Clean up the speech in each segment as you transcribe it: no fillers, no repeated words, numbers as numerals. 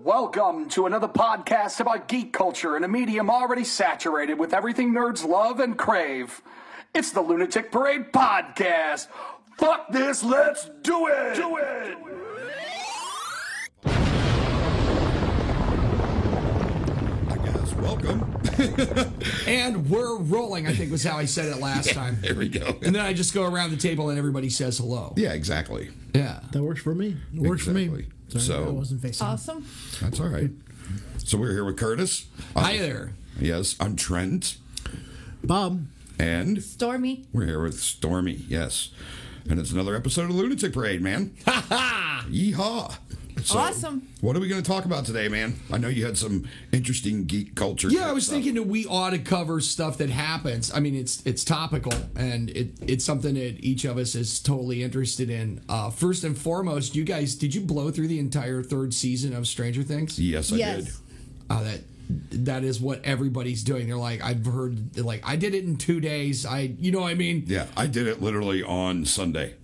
Welcome to another podcast about geek culture in a medium already saturated with everything nerds love and crave. It's the Lunatic Parade Podcast. Fuck this, let's do it! Do it! I guess. Welcome. And we're rolling, I think was how I said it last time. There we go. And then I just go around the table and everybody says hello. Yeah, exactly. Yeah. That works for me. It works for me. Sorry, So- I wasn't facing. Awesome. That's all right. So we're here with Curtis. Hi there. Yes, I'm Trent. Bob. And Stormy. we're here with Stormy. Yes. And it's another episode of Lunatic Parade, man. Ha ha! Yeehaw. So, Awesome. What are we going to talk about today, man? I know you had some interesting geek culture. Yeah, I was stuff. thinking that we ought to cover stuff that happens. I mean, it's topical, and it's something that each of us is totally interested in. First and foremost, you guys, did you blow through the entire third season of Stranger Things? Yes, I did. That is what everybody's doing. They're like, I've heard, like, I did it in 2 days. You know what I mean? Yeah, I did it literally on Sunday.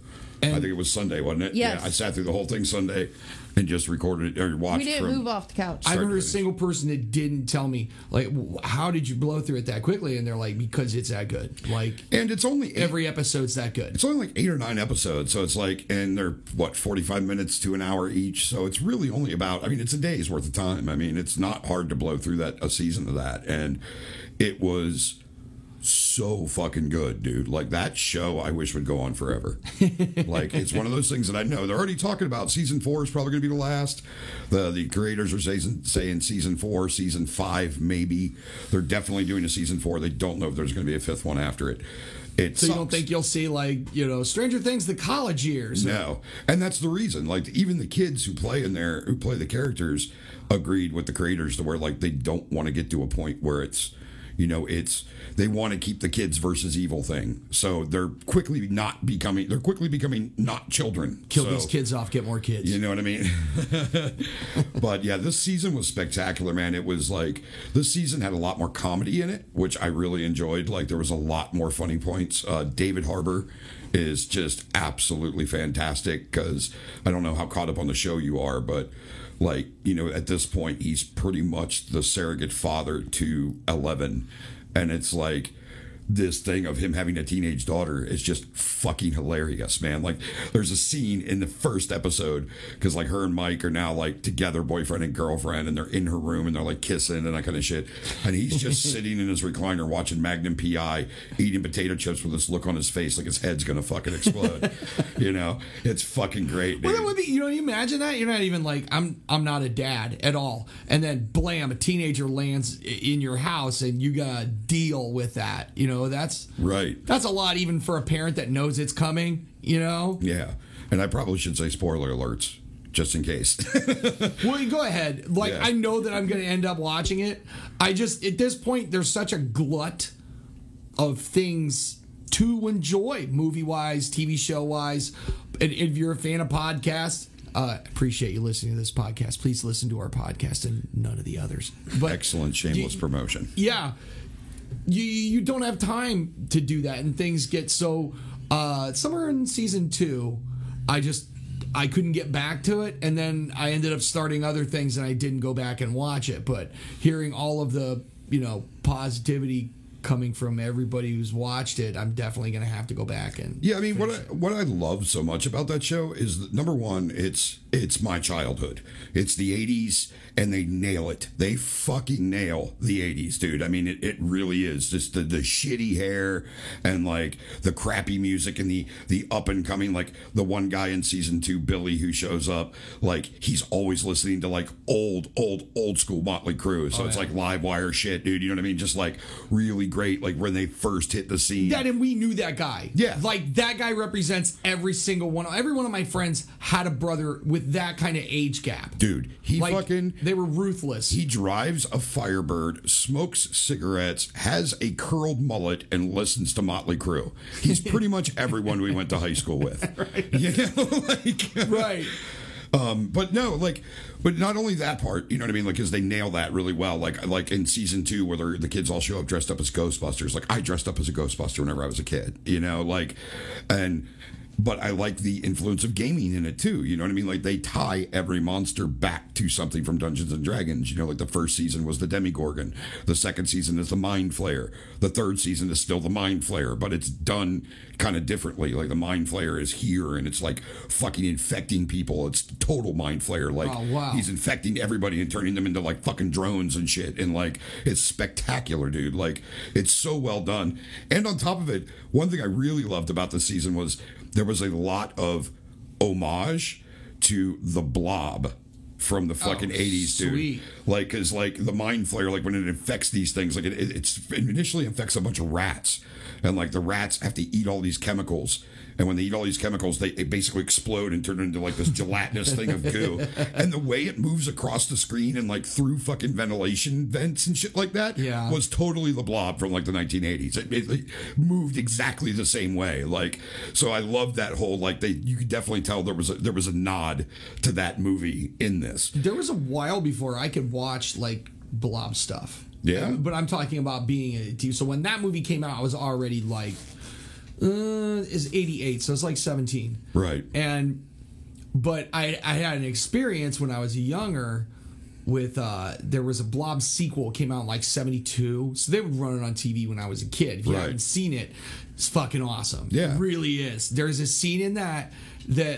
I think it was Sunday, wasn't it? Yes. Yeah, I sat through the whole thing Sunday and just recorded it or watched. We didn't move off the couch. I haven't heard a Start to single person that didn't tell me, like, how did you blow through it that quickly? And they're like, because it's that good. Like, And it's only every episode's that good. It's only like 8 or 9 episodes, so it's like, and they're, 45 minutes to an hour each, so it's really only about, I mean, it's a day's worth of time. I mean, it's not hard to blow through a season of that, and it was so fucking good, dude. Like, that show, I wish would go on forever. Like, it's one of those things that I know. They're already talking about season 4 is probably going to be the last. The creators are saying season 4, season 5, maybe. They're definitely doing a season 4. They don't know if there's going to be a 5th one after it. So you don't think you'll see, like, Stranger Things, the college years? No, and that's the reason. Like, even the kids who play the characters, agreed with the creators to where, like, they don't want to get to a point where it's, they want to keep the kids versus evil thing. So they're quickly becoming not children. Kill these kids off, get more kids. You know what I mean? But yeah, this season was spectacular, man. It was like, this season had a lot more comedy in it, which I really enjoyed. Like, there was a lot more funny points. David Harbour is just absolutely fantastic, because I don't know how caught up on the show you are, but like, at this point, he's pretty much the surrogate father to Eleven. And it's like, this thing of him having a teenage daughter is just fucking hilarious, man. Like, there's a scene in the first episode, because like her and Mike are now like together, boyfriend and girlfriend, and they're in her room and they're like kissing and that kind of shit. And he's just sitting in his recliner watching Magnum PI, eating potato chips with this look on his face like his head's gonna fucking explode. It's fucking great, dude. Well, that would be, you imagine that? You're not even like, I'm not a dad at all. And then blam, a teenager lands in your house and you gotta deal with that. That's right. That's a lot, even for a parent that knows it's coming, Yeah. And I probably should say spoiler alerts, just in case. Well, you go ahead. Like, yeah. I know that I'm going to end up watching it. I just, at this point, there's such a glut of things to enjoy, movie-wise, TV show-wise. And if you're a fan of podcasts, appreciate you listening to this podcast. Please listen to our podcast and none of the others. But excellent shameless promotion. Yeah. You don't have time to do that, and things get so somewhere in season 2 I couldn't get back to it, and then I ended up starting other things and I didn't go back and watch it. But hearing all of the positivity coming from everybody who's watched it, I'm definitely going to have to go back and I mean, what I love so much about that show is that, number one, it's my childhood. It's the 80s, and they nail it. They fucking nail the 80s, dude. I mean, it really is just the shitty hair and like the crappy music and the up and coming, like the one guy in season 2, Billy, who shows up, like he's always listening to like old school Motley Crue. So it's like live wire shit, dude. You know what I mean? Just like really great, like when they first hit the scene. That, and we knew that guy. Yeah. Like, that guy represents every one of my friends had a brother with that kind of age gap. Dude, they were ruthless. He drives a Firebird, smokes cigarettes, has a curled mullet, and listens to Motley Crue. He's pretty much everyone we went to high school with. Right. Right. But not only that part, you know what I mean? Like, because they nail that really well. Like in season 2, where the kids all show up dressed up as Ghostbusters. Like, I dressed up as a Ghostbuster whenever I was a kid, and but I like the influence of gaming in it too. You know what I mean? Like they tie every monster back to something from Dungeons and Dragons. You know, like the first season was the Demigorgon, the second season is the Mind Flayer, the third season is still the Mind Flayer, but it's done kind of differently. Like the Mind Flayer is here and it's like fucking infecting people. It's total Mind Flayer. Like he's infecting everybody and turning them into like fucking drones and shit. And like it's spectacular, dude. Like it's so well done. And on top of it, one thing I really loved about this season was there was a lot of homage to the Blob from the fucking 80s, dude. Sweet. Like, cause like the Mind Flayer, like when it infects these things, like it initially infects a bunch of rats, and like the rats have to eat all these chemicals. And when they eat all these chemicals, they basically explode and turn into like this gelatinous thing of goo. And the way it moves across the screen and like through fucking ventilation vents and shit like that was totally the Blob from like the 1980s. It moved exactly the same way. Like, so I love that whole like you could definitely tell there was a nod to that movie in this. There was a while before I could watch like Blob stuff. Yeah, but I'm talking about being a TV. So when that movie came out, I was already like. Is 88, so it's like 17. Right. But I had an experience when I was younger with there was a Blob sequel, came out in like 72, so they would run it on TV when I was a kid. If you haven't seen it, it's fucking awesome. Yeah, it really is. There's a scene in that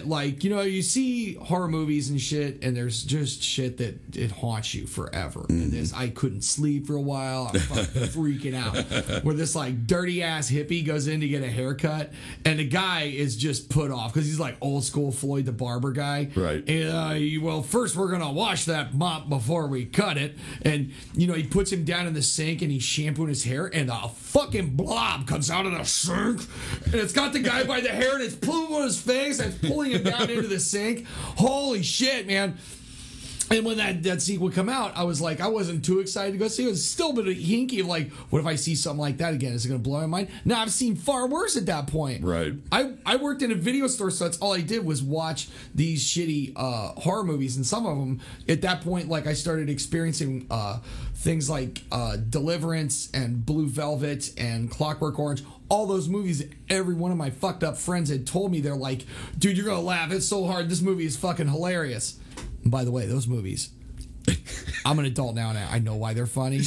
like, you know, you see horror movies and shit, and there's just shit that it haunts you forever. And I couldn't sleep for a while. I'm fucking freaking out. Where this like dirty ass hippie goes in to get a haircut, and the guy is just put off because he's like old school Floyd the Barber guy. Right. And well, first we're gonna wash that mop before we cut it, and you know he puts him down in the sink and he's shampooing his hair, and a fucking blob comes out of the sink, and it's got the guy by the hair and it's pulling on his face and pulling him down into the sink. Holy shit, man. And when that sequel come out, I was like, I wasn't too excited to go see it. It was still a bit of hinky of like, what if I see something like that again? Is it going to blow my mind? Now, I've seen far worse at that point. Right. I worked in a video store, so that's all I did was watch these shitty horror movies. And some of them, at that point, like I started experiencing things like Deliverance and Blue Velvet and Clockwork Orange. All those movies, every one of my fucked up friends had told me, they're like, dude, you're going to laugh. It's so hard. This movie is fucking hilarious. And by the way, those movies, I'm an adult now and I know why they're funny.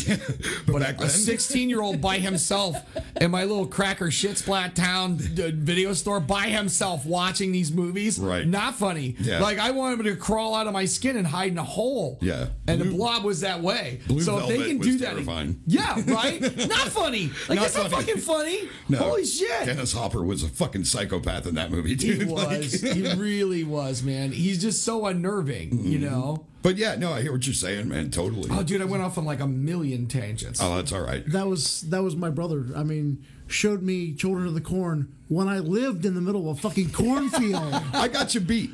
But a 16-year-old by himself in my little cracker shit splat town video store by himself watching these movies, right? Not funny. Yeah. Like I wanted him to crawl out of my skin and hide in a hole. Yeah. And the Blob was that way. Blue so Velvet if they can was do that, terrifying. yeah, right? Not funny. Like Not that's not funny. fucking funny. No. Holy shit. Dennis Hopper was a fucking psychopath in that movie, dude. He was. He really was, man. He's just so unnerving, you know. But yeah, no, I hear what you're saying, man. Totally. Oh, dude, I went off on like a million tangents. Oh, that's all right. That was my brother. I mean, showed me Children of the Corn when I lived in the middle of a fucking cornfield. I got you beat.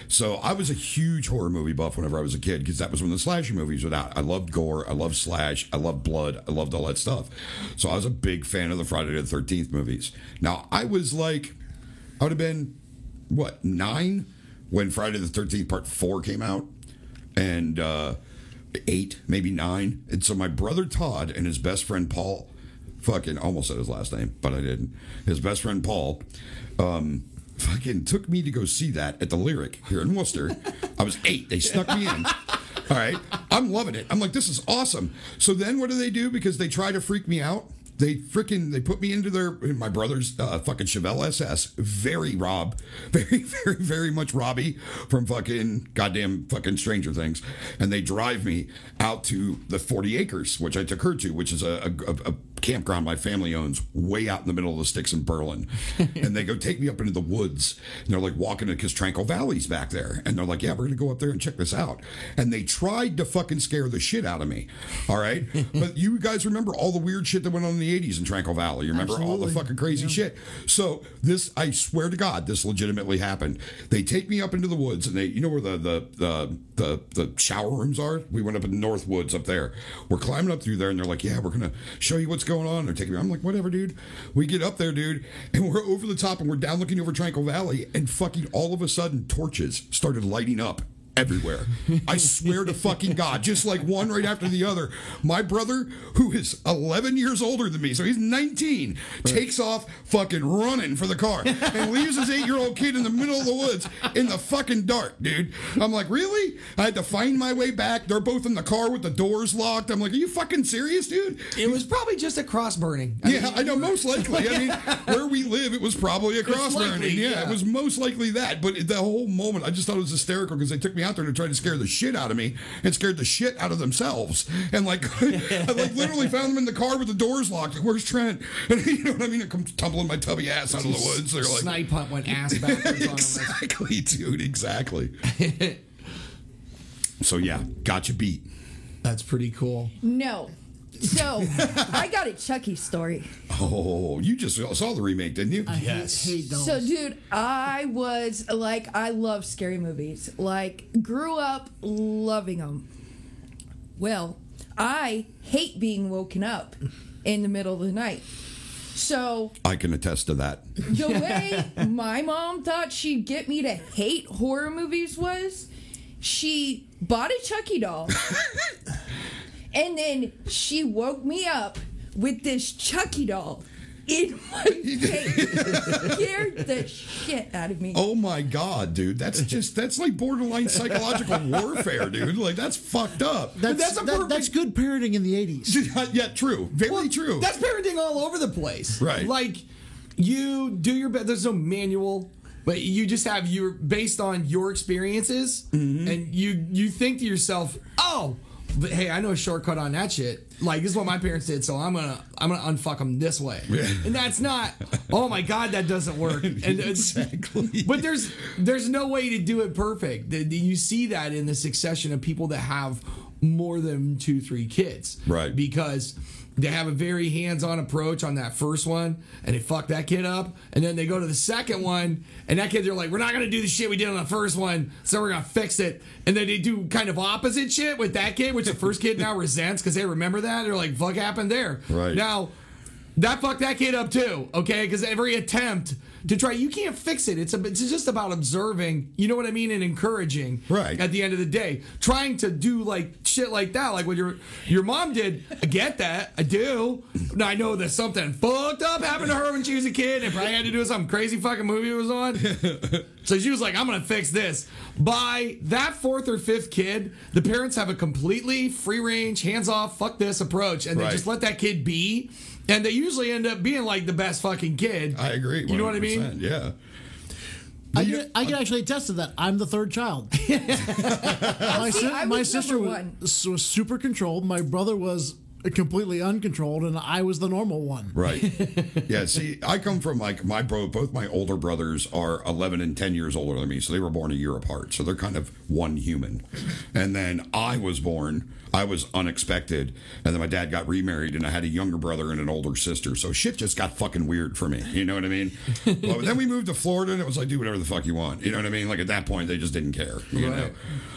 So I was a huge horror movie buff whenever I was a kid because that was when the slasher movies were out. I loved gore. I loved slash. I loved blood. I loved all that stuff. So I was a big fan of the Friday the 13th movies. Now, I would have been, 9 when Friday the 13th Part 4 came out, and 8, maybe 9. And so my brother Todd and his best friend Paul, fucking almost said his last name, but I didn't. His best friend Paul, fucking took me to go see that at the Lyric here in Worcester. I was 8. They snuck me in. All right. I'm loving it. I'm like, this is awesome. So then what do? Because they try to freak me out. They put me into my brother's fucking Chevelle SS. Very Rob. Very, very, very much Robbie from fucking goddamn fucking Stranger Things. And they drive me out to the 40 Acres, which I took her to, which is a campground my family owns way out in the middle of the sticks in Berlin. And they go take me up into the woods. And they're like walking because Tranquil Valley's back there. And they're like, yeah, we're going to go up there and check this out. And they tried to fucking scare the shit out of me. All right. But you guys remember all the weird shit that went on in the 80s in Tranquil Valley. You remember all the fucking crazy shit. So this, I swear to God, this legitimately happened. They take me up into the woods and they, you know where the shower rooms are? We went up in the North Woods up there. We're climbing up through there and they're like, yeah, we're going to show you what's going on. They're taking me. I'm like, whatever, dude. We get up there, dude, and we're over the top and we're down looking over Tranquil Valley and fucking all of a sudden torches started lighting up everywhere. I swear to fucking God, just like one right after the other. My brother, who is 11 years older than me, so he's 19, takes off fucking running for the car and leaves his 8-year-old kid in the middle of the woods in the fucking dark, dude. I'm like, really? I had to find my way back. They're both in the car with the doors locked. I'm like, are you fucking serious, dude? It was probably just a cross burning. I know, most likely. I mean, where we live, it was probably a cross burning. Yeah, it was most likely that. But the whole moment, I just thought it was hysterical because they took me out there to try to scare the shit out of me and scared the shit out of themselves. And like, I like literally found them in the car with the doors locked. Like, where's Trent? And you know what I mean? I come tumbling my tubby ass out of the woods. They're like, snipe hunt went ass backwards on them. Exactly, dude. Exactly. So yeah, got you beat. That's pretty cool. No. So, I got a Chucky story. Oh, you just saw the remake, didn't you? I hate those. So, dude, I was like, I love scary movies. Like, grew up loving them. Well, I hate being woken up in the middle of the night. So, I can attest to that. the way my mom thought she'd get me to hate horror movies was she bought a Chucky doll. And then she woke me up with this Chucky doll in my face. Scared the shit out of me. Oh my God, dude. That's like borderline psychological warfare, dude. Like, that's fucked up. That's good parenting in the 80s. Yeah, true. Very true. That's parenting all over the place. Right. Like, you do your best. There's no manual. But you just have your, based on your experiences, and you think to yourself, oh, but hey, I know a shortcut on that shit. Like, this is what my parents did, so I'm gonna unfuck them this way. And that's not, oh my God, that doesn't work. And exactly. But there's no way to do it perfect. You see that in the succession of people that have more than 2-3 kids. Right. Because they have a very hands-on approach on that first one, and they fuck that kid up, and then they go to the second one, and that kid, they're like, we're not going to do the shit we did on the first one, so we're going to fix it. And then they do kind of opposite shit with that kid, which the first kid now resents because they remember that. They're like, fuck happened there. Right. Now, that fucked that kid up too, okay? Because every attempt to try, you can't fix it. It's just about observing, you know what I mean, and encouraging. Right. At the end of the day, trying to do like shit like that, like what your mom did. I get that, I do. Now I know that something fucked up happened to her when she was a kid, and probably had to do with some crazy fucking movie it was on. So she was like, I'm gonna fix this. By that 4th or 5th kid, the parents have a completely free range, hands off, fuck this approach, and they just let that kid be. And they usually end up being like the best fucking kid. I agree. 100%. You know what I mean? Yeah. I can actually attest to that. I'm the third child. My sister was super controlled. My brother was completely uncontrolled, and I was the normal one. Right. Yeah, see, I come from like both my older brothers are 11 and 10 years older than me, so they were born a year apart. So they're kind of one human. And then I was unexpected, and then my dad got remarried, and I had a younger brother and an older sister. So shit just got fucking weird for me. You know what I mean? But then we moved to Florida, and it was like, do whatever the fuck you want. You know what I mean? Like at that point, they just didn't care. You know?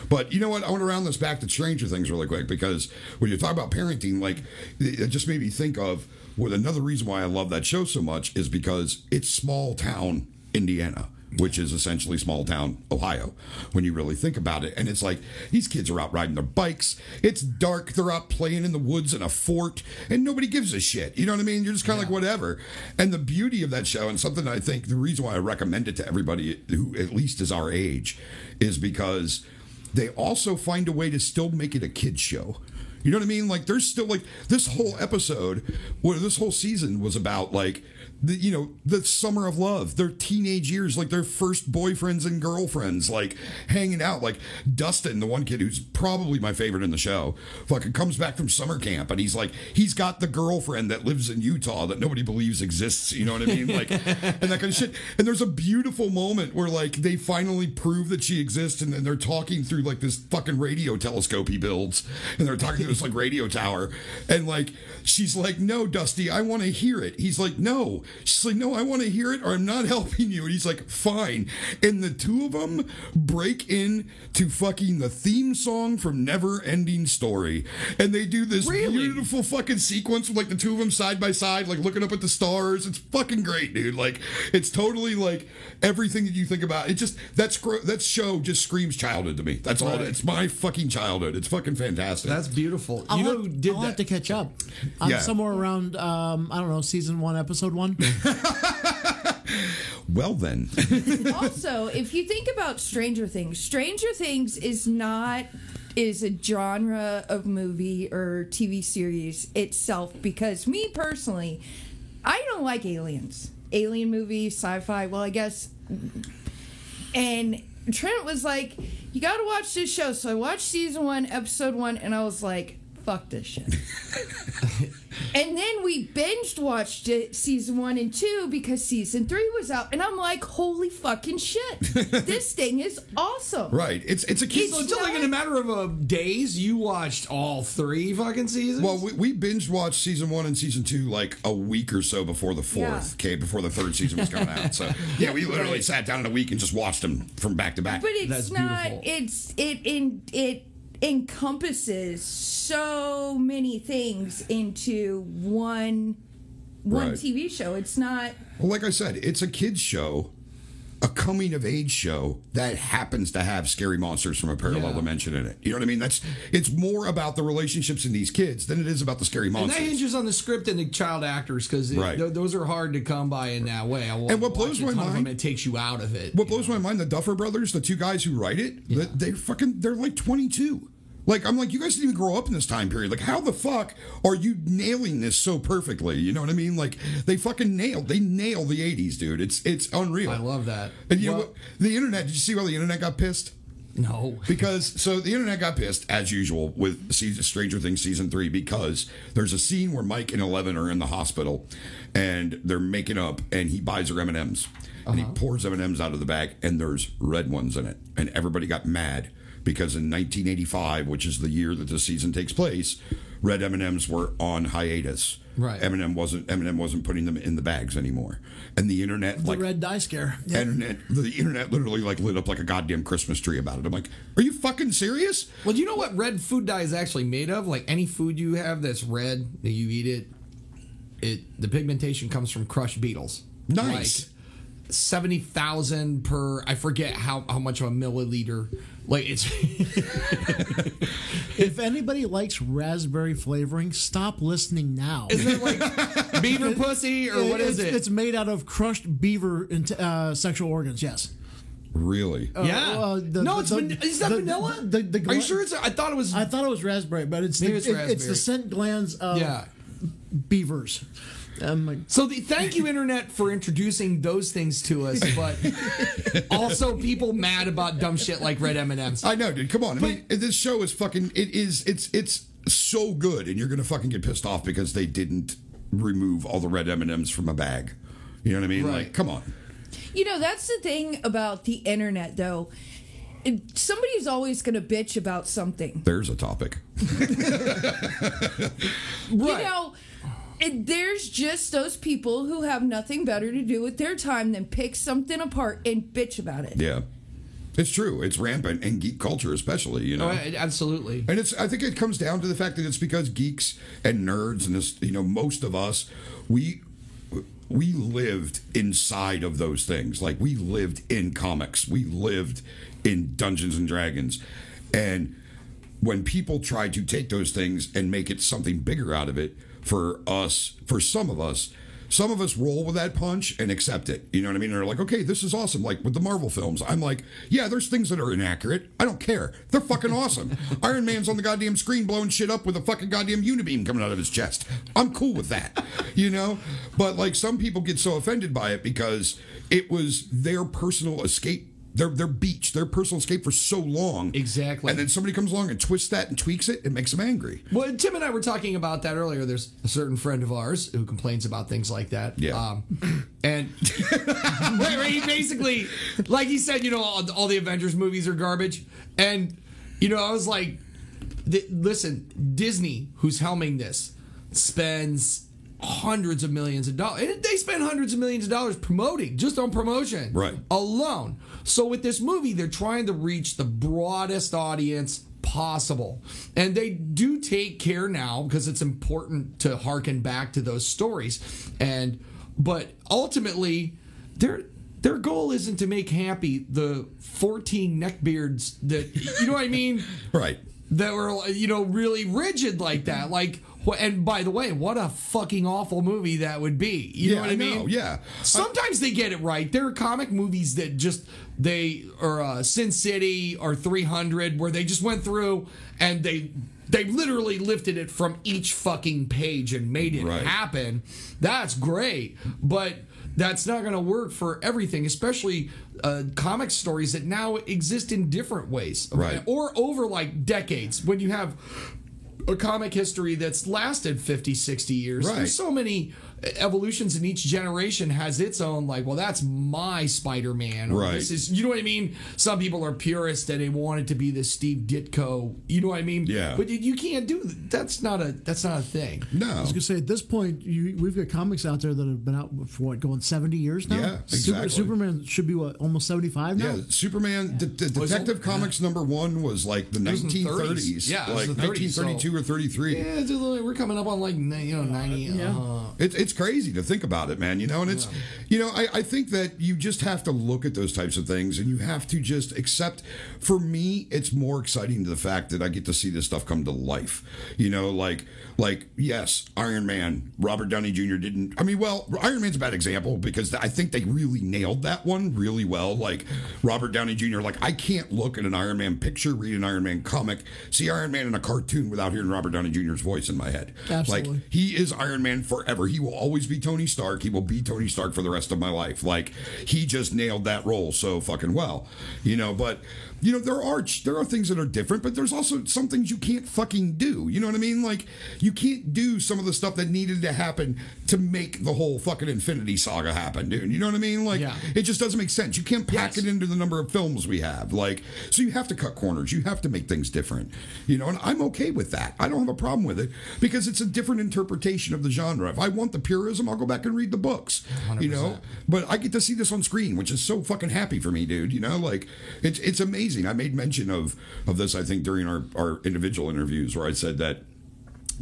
But you know what? I want to round this back to Stranger Things really quick, because when you talk about parenting, like, it just made me think of another reason why I love that show so much is because it's small town Indiana, which is essentially small town Ohio when you really think about it. And it's like, these kids are out riding their bikes. It's dark. They're out playing in the woods in a fort, and nobody gives a shit. You know what I mean? You're just kind of like, whatever. And the beauty of that show, and something I think the reason why I recommend it to everybody who at least is our age, is because they also find a way to still make it a kid's show. You know what I mean? Like, there's still, like, this whole episode, this whole season was about, like, the summer of love, their teenage years, like their first boyfriends and girlfriends, like hanging out. Like Dustin, the one kid who's probably my favorite in the show, fucking comes back from summer camp, and he's got the girlfriend that lives in Utah that nobody believes exists. You know what I mean? Like, and that kind of shit. And there's a beautiful moment where like they finally prove that she exists, and then they're talking through like this fucking radio telescope he builds, and they're talking through this like radio tower, and like she's like, "No, Dusty, I want to hear it." He's like, "No." She's like, "No, I want to hear it, or I'm not helping you." And he's like, "Fine." And the two of them break in to fucking the theme song from Never Ending Story, and they do this beautiful fucking sequence with like the two of them side by side, like looking up at the stars. It's fucking great, dude. Like, it's totally like everything that you think about. It just that show just screams childhood to me. That's all. It's my fucking childhood. It's fucking fantastic. That's beautiful. I'll, You know have, who did I'll that? have to catch up. I'm Yeah. somewhere around, I don't know, season 1, episode 1. Well then, Also, if you think about Stranger Things is a genre of movie or TV series itself, because me personally, I don't like aliens. Alien movies, sci-fi, well, I guess. And Trent was like, "You got to watch this show." So I watched season 1, episode 1, and I was like, fuck this shit. And then we binged watched it, season 1 and 2, because season 3 was out, and I'm like, holy fucking shit, this thing is awesome. right? It's a kid. So it's like in a matter of days, you watched all 3 fucking seasons? Well, we binge watched season 1 and season 2 like a week or so before the 4th, Yeah. okay, before the 3rd season was coming out. So yeah, we literally sat down in a week and just watched them from back to back. But it's That's not. beautiful. It encompasses so many things into one Right. TV show. It's not. Well, like I said, it's a kids show, a coming of age show that happens to have scary monsters from a parallel dimension in it. You know what I mean? It's more about the relationships in these kids than it is about the scary and monsters. that hinges on the script and the child actors, because Right. those are hard to come by in that way. And what blows my mind- it takes you out of it. What blows my mind, the Duffer Brothers, the two guys who write it, they're like 22. Like, I'm like, you guys didn't even grow up in this time period. Like, how the fuck are you nailing this so perfectly? You know what I mean? Like, they nail the 80s, dude. It's unreal. I love that. And you know what? The internet, did you see why the internet got pissed? No. So the internet got pissed, as usual, with Stranger Things Season 3, because there's a scene where Mike and Eleven are in the hospital, and they're making up, and he buys her M&Ms. And he pours M&Ms out of the bag, and there's red ones in it. And everybody got mad, because in 1985, which is the year that the season takes place, red M&Ms were on hiatus. Right. M&M wasn't putting them in the bags anymore. And the internet, The red dye scare. the internet literally like lit up like a goddamn Christmas tree about it. I'm like, are you fucking serious? Well, do you know what red food dye is actually made of? Like any food you have that's red, that you eat the pigmentation comes from crushed beetles. Nice. Like 70,000 per, I forget how much of a milliliter. Like it's If anybody likes raspberry flavoring, stop listening now. is it like beaver pussy or what is it? It's made out of crushed beaver sexual organs. Yes. Really? Yeah. Is that vanilla? Are you sure? I thought it was. I thought it was raspberry, but it's Maybe the, it's it's raspberry. the scent glands of Yeah. beavers. So thank you, internet, for introducing those things to us, but also people mad about dumb shit like red M&Ms. I know, dude. Come on. I mean, this show is fucking. It's so good, and you're gonna fucking get pissed off because they didn't remove all the red M&Ms from a bag. You know what I mean? Right. Like, come on. You know, that's the thing about the internet, though. Somebody's always going to bitch about something. There's a topic. You know, there's just those people who have nothing better to do with their time than pick something apart and bitch about it. Yeah, it's true. It's rampant in geek culture, especially. You know. Absolutely. And I think it comes down to the fact that it's because geeks and nerds and this, most of us, we lived inside of those things. Like, we lived in comics. We lived in Dungeons and Dragons. And when people try to take those things and make it something bigger out of it, for some of us roll with that punch and accept it. You know what I mean? They're like, okay, this is awesome. Like with the Marvel films, I'm like, yeah, there's things that are inaccurate. I don't care. They're fucking awesome. Iron Man's on the goddamn screen blowing shit up with a fucking goddamn unibeam coming out of his chest. I'm cool with that, But like, some people get so offended by it because it was their personal escape. Their beach, their personal escape for so long. Exactly. And then somebody comes along and twists that and tweaks it, it makes them angry. Well, Tim and I were talking about that earlier. There's a certain friend of ours who complains about things like that. Yeah. And where he basically, like he said, all the Avengers movies are garbage. And, I was like, listen, Disney, who's helming this, spends hundreds of millions of dollars. And they spend hundreds of millions of dollars promoting, just on promotion alone. So with this movie, they're trying to reach the broadest audience possible. And they do take care now because it's important to harken back to those stories. But ultimately, their goal isn't to make happy the 14 neckbeards that, you know what I mean? Right. That were, really rigid like that. Like, and by the way, what a fucking awful movie that would be. You know what I mean? Yeah. Sometimes they get it right. There are comic movies that or Sin City or 300 where they just went through and they literally lifted it from each fucking page and made it happen. That's great. But that's not going to work for everything, especially comic stories that now exist in different ways. Okay? Right. Or over like decades. When you have a comic history that's lasted 50, 60 years. Right. There's so many evolutions, and each generation has its own, like, well, that's my Spider-Man. Or this is, you know what I mean? Some people are purists and they want it to be this Steve Ditko. You know what I mean? Yeah. But you can't do that's not a thing. No. I was gonna say at this point, we've got comics out there that have been out for going 70 years now. Yeah, exactly. Superman should be almost 75 now. Yeah, Superman. The Detective Comics #1 was like the 1930s. Yeah, like 1932 or 33. Yeah, we're coming up on like 90. It's crazy to think about it, man. And it's I think that you just have to look at those types of things, and you have to just accept. For me, it's more exciting to the fact that I get to see this stuff come to life. Like yes, Iron Man, Robert Downey Jr. didn't. I mean, well, Iron Man's a bad example because I think they really nailed that one really well. Like Robert Downey Jr. Like I can't look at an Iron Man picture, read an Iron Man comic, see Iron Man in a cartoon without hearing Robert Downey Jr.'s voice in my head. Absolutely. Like he is Iron Man forever. He will always be Tony Stark. He will be Tony Stark for the rest of my life. Like he just nailed that role so fucking well. But there are things that are different, but there's also some things you can't fucking do. You know what I mean? Like you can't do some of the stuff that needed to happen to make the whole fucking Infinity Saga happen, dude. You know what I mean? Like it just doesn't make sense. You can't pack it into the number of films we have. Like so you have to cut corners. You have to make things different. And I'm okay with that. I don't have a problem with it because it's a different interpretation of the genre. If I want the purism, I'll go back and read the books. 100%. But I get to see this on screen, which is so fucking happy for me, dude. Like it's amazing. I made mention of this, I think, during our individual interviews where I said that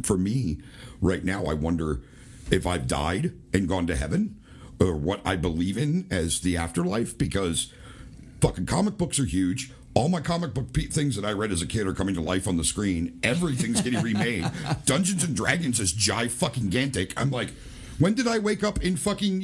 for me right now, I wonder if I've died and gone to heaven or what I believe in as the afterlife, because fucking comic books are huge. All my comic book things that I read as a kid are coming to life on the screen. Everything's getting remade. Dungeons and Dragons is gigantic. I'm like, when did I wake up in fucking,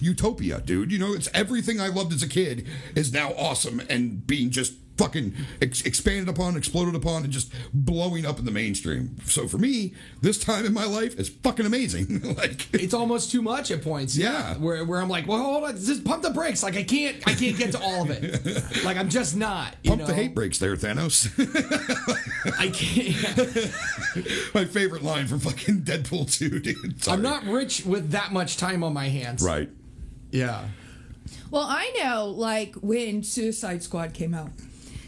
Utopia, dude? It's everything I loved as a kid is now awesome and being just fucking expanded upon, exploded upon, and just blowing up in the mainstream. So for me, this time in my life is fucking amazing. Like it's almost too much at points. Yeah. Where I'm like, well, hold on, just pump the brakes. Like I can't get to all of it. Like I'm just not. Pump the hate brakes there, Thanos. I can't. My favorite line from fucking Deadpool 2, dude. Sorry. I'm not rich with that much time on my hands. Right. Yeah. Well, I know, like, when Suicide Squad came out,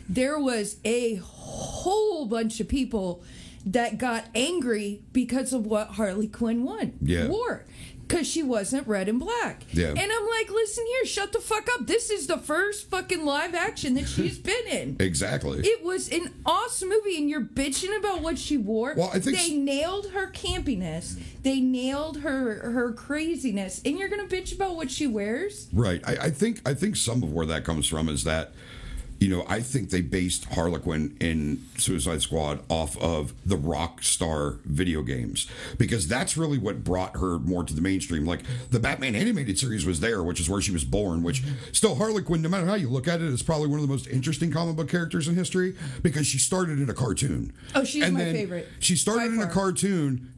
there was a whole bunch of people that got angry because of what Harley Quinn wore. Because she wasn't red and black. Yeah. And I'm like, listen here, shut the fuck up. This is the first fucking live action that she's been in. Exactly. It was an awesome movie, and you're bitching about what she wore. Well, I think they nailed her campiness. They nailed her craziness. And you're going to bitch about what she wears? Right. I think some of where that comes from is that, I think they based Harlequin in Suicide Squad off of the Rockstar video games, because that's really what brought her more to the mainstream. Like the Batman animated series was there, which is where she was born, which still Harlequin, no matter how you look at it, is probably one of the most interesting comic book characters in history because she started in a cartoon. Oh, she's my favorite. She started in a cartoon,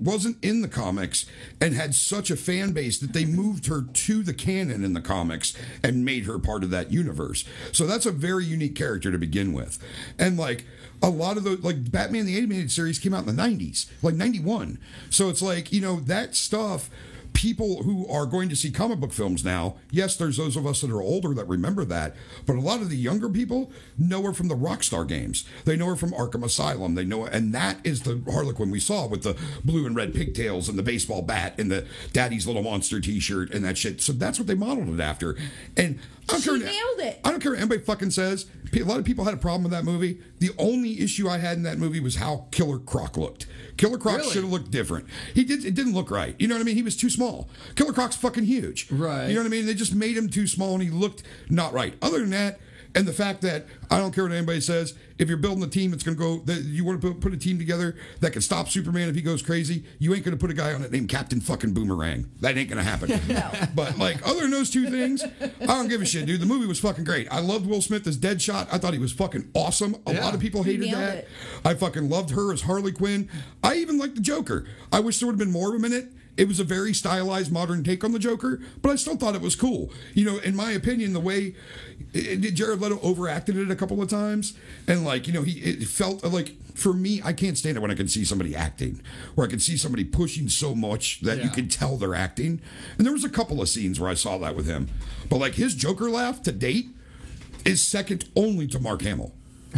wasn't in the comics, and had such a fan base that they moved her to the canon in the comics and made her part of that universe. So that's a very unique character to begin with. And like a lot of those, like Batman the animated series came out in the 90s, like 91. So it's like, that stuff people who are going to see comic book films now, yes, there's those of us that are older that remember that, but a lot of the younger people know her from the Rockstar games. They know her from Arkham Asylum. They know, and that is the Harley Quinn we saw with the blue and red pigtails and the baseball bat and the Daddy's Little Monster T-shirt and that shit. So that's what they modeled it after. And She nailed it. I don't care what anybody fucking says. A lot of people had a problem with that movie. The only issue I had in that movie was how Killer Croc looked. Killer Croc Really? should have looked different. It didn't look right. You know what I mean? He was too small. Killer Croc's fucking huge. Right. You know what I mean? They just made him too small and he looked not right. Other than that, and the fact that I don't care what anybody says, if you're building a team that's going to go, that you want to put a team together that can stop Superman if he goes crazy, you ain't going to put a guy on it named Captain fucking Boomerang. That ain't going to happen. No. But like, other than those two things, I don't give a shit, dude. The movie was fucking great. I loved Will Smith as Deadshot. I thought he was fucking awesome. A lot of people hated nailed that. it. I fucking loved her as Harley Quinn. I even liked the Joker. I wish there would have been more of him in it. It was a very stylized modern take on the Joker, but I still thought it was cool. You know, in my opinion, the way Jared Leto overacted it a couple of times, and like, you know, it felt like, for me, I can't stand it when I can see somebody acting, where I can see somebody pushing so much that you can tell they're acting. And there was a couple of scenes where I saw that with him, but like his Joker laugh to date is second only to Mark Hamill.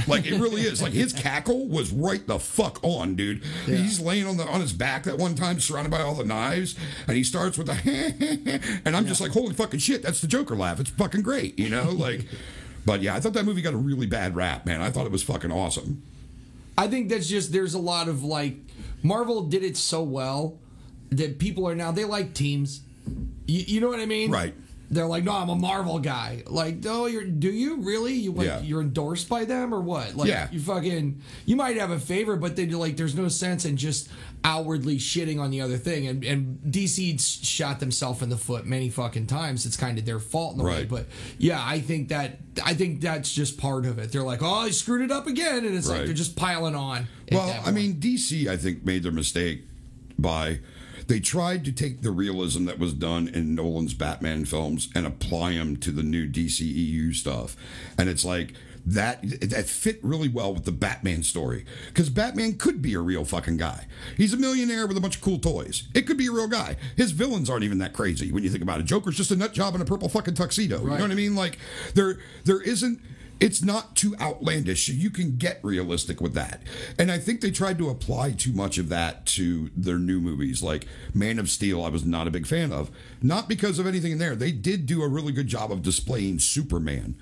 Like, it really is. Like, his cackle was right the fuck on, dude. Yeah. He's laying on his back that one time, surrounded by all the knives, and he starts with a and I'm just like, holy fucking shit, that's the Joker laugh. It's fucking great, you know? Like, but yeah, I thought that movie got a really bad rap, man. I thought it was fucking awesome. I think that's just, there's a lot of like, Marvel did it so well that people are now, they like teams. You know what I mean? Right. They're like, no, I'm a Marvel guy. Like, no, do you really? You're endorsed by them or what? Like, you might have a favorite, but then like, there's no sense in just outwardly shitting on the other thing. And DC shot themselves in the foot many fucking times. It's kind of their fault in a way. But yeah, I think that's just part of it. They're like, oh, I screwed it up again, and it's like they're just piling on. Well, I mean, DC, I think, made their mistake by. They tried to take the realism that was done in Nolan's Batman films and apply them to the new DCEU stuff. And it's like, that fit really well with the Batman story. Because Batman could be a real fucking guy. He's a millionaire with a bunch of cool toys. It could be a real guy. His villains aren't even that crazy when you think about it. Joker's just a nut job in a purple fucking tuxedo. Right. You know what I mean? Like, there isn't... It's not too outlandish. You can get realistic with that. And I think they tried to apply too much of that to their new movies. Like Man of Steel, I was not a big fan of. Not because of anything in there. They did do a really good job of displaying Superman.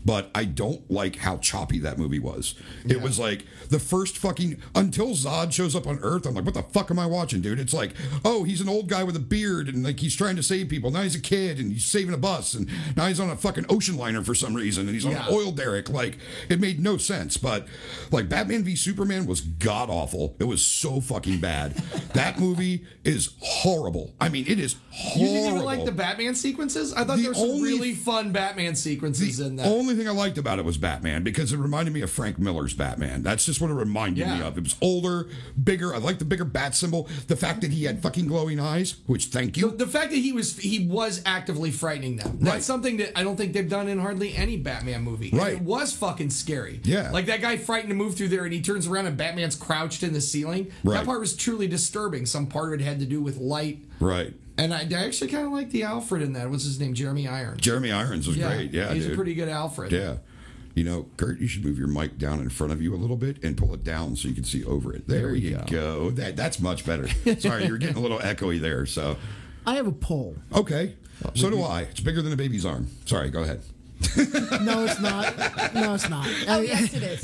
But I don't like how choppy that movie was. It was like the first fucking... Until Zod shows up on Earth, I'm like, what the fuck am I watching, dude? It's like, oh, he's an old guy with a beard, and like he's trying to save people. Now he's a kid, and he's saving a bus, and now he's on a fucking ocean liner for some reason, and he's on an oil derrick. Like, it made no sense. But like Batman v Superman was god-awful. It was so fucking bad. That movie is horrible. I mean, it is horrible. You didn't even like the Batman sequences? I thought there were some really fun Batman sequences in that. The only thing I liked about it was Batman, because it reminded me of Frank Miller's Batman. That's just what it reminded me of. It was older, bigger. I liked the bigger bat symbol. The fact that he had fucking glowing eyes, which, thank you. The fact that he was actively frightening them. That's something that I don't think they've done in hardly any Batman movie. Right. It was fucking scary. Yeah. Like that guy frightened to move through there, and he turns around and Batman's crouched in the ceiling. Right. That part was truly disturbing. Some part of it had to do with light. Right. And I actually kind of like the Alfred in that. What's his name? Jeremy Irons. Jeremy Irons was great. Yeah, he's dude. a pretty good Alfred. Yeah. You know, Kurt, you should move your mic down in front of you a little bit and pull it down so you can see over it. There you go. That's much better. Sorry, you're getting a little echoey there. So, I have a poll. Okay. So do I. It's bigger than a baby's arm. Sorry, go ahead. No, it's not. No, it's not. Oh, yes, it is.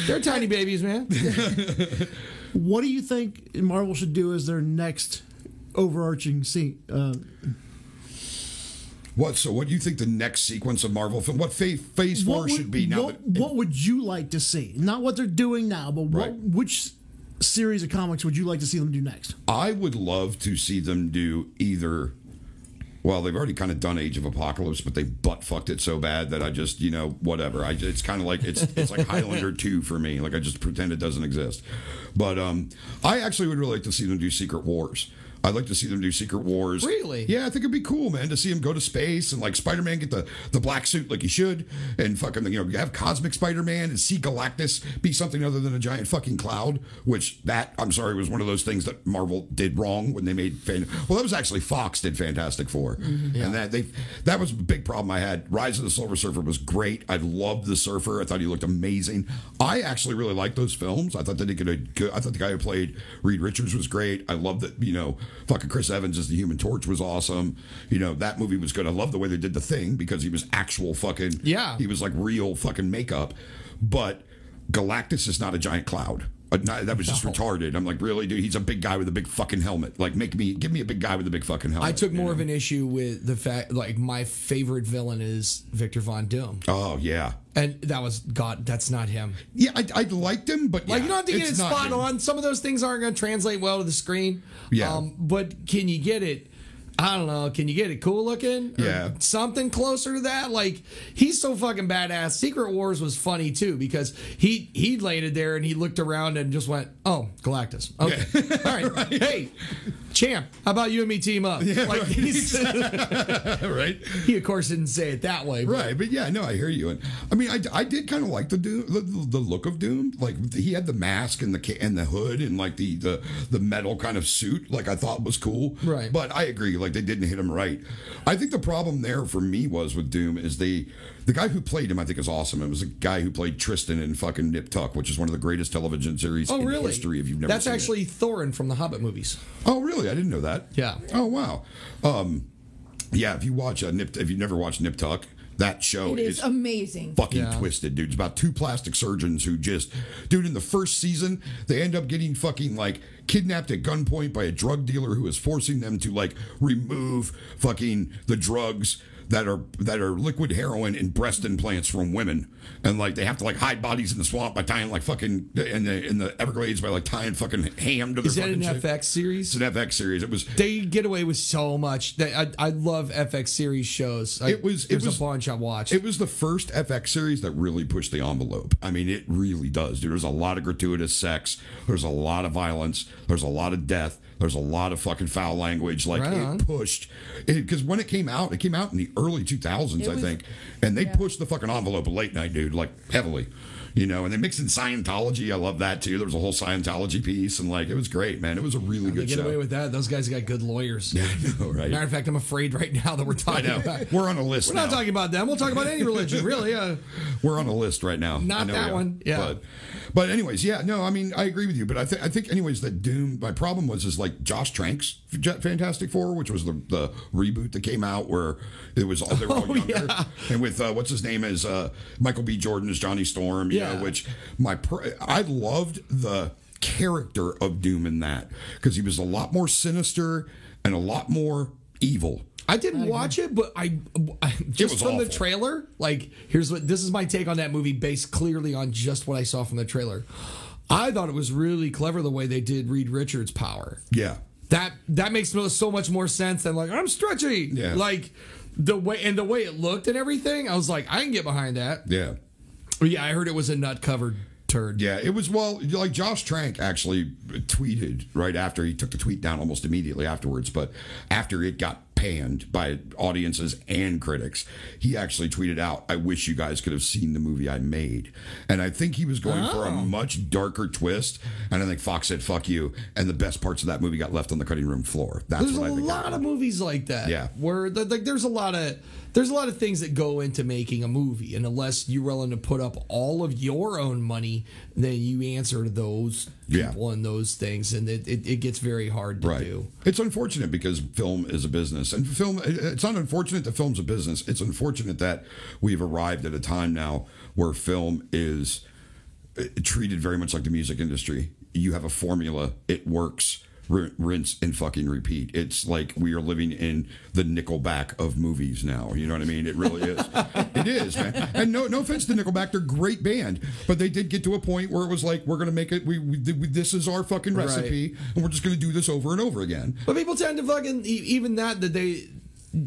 They're tiny babies, man. What do you think Marvel should do as their next overarching scene? What do you think the next sequence of Marvel film? What phase 4 should be now? What would you like to see? Not what they're doing now, but which series of comics would you like to see them do next? I would love to see them do either. Well, they've already kind of done Age of Apocalypse, but they butt fucked it so bad that I just, whatever. It's kind of like it's like Highlander 2 for me. Like, I just pretend it doesn't exist. But I actually would really like to see them do Secret Wars. I'd like to see them do Secret Wars. Really? Yeah, I think it'd be cool, man, to see him go to space and like Spider-Man get the black suit like he should, and fucking have cosmic Spider-Man and see Galactus be something other than a giant fucking cloud. Which I'm sorry was one of those things that Marvel did wrong when they made. Well, that was actually Fox did Fantastic Four, and that was a big problem I had. Rise of the Silver Surfer was great. I loved the Surfer. I thought he looked amazing. I actually really liked those films. I thought that I thought the guy who played Reed Richards was great. I loved that. Fucking Chris Evans as the Human Torch was awesome. That movie was good. I love the way they did The Thing because he was actual fucking... Yeah. He was like real fucking makeup. But Galactus is not a giant cloud. That was just retarded. I'm like, really, dude? He's a big guy with a big fucking helmet. Like, give me a big guy with a big fucking helmet. I took more of an issue with the fact, like, my favorite villain is Victor Von Doom. Oh, yeah. And that's not him. Yeah, I liked him, but you don't have to get it spot on. Some of those things aren't going to translate well to the screen. Yeah. But can you get it? I don't know. Can you get it cool looking? Yeah. Something closer to that? Like, he's so fucking badass. Secret Wars was funny, too, because he landed there and he looked around and just went, oh, Galactus. Okay. Yeah. All right. Right. Hey, champ, how about you and me team up? Yeah, like, right. Right. He, of course, didn't say it that way. Right. But yeah, no, I hear you. And I mean, I did kind of like the look of Doom. Like, he had the mask and the hood and like the metal kind of suit. Like, I thought was cool. Right. But I agree. Like, they didn't hit him right. I think the problem there for me was with Doom is the guy who played him, I think, is awesome. It was a guy who played Tristan in fucking Nip Tuck, which is one of the greatest television series in history. If you've never That's seen actually it. Thorin from the Hobbit movies. Oh, really? I didn't know that. Yeah. Oh, wow. Yeah, if you watch if you've never watched Nip Tuck, that show It is amazing. Fucking twisted, dude. It's about two plastic surgeons who in the first season, they end up getting fucking like kidnapped at gunpoint by a drug dealer who is forcing them to like remove fucking the drugs that are liquid heroin and breast implants from women, and like they have to like hide bodies in the swamp by tying like fucking in the Everglades by like tying fucking ham to their. Is that fucking an FX series? It's an FX series. It was. They get away with so much. I love FX series shows. There's a bunch I watched. It was the first FX series that really pushed the envelope. I mean, it really does, dude. There's a lot of gratuitous sex. There's a lot of violence. There's a lot of death. There's a lot of fucking foul language. Like, it pushed... Because when it came out in the early 2000s, I think. And they pushed the fucking envelope of late night, dude, like, heavily. And they mixed in Scientology. I love that, too. There was a whole Scientology piece. And, like, it was great, man. It was a really good show. Get away with that. Those guys got good lawyers. Yeah, I know, right? Matter of fact, I'm afraid right now that we're talking about... We're on a list We're not talking about them. We'll talk about any religion, really. We're on a list right now. Not that one. Yeah. But anyways, yeah, no, I mean, I agree with you. But I think anyways, that Doom, my problem is like Josh Trank's Fantastic Four, which was the reboot that came out where it was they were all younger. Yeah. And with, what's his name is Michael B. Jordan as Johnny Storm, you know, which I loved the character of Doom in that because he was a lot more sinister and a lot more evil. I didn't watch it, but I just from the trailer, like, this is my take on that movie based clearly on just what I saw from the trailer. I thought it was really clever the way they did Reed Richards' power. Yeah. That makes so much more sense than like, I'm stretchy. Yeah. Like the way it looked and everything, I was like, I can get behind that. Yeah. But yeah, I heard it was a nut covered turd. Yeah, it was, like Josh Trank actually tweeted right after. He took the tweet down almost immediately afterwards, but after it got panned by audiences and critics, he actually tweeted out, I wish you guys could have seen the movie I made. And I think he was going for a much darker twist, and I think Fox said, fuck you, and the best parts of that movie got left on the cutting room floor. That's There's what I think. There's a lot of movies like that. Yeah. Where there's a lot of things that go into making a movie, and unless you're willing to put up all of your own money, then you answer to those people and those things, and it gets very hard to do. It's unfortunate because film is a business, and it's not unfortunate that film's a business. It's unfortunate that we've arrived at a time now where film is treated very much like the music industry. You have a formula, it works. Rinse and fucking repeat. It's like we are living in the Nickelback of movies now. You know what I mean? It really is. It is, man. And no offense to Nickelback, they're a great band, but they did get to a point where it was like, we're gonna make it. This is our fucking recipe, and we're just gonna do this over and over again. But people tend to fucking even that they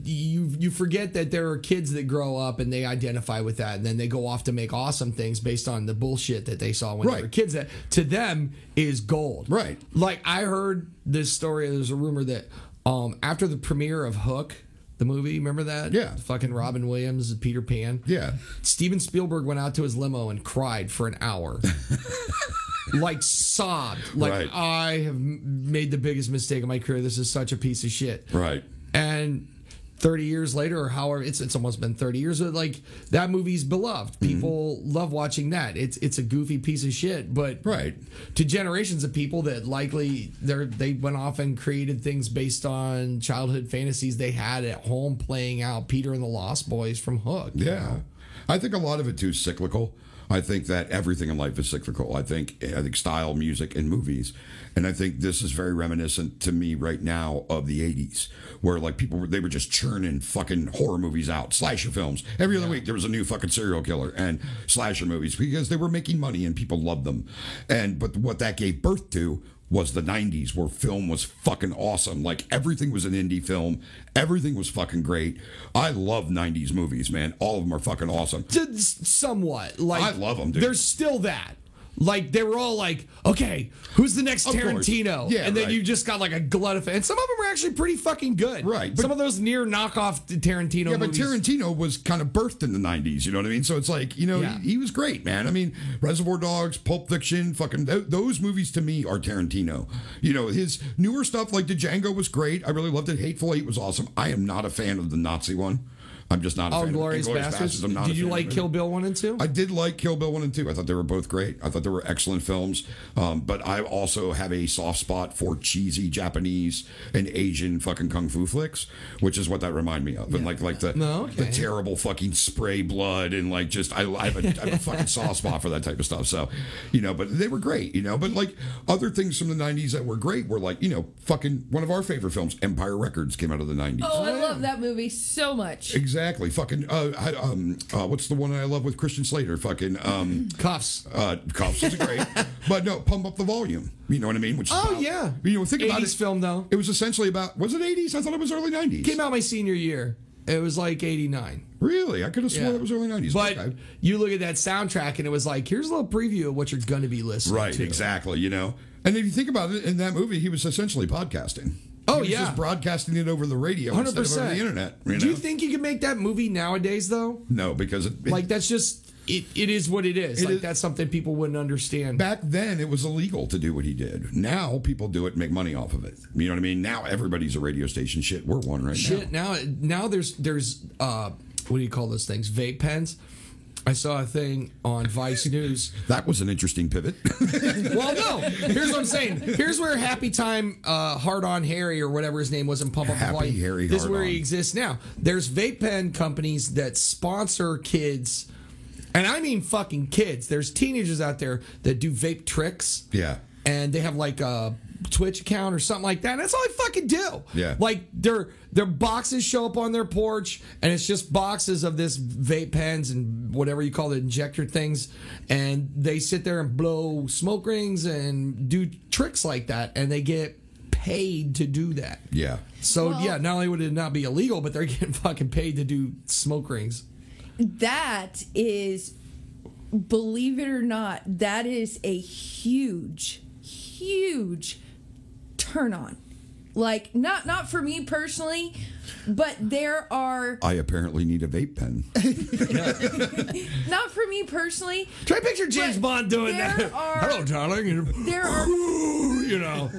you forget that there are kids that grow up and they identify with that, and then they go off to make awesome things based on the bullshit that they saw when they Right. were kids. That to them is gold. Right. Like I heard this story. There's a rumor that after the premiere of Hook, the movie, remember that? Yeah. Fucking Robin Williams, Peter Pan. Yeah. Steven Spielberg went out to his limo and cried for an hour. Like sobbed. Like, Right. I have made the biggest mistake of my career. This is such a piece of shit. Right. And 30 years later, or however, it's almost been 30 years, but like that movie's beloved. People love watching that. It's a goofy piece of shit, but Right. to generations of people that likely they went off and created things based on childhood fantasies they had at home, playing out Peter and the Lost Boys from Hook. you Yeah. know? I think a lot of it too is cyclical. I think that everything in life is cyclical. I think style, music, and movies, and I think this is very reminiscent to me right now of the '80s, where like they were just churning fucking horror movies out, slasher films. Every other week there was a new fucking serial killer and slasher movies because they were making money and people loved them. But what that gave birth to was the 90s, where film was fucking awesome. Like everything was an indie film. Everything was fucking great. I love 90s movies, man. All of them are fucking awesome. Somewhat. Like I love 'em, dude. There's still that. Like they were all like, okay, who's the next Of course. Tarantino? Yeah, and then right. you just got like a glut of, and some of them were actually pretty fucking good. Right, but- Some of those near knockoff Tarantino Yeah, but movies. Tarantino was kind of birthed in the 90s, you know what I mean? So it's like, Yeah. he was great, man. I mean, Reservoir Dogs, Pulp Fiction, fucking those movies to me are Tarantino. You know, his newer stuff like Django was great. I really loved it. Hateful Eight was awesome. I am not a fan of the Nazi one. I'm just not a fan Glorious of it. Bastards. I'm not a Did you fan like of it. Kill Bill 1 and 2? I did like Kill Bill 1 and 2. I thought they were both great. I thought they were excellent films. But I also have a soft spot for cheesy Japanese and Asian fucking kung fu flicks, which is what that reminded me of. And like the terrible fucking spray blood and like just I have a fucking soft spot for that type of stuff. So, but they were great, But like other things from the 90s that were great were like, fucking one of our favorite films, Empire Records, came out of the 90s. Oh, I love that movie so much. Exactly. Fucking what's the one I love with Christian Slater? Fucking Cuffs. Cuffs is great, but no, Pump Up the Volume. You know what I mean? Which is Oh, about- yeah. Think about 80s it. film, though. It was essentially about. Was it 80s? I thought it was early 90s. Came out my senior year. It was like 89. Really? I could have sworn Yeah. it was early 90s. But Okay. you look at that soundtrack and it was like, here's a little preview of what you're going to be listening Right. to. Exactly. And if you think about it, in that movie, he was essentially podcasting. Oh, He was yeah. just broadcasting it over the radio instead of over the internet. Do you think you could make that movie nowadays, though? No, because it, Like, that's just, it is what it is. It Like, is- that's something people wouldn't understand. back then it was illegal to do what he did. Now people do it and make money off of it. You know what I mean? Now everybody's a radio station. Shit, we're one right Shit, now there's what do you call those things? Vape pens. I saw a thing on Vice News. now. That was an interesting pivot. Well, no. Here's what I'm saying. Here's where Happy Time Hard On Harry or whatever his name was in Pump Up the Happy Volume. Harry This is Hard where he On. exists now. There's vape pen companies that sponsor kids, and I mean fucking kids. There's teenagers out there that do vape tricks. Yeah. And they have like a Twitch account or something like that. And that's all they fucking do. Yeah. Like their boxes show up on their porch, and it's just boxes of this vape pens and whatever you call it, injector things, and they sit there and blow smoke rings and do tricks like that, and they get paid to do that. Yeah. So Well- yeah, not only would it not be illegal, but they're getting fucking paid to do smoke rings. That is, believe it or not, that is a huge turn on. Like, not for me personally, but there are, I apparently need a vape pen. not for me personally, Try to picture James But Bond doing there that. are- Hello, darling. there are You know.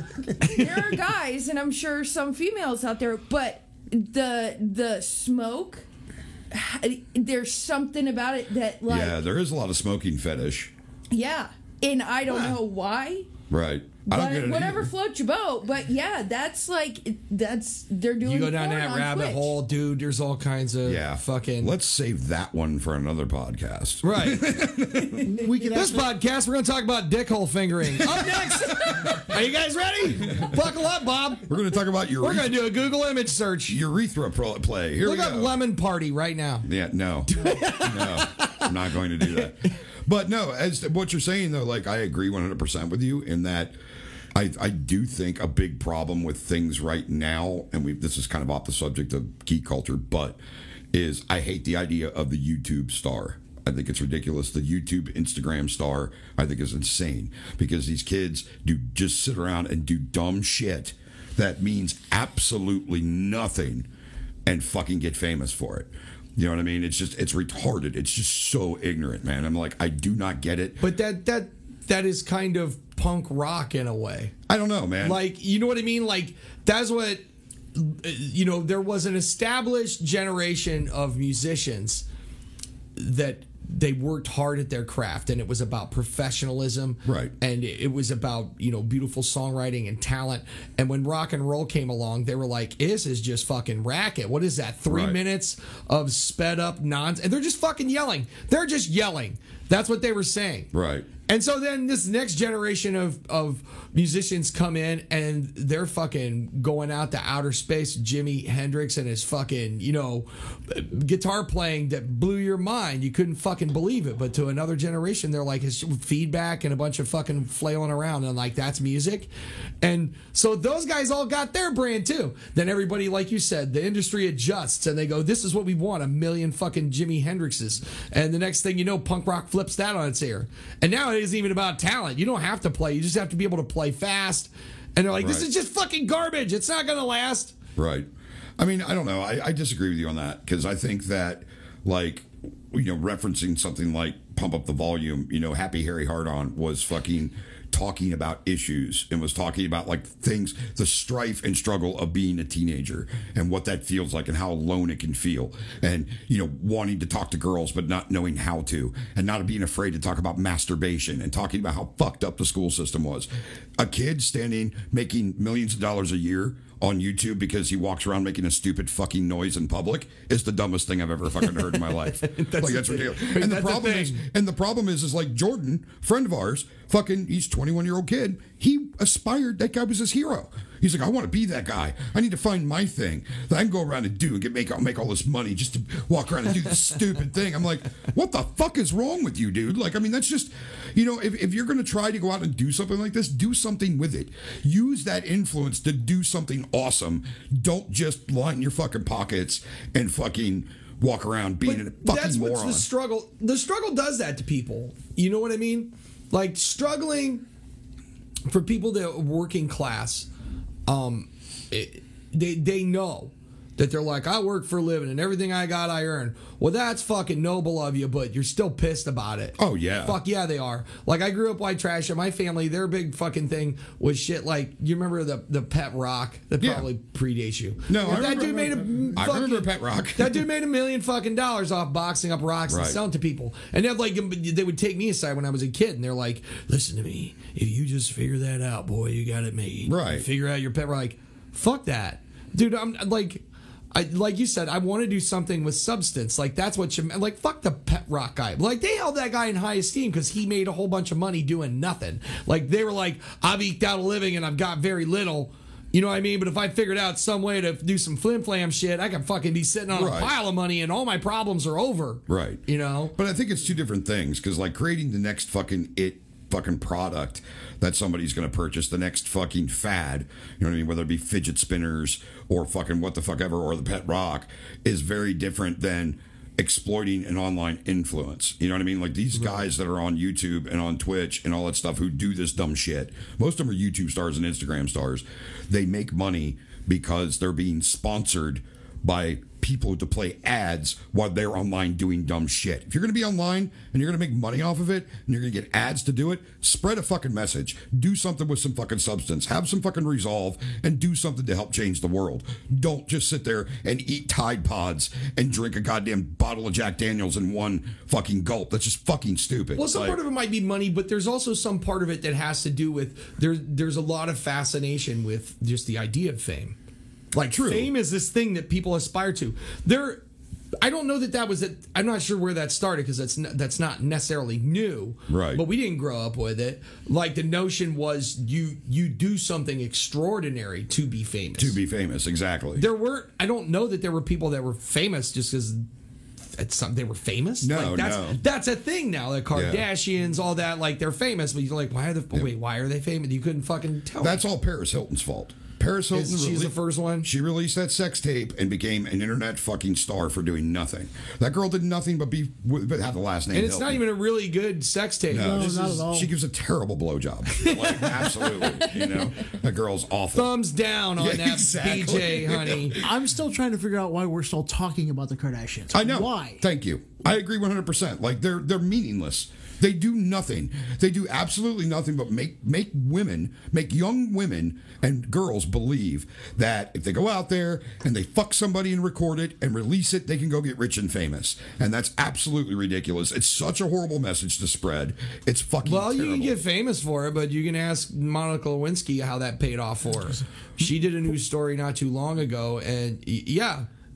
there are guys, and I'm sure some females out there, but the smoke, there's something about it that, like, Yeah, there is a lot of smoking fetish. yeah, and I don't know why. Right. I don't get But it whatever either. floats your boat. But yeah, that's like they're doing. You go down porn that on rabbit Twitch. hole, dude. There's all kinds of Yeah. fucking. Let's save that one for another podcast. Right. We could This actually, podcast, we're going to talk about dickhole fingering. Up next. Are you guys ready? Buckle up, Bob. We're going to talk about We're going to do a Google image search. urethra play. Here Look we up go. Lemon Party right now. Yeah, no. No, I'm not going to do that. But no, as to what you're saying, though, like, I agree 100% with you in that I do think a big problem with things right now, and this is kind of off the subject of geek culture, but is I hate the idea of the YouTube star. I think it's ridiculous. The YouTube, Instagram star, I think is insane because these kids do just sit around and do dumb shit that means absolutely nothing and fucking get famous for it. You know what I mean? It's retarded. It's just so ignorant, man. I'm like, I do not get it. But that is kind of punk rock in a way. I don't know, man. Like, you know what I mean? Like, that's what, there was an established generation of musicians that they worked hard at their craft, and it was about professionalism, right? And it was about beautiful songwriting and talent. And when rock and roll came along, they were like, "This is just fucking racket. What is that? 3 minutes of sped up nonsense?" And they're just fucking yelling. They're just yelling. That's what they were saying, right? And so then this next generation of musicians come in and they're fucking going out to outer space. Jimi Hendrix and his fucking, guitar playing that blew your mind. You couldn't fucking believe it. But to another generation, they're like his feedback and a bunch of fucking flailing around and like, that's music. And so those guys all got their brand too. Then everybody, like you said, the industry adjusts and they go, this is what we want, 1 million fucking Jimi Hendrixes. And the next thing you know, punk rock flips that on its ear. And now it isn't even about talent. You don't have to play. You just have to be able to play fast. And they're like, this is just fucking garbage. It's not going to last. Right. I mean, I don't know. I disagree with you on that because I think that, like, referencing something like Pump Up the Volume, Happy Harry Hard-On was fucking talking about issues and was talking about like things, the strife and struggle of being a teenager and what that feels like and how alone it can feel, and wanting to talk to girls but not knowing how to, and not being afraid to talk about masturbation and talking about how fucked up the school system was. A kid making millions of dollars a year on YouTube because he walks around making a stupid fucking noise in public is the dumbest thing I've ever fucking heard in my life. That's ridiculous. And the problem is like Jordan, friend of ours, he's 21-year-old kid. He aspired. That guy was his hero. He's like, I want to be that guy. I need to find my thing that I can go around and do and make all this money just to walk around and do this stupid thing. I'm like, what the fuck is wrong with you, dude? Like, I mean, that's just, if you're going to try to go out and do something like this, do something with it. Use that influence to do something awesome. Don't just line your fucking pockets and fucking walk around being a fucking moron. What's the struggle. The struggle does that to people. You know what I mean? Like, struggling for people that are working class, they know that they're like, I work for a living and everything I got I earn. Well, that's fucking noble of you, but you're still pissed about it. Oh, yeah. Fuck yeah, they are. Like, I grew up white trash, and my family, their big fucking thing was shit like, you remember the Pet Rock? That probably predates you. No, I remember Pet Rock. That dude made $1 million fucking dollars off boxing up rocks and selling to people. And they would take me aside when I was a kid, and they're like, listen to me. If you just figure that out, boy, you got it made. Right. You figure out your Pet Rock. Like, fuck that. Dude, I'm like... like you said, I want to do something with substance. Like, that's what you... Like, fuck the Pet Rock guy. Like, they held that guy in high esteem because he made a whole bunch of money doing nothing. Like, they were like, I've eked out a living and I've got very little. You know what I mean? But if I figured out some way to do some flim-flam shit, I could fucking be sitting on a pile of money and all my problems are over. Right. But I think it's two different things, because, like, creating the next fucking product that somebody's going to purchase, the next fucking fad, you know what I mean, whether it be fidget spinners or fucking what the fuck ever, or the Pet Rock, is very different than exploiting an online influence. You know what I mean? Like, these guys that are on YouTube and on Twitch and all that stuff who do this dumb shit, most of them are YouTube stars and Instagram stars. They make money because they're being sponsored by people to play ads while they're online doing dumb shit. If you're going to be online and you're going to make money off of it and you're going to get ads to do it, spread a fucking message. Do something with some fucking substance. Have some fucking resolve and do something to help change the world. Don't just sit there and eat Tide Pods and drink a goddamn bottle of Jack Daniels in one fucking gulp. That's just fucking stupid. Well, some part of it might be money, but there's also some part of it that has to do with there's a lot of fascination with just the idea of fame. Like, fame is this thing that people aspire to. I don't know that was it. I'm not sure where that started, because that's not necessarily new. Right. But we didn't grow up with it. Like, the notion was you do something extraordinary to be famous. To be famous, exactly. I don't know that there were people that were famous just because it's something they were famous. No, that's a thing now. The Kardashians, all that, like they're famous, but you're like, why are they famous? You couldn't fucking tell. That's all Paris Hilton's fault. Paris Hilton, she's the first one. She released that sex tape and became an internet fucking star for doing nothing. That girl did nothing but have the last name. And it's Hilton. not even a really good sex tape. No, not at all. She gives a terrible blowjob. Like, absolutely. You know, that girl's awful. Thumbs down on that exactly. BJ, honey. I'm still trying to figure out why we're still talking about the Kardashians. I know. Why? Thank you. I agree 100%. Like they're meaningless. They do nothing. They do absolutely nothing but make young women and girls believe that if they go out there and they fuck somebody and record it and release it, they can go get rich and famous. And that's absolutely ridiculous. It's such a horrible message to spread. It's fucking terrible. You can get famous for it, but you can ask Monica Lewinsky how that paid off for her. She did a news story not too long ago, and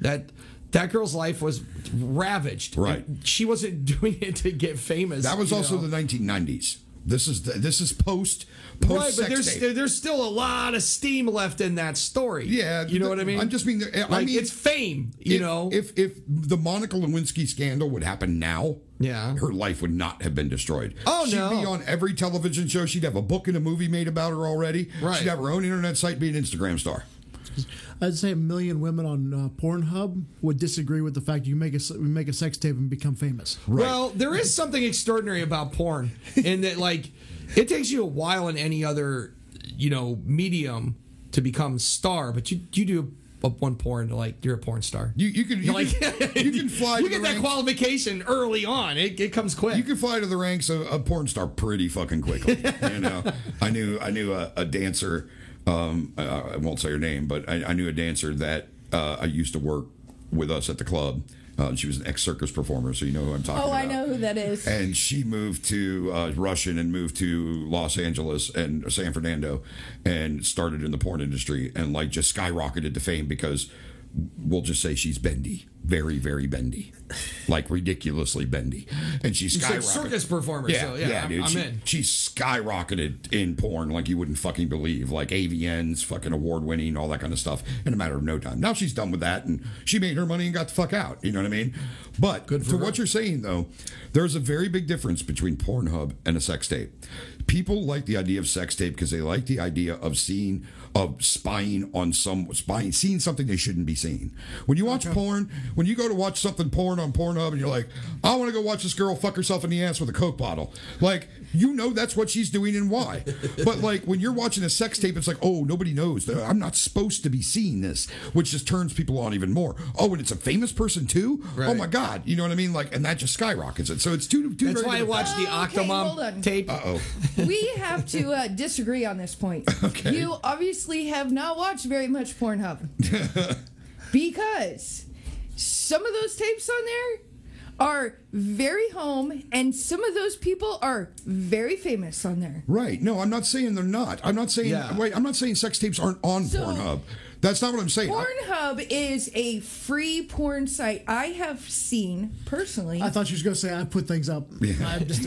that girl's life was ravaged. Right. She wasn't doing it to get famous. That was also the 1990s. This is post right, but sex tape. there's still a lot of steam left in that story. Yeah, you know what I mean. I'm just being. It's fame. You know, if the Monica Lewinsky scandal would happen now, her life would not have been destroyed. Oh, she'd no. be on every television show. She'd have a book and a movie made about her already. Right. She'd have her own internet site, be an Instagram star. I'd say 1 million women on Pornhub would disagree with the fact you make a sex tape and become famous. Right. Well, there is something extraordinary about porn in that, like, it takes you a while in any other, medium to become star, but you do one porn to, like, you're a porn star. You can fly. You to get the that ranks. Qualification early on. It comes quick. You can fly to the ranks of a porn star pretty fucking quickly. I knew a dancer. I won't say her name, but I knew a dancer that I used to work with us at the club. She was an ex-circus performer, so you know who I'm talking about. Oh, I know who that is. And she moved to Russian and moved to Los Angeles and San Fernando and started in the porn industry and like just skyrocketed to fame because we'll just say she's bendy. Very, very bendy. Like ridiculously bendy. And she's skyrocketed. Circus performer, Yeah, dude. I'm in. She skyrocketed in porn like you wouldn't fucking believe. Like AVN's fucking award winning, all that kind of stuff in a matter of no time. Now she's done with that and she made her money and got the fuck out. You know what I mean? But to what you're saying though, there's a very big difference between Pornhub and a sex tape. People like the idea of sex tape because they like the idea of seeing spying on seeing something they shouldn't be seeing. When you watch porn, when you go to watch something porn on Pornhub and you're like, I want to go watch this girl fuck herself in the ass with a Coke bottle. Like, that's what she's doing and why. But like when you're watching a sex tape, it's like, oh, nobody knows. I'm not supposed to be seeing this, which just turns people on even more. Oh, and it's a famous person too? Right. Oh my God. You know what I mean? Like, and that just skyrockets it. So it's two That's why I watched the Octomom tape. Uh-oh. We have to disagree on this point. Okay. You obviously have not watched very much Pornhub. Because some of those tapes on there are very home, and some of those people are very famous on there. Right. No, I'm not saying they're not. I'm not saying, I'm not saying sex tapes aren't on Pornhub. That's not what I'm saying. Pornhub is a free porn site. I have seen, personally... I thought you was going to say I put things up. Yeah. I'm just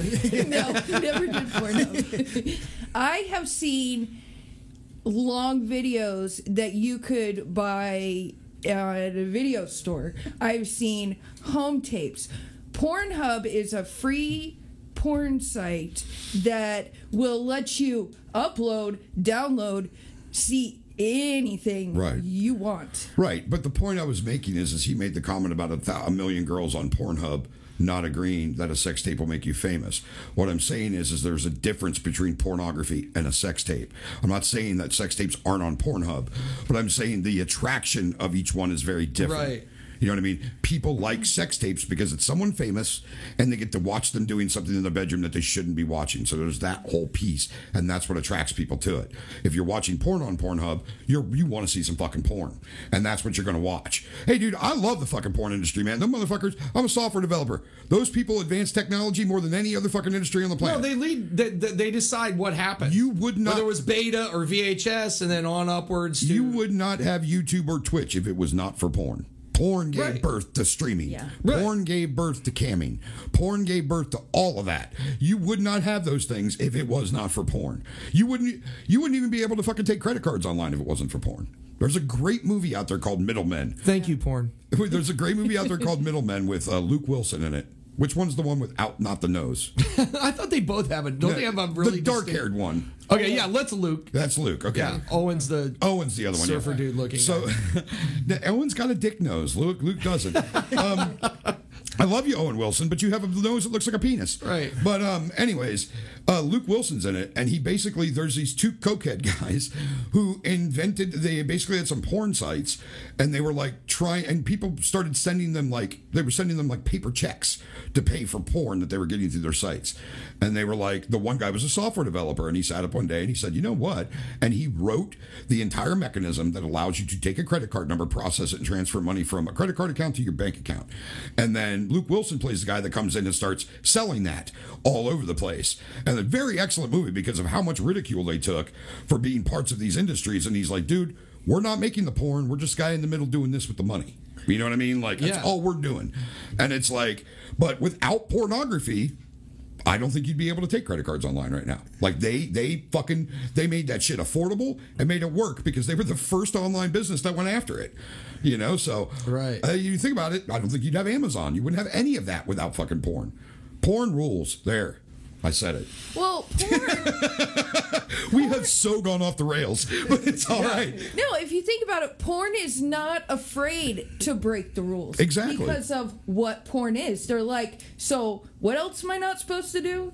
No, never did Pornhub. I have seen long videos that you could buy at a video store. I've seen home tapes. Pornhub is a free porn site that will let you upload, download, see anything you want. Right, but the point I was making is he made the comment about a million girls on Pornhub not agreeing that a sex tape will make you famous. What I'm saying is there's a difference between pornography and a sex tape. I'm not saying that sex tapes aren't on Pornhub, but I'm saying the attraction of each one is very different. Right. You know what I mean? People like sex tapes because it's someone famous and they get to watch them doing something in the bedroom that they shouldn't be watching. So there's that whole piece, and that's what attracts people to it. If you're watching porn on Pornhub, you want to see some fucking porn, and that's what you're going to watch. Hey, dude, I love the fucking porn industry, man. Them motherfuckers, I'm a software developer. Those people advance technology more than any other fucking industry on the planet. No, they decide what happens. You would not... Whether it was beta or VHS and then on upwards to... You would not have YouTube or Twitch if it was not for porn. Porn gave birth to streaming. Yeah. Porn gave birth to camming. Porn gave birth to all of that. You would not have those things if it was not for porn. You wouldn't even be able to fucking take credit cards online if it wasn't for porn. There's a great movie out there called Middlemen. Thank you, porn. There's a great movie out there called Middlemen with Luke Wilson in it. Which one's the one without not the nose? I thought they both have it. Don't they have a really the dark-haired one? Okay, yeah, let's Luke. That's Luke. Okay. Yeah, Owen's the the other one. surfer dude looking. So Owen's got a dick nose. Luke doesn't. I love you, Owen Wilson, but you have a nose that looks like a penis. Right. But anyways, Luke Wilson's in it, and he basically, there's these two cokehead guys who they basically had some porn sites, and they were like and people started sending them like paper checks to pay for porn that they were getting through their sites. And they were like, the one guy was a software developer, and he sat up one day and he said, you know what? And he wrote the entire mechanism that allows you to take a credit card number, process it, and transfer money from a credit card account to your bank account. And then Luke Wilson plays the guy that comes in and starts selling that all over the place. And a very excellent movie because of how much ridicule they took for being parts of these industries. And he's like, dude, we're not making the porn. We're just guy in the middle doing this with the money. You know what I mean? Like, that's all we're doing. And it's like, but without pornography, I don't think you'd be able to take credit cards online right now. Like they made that shit affordable and made it work because they were the first online business that went after it. You know, so right. You think about it, I don't think you'd have Amazon. You wouldn't have any of that without fucking porn. Porn rules. There. I said it. Well, we have so gone off the rails, but it's all right. No, if you think about it, porn is not afraid to break the rules. Exactly. Because of what porn is. They're like, so what else am I not supposed to do?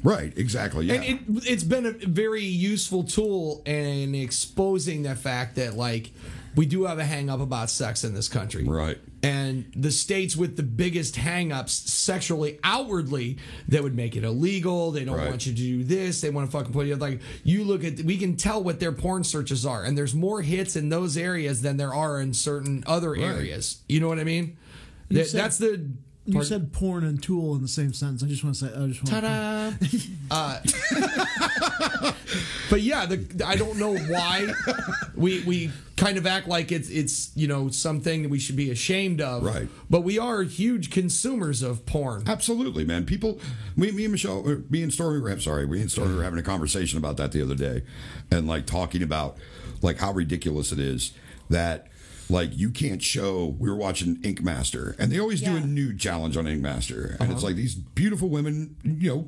Right, exactly. Yeah. And it's been a very useful tool in exposing the fact that, like, we do have a hang-up about sex in this country. Right. And the states with the biggest hang-ups sexually outwardly that would make it illegal. They don't want you to do this. They want to fucking put you like, you look at, we can tell what their porn searches are. And there's more hits in those areas than there are in certain other areas. You know what I mean? You said porn and tool in the same sentence. I just want to say, ta-da! But yeah, I don't know why we kind of act like it's something that we should be ashamed of. Right. But we are huge consumers of porn. Absolutely, man. People, me and Stormy were having a conversation about that the other day, and like talking about like how ridiculous it is that. Like, you can't show... We were watching Ink Master, and they always do a nude challenge on Ink Master. And it's like these beautiful women,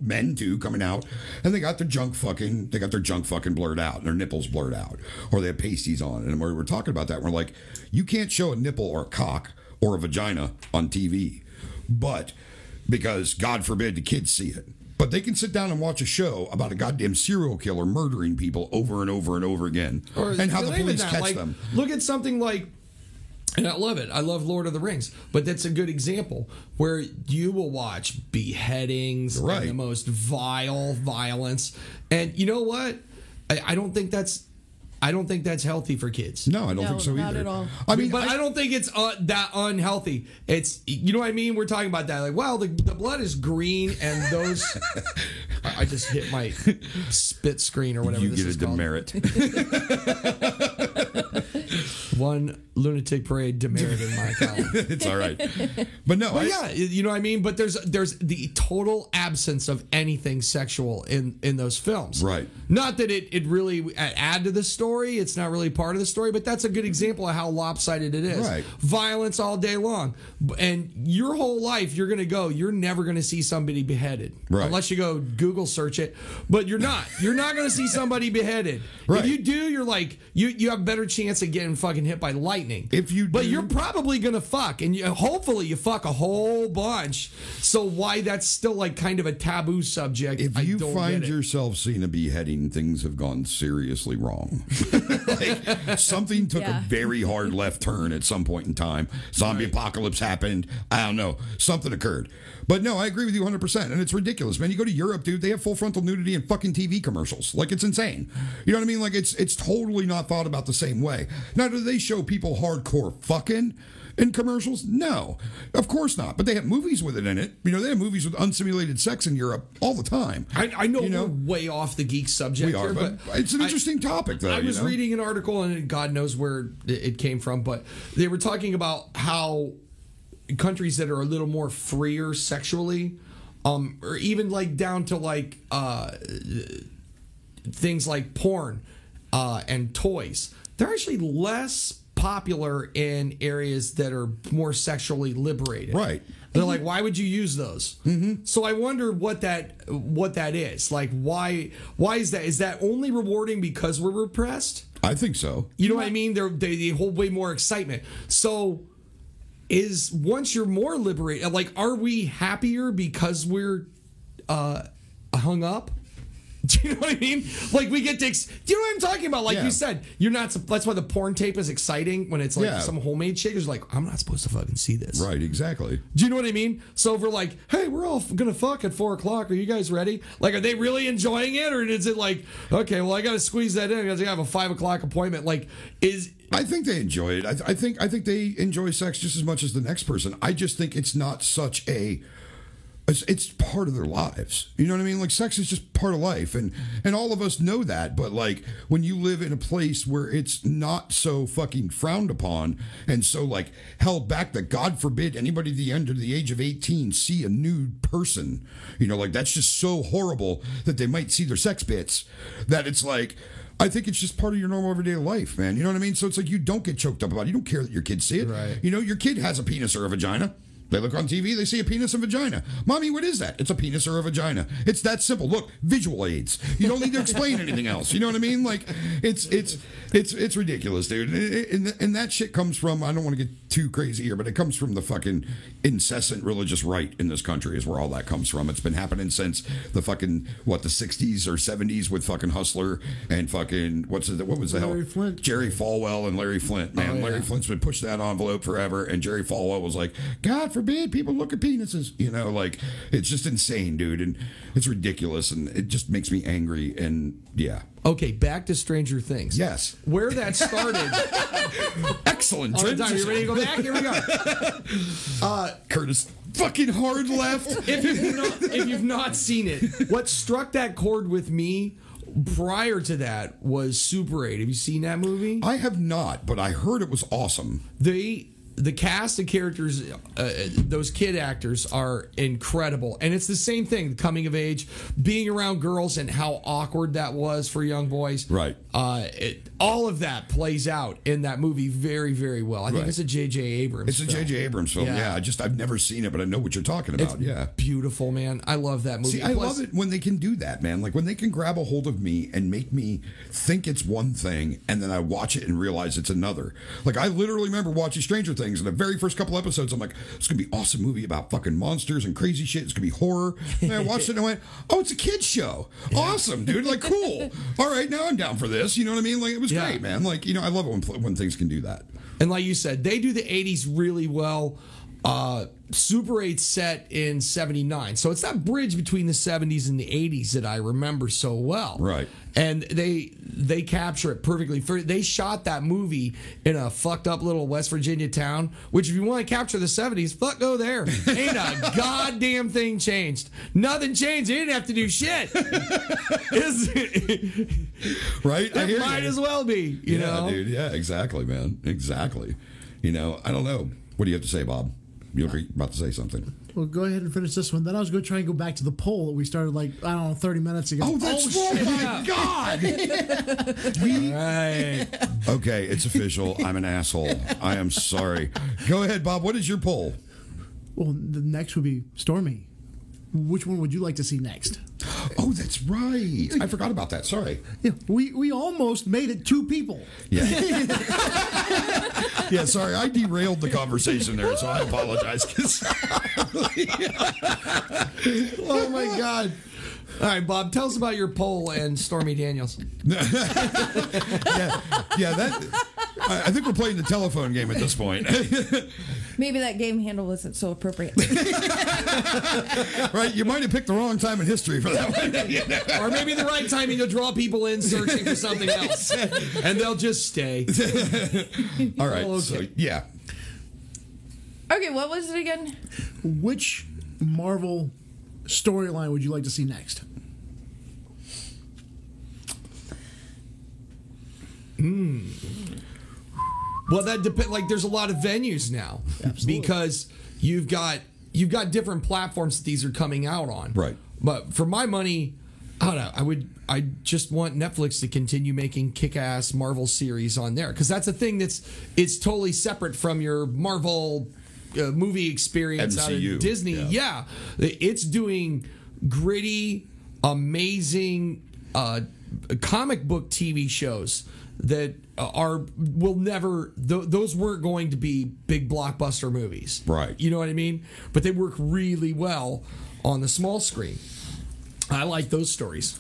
men too, coming out, and they got their junk fucking blurred out, and their nipples blurred out, or they have pasties on. And we're talking about that. And we're like, you can't show a nipple or a cock or a vagina on TV. But, because, God forbid, the kids see it. But they can sit down and watch a show about a goddamn serial killer murdering people over and over and over again. And how the police catch them. Look at something like... And I love it. I love Lord of the Rings. But that's a good example where you will watch beheadings and the most vile violence. And you know what? I don't think that's healthy for kids. No, I don't think so either. Not at all. I mean, but I don't think it's that unhealthy. It's, you know what I mean? We're talking about that. Like, well, the blood is green and those... I just hit my spit screen or whatever this is called. You get a demerit. One lunatic parade demerit in my column. It's all right. But no, you know what I mean? But there's the total absence of anything sexual in those films. Right. Not that it really add to the story. It's not really part of the story, but that's a good example of how lopsided it is. Right. Violence all day long. And your whole life, you're never going to see somebody beheaded. Right. Unless you go Google search it. But you're not. You're not going to see somebody beheaded. Right. If you do, you're like, you have a better chance of getting fucking hit by lightning. But you're probably gonna fuck, and hopefully you fuck a whole bunch. So why that's still like kind of a taboo subject? If you find yourself seeing a beheading, things have gone seriously wrong. Like, something took a very hard left turn at some point in time. Zombie apocalypse happened. I don't know. Something occurred. But no, I agree with you 100%. And it's ridiculous, man. You go to Europe, dude, they have full frontal nudity in fucking TV commercials. Like, it's insane. You know what I mean? Like, it's totally not thought about the same way. Now, do they show people hardcore fucking in commercials? No, of course not. But they have movies with it in it. They have movies with unsimulated sex in Europe all the time. I know we're way off the geek subject we are, here, but it's an interesting topic, though. I was reading an article, and God knows where it came from, but they were talking about how countries that are a little more freer sexually, or even like down to like things like porn and toys. they're actually less popular in areas that are more sexually liberated. Right. They're like, why would you use those? Mm-hmm. So I wonder what that is. Like, why is that? Is that only rewarding because we're repressed? I think so. You know what I mean? They hold way more excitement. So once you're more liberated, like, are we happier because we're hung up? Do you know what I mean? Like, we get to... do you know what I'm talking about? Like you said, you're not... That's why the porn tape is exciting when it's like some homemade shit. It's like, I'm not supposed to fucking see this. Right, exactly. Do you know what I mean? So if we're like, hey, we're all gonna fuck at 4 o'clock. Are you guys ready? Like, are they really enjoying it? Or is it like, okay, well, I gotta squeeze that in because I have a 5 o'clock appointment? Like, I think they enjoy it. I think they enjoy sex just as much as the next person. I just think it's not such a... It's part of their lives. You know what I mean? Like, sex is just part of life. And all of us know that. But, like, when you live in a place where it's not so fucking frowned upon and so, like, held back that, God forbid, anybody at the end of the age of 18 see a nude person, you know, like, that's just so horrible that they might see their sex bits, that it's like... I think it's just part of your normal everyday life, man. You know what I mean? So it's like you don't get choked up about it. You don't care that your kids see it. Right. You know, your kid has a penis or a vagina. They look on TV, they see a penis and vagina. Mommy, what is that? It's a penis or a vagina. It's that simple. Look, visual aids. You don't need to explain anything else. You know what I mean? Like, it's ridiculous, dude. And that shit comes from, I don't want to get too crazy here, but it comes from the fucking incessant religious right in this country is where all that comes from. It's been happening since the fucking, the 60s or 70s with fucking Hustler and fucking, what was the Larry hell? Flint. Jerry Falwell and Larry Flint, man. Larry Flint's been pushing that envelope forever, and Jerry Falwell was like, God forbid people look at penises. You know, like, it's just insane, dude, and it's ridiculous, and it just makes me angry, and yeah. Okay, back to Stranger Things. Yes. Where that started. Excellent. All right, Don, you ready to go back? Here we go. Curtis fucking hard left. If you've not seen it, what struck that chord with me prior to that was Super 8. Have you seen that movie? I have not, but I heard it was awesome. The cast of characters, those kid actors are incredible. And it's the same thing, coming of age, being around girls and how awkward that was for young boys. Right. All of that plays out in that movie very, very well. I think it's a J.J. Abrams It's a J.J. Abrams film, yeah. I've never seen it, but I know what you're talking about, it's beautiful, man. I love that movie. See, I love it when they can do that, man. Like, when they can grab a hold of me and make me think it's one thing, and then I watch it and realize it's another. Like, I literally remember watching Stranger Things, and the very first couple episodes, I'm like, it's going to be an awesome movie about fucking monsters and crazy shit. It's going to be horror. And I watched it and I went, oh, it's a kid's show. Awesome, dude. Like, cool. All right, now I'm down for this. You know what I mean? Like, it was great, man. Like, you know, I love it when things can do that. And like you said, they do the 80s really well. Super 8 set in 79. So it's that bridge between the 70s and the 80s that I remember so well. Right. And they capture it perfectly. They shot that movie in a fucked up little West Virginia town, which if you want to capture the 70s, fuck, go there. Ain't a goddamn thing changed. Nothing changed. They didn't have to do shit. Right? It might as well be, you know? Dude. Yeah, exactly, man. Exactly. You know, I don't know. What do you have to say, Bob? You're about to say something. Well, go ahead and finish this one. Then I was going to try and go back to the poll that we started, like, I don't know, 30 minutes ago. Oh, that's right. My God. Right. Okay, it's official. I'm an asshole. I am sorry. Go ahead, Bob. What is your poll? Well, the next would be Stormy. Which one would you like to see next? Oh, that's right. I forgot about that. Sorry. Yeah, we almost made it 2 people. Yeah. Yeah, sorry. I derailed the conversation there, so I apologize. Oh, my God. All right, Bob, tell us about your poll and Stormy Daniels. I think we're playing the telephone game at this point. Maybe that game handle wasn't so appropriate. Right? You might have picked the wrong time in history for that one. Or maybe the right timing to draw people in searching for something else. And they'll just stay. All right. Okay. So, yeah. Okay, what was it again? Which Marvel storyline would you like to see next? Well, that depends. Like, there's a lot of venues now. Absolutely. Because you've got different platforms that these are coming out on. Right. But for my money, I don't know. I just want Netflix to continue making kick-ass Marvel series on there, because that's a thing it's totally separate from your Marvel movie experience out MCU, of Disney. Yeah, it's doing gritty, amazing comic book TV shows that will never. Those weren't going to be big blockbuster movies, Right. You know what I mean? But they work really well on the small screen. I like those stories.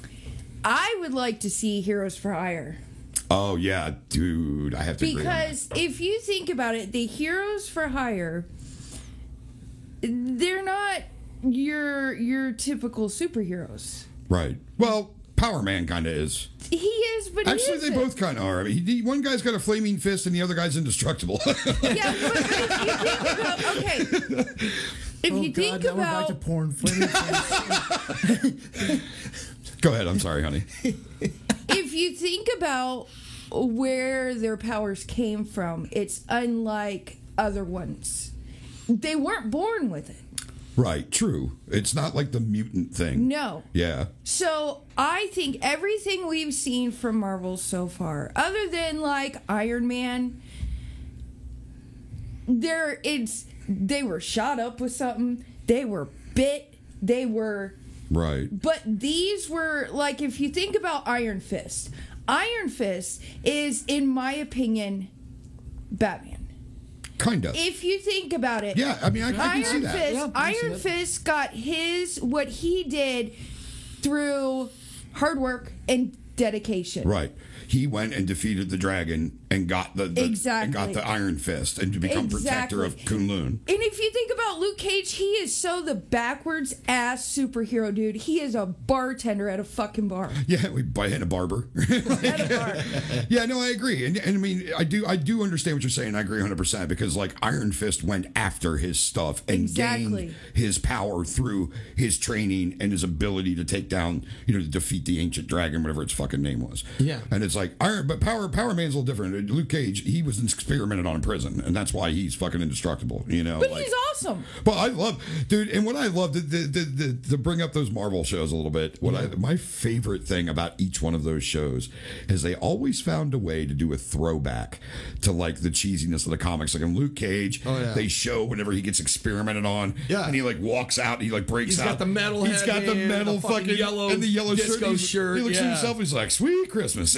I would like to see Heroes for Hire. Oh yeah, dude, I have to agree on that. Because if you think about it, the Heroes for Hire, they're not your typical superheroes. Right. Well, Power Man kind of is. He is, but Actually, he they both kind of are. I mean, one guy's got a flaming fist and the other guy's indestructible. Yeah, but if you think about, okay. If Oh you God, think now we're back about, to porn. Flaming face. Go ahead. I'm sorry, honey. if you think about where their powers came from, it's unlike other ones. They weren't born with it. Right. True. It's not like the mutant thing. No. Yeah. So I think everything we've seen from Marvel so far, other than like Iron Man, they were shot up with something, they were bit, they were. Right. But these were, like, if you think about Iron Fist is, in my opinion, Batman. Kind of. If you think about it, Yeah. I mean, I can see Iron that. Fist, Yeah, I can see Iron that. Fist got what he did through hard work and dedication. Right. He went and defeated the dragon and got the Exactly. and got the Iron Fist and to become protector of Kunlun. And if you think about Luke Cage, he is so the backwards ass superhero, dude. He is a bartender at a fucking bar. Yeah, we buy in a barber. At a bar. Yeah, no, I agree, and I mean, I do understand what you're saying. I agree 100% because like Iron Fist went after his stuff and Exactly. gained his power through his training and his ability to take down, to defeat the ancient dragon, whatever its fucking name was. Yeah. and it's like but Power Man's a little different. Luke Cage, he was experimented on in prison, and that's why he's fucking indestructible. But he's awesome. But I love, dude, and what I love to bring up those Marvel shows a little bit. My favorite thing about each one of those shows is they always found a way to do a throwback to like the cheesiness of the comics. Like in Luke Cage, they show whenever he gets experimented on, Yeah. and he like walks out, and he like breaks He's out. got the metal He's head got the and metal the fucking yellow and the yellow disco shirt, He looks at yeah. himself, and he's like, "Sweet Christmas."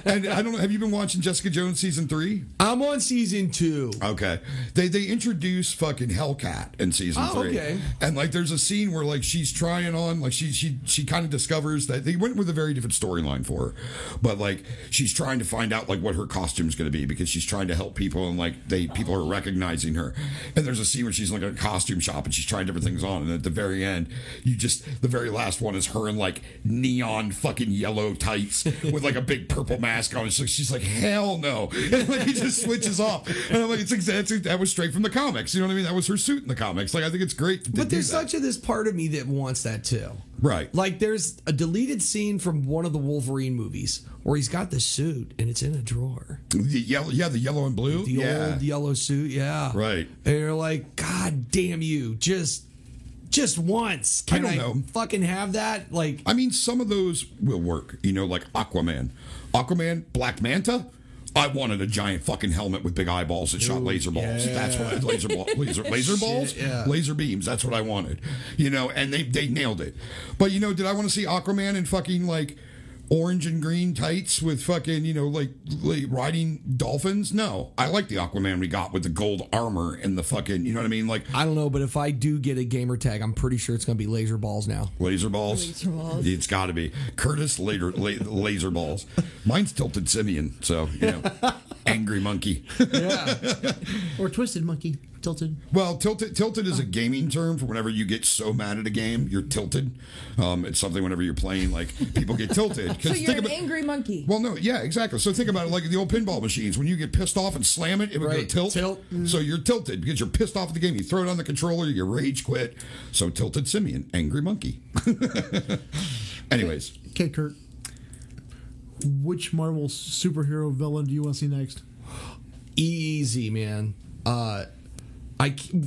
And I don't know. Have you been watching Jessica Jones season 3? I'm on season 2. Okay. They introduce fucking Hellcat in season 3. Okay. And like there's a scene where like she's trying on, like she kind of discovers that they went with a very different storyline for her. But like she's trying to find out like what her costume's gonna be because she's trying to help people and like people are recognizing her. And there's a scene where she's like in a costume shop and she's trying different things on, and at the very end, the very last one is her in like neon fucking yellow tights with like a big purple mask on. So she's like, hell no. And like he just switches off. And I'm like, that was straight from the comics. You know what I mean? That was her suit in the comics. Like I think it's great to But do there's that. this part of me that wants that too. Right. Like there's a deleted scene from one of the Wolverine movies where he's got the suit and it's in a drawer. The yellow and blue. The old yellow suit, yeah. Right. And you're like, God damn you, just once. Can I don't know. fucking have that? Like, I mean, some of those will work. Like Aquaman, Black Manta. I wanted a giant fucking helmet with big eyeballs that shot laser balls. yeah. That's what laser balls, yeah. laser beams. That's what I wanted. And they nailed it. But did I want to see Aquaman in fucking like orange and green tights with fucking like riding dolphins? No, I like the Aquaman we got with the gold armor and the fucking you know what I mean. Like I don't know, but if I do get a gamer tag, I'm pretty sure it's gonna be laser balls now. laser balls. Laser balls. It's got to be Curtis laser balls. Mine's Tilted Simeon, so angry monkey. Yeah. Or Twisted Monkey. Tilted. Well, tilted is a gaming term for whenever you get so mad at a game, you're tilted. It's something whenever you're playing, like people get tilted. So you're an angry monkey. Well, no, yeah, exactly. So think about it like the old pinball machines. When you get pissed off and slam it, it would go Right. tilt. Tilt. So you're tilted because you're pissed off at the game. You throw it on the controller, you rage quit. So Tilted Simeon, angry monkey. Anyways. Okay, Kurt. Which Marvel superhero villain do you want to see next? Easy, man.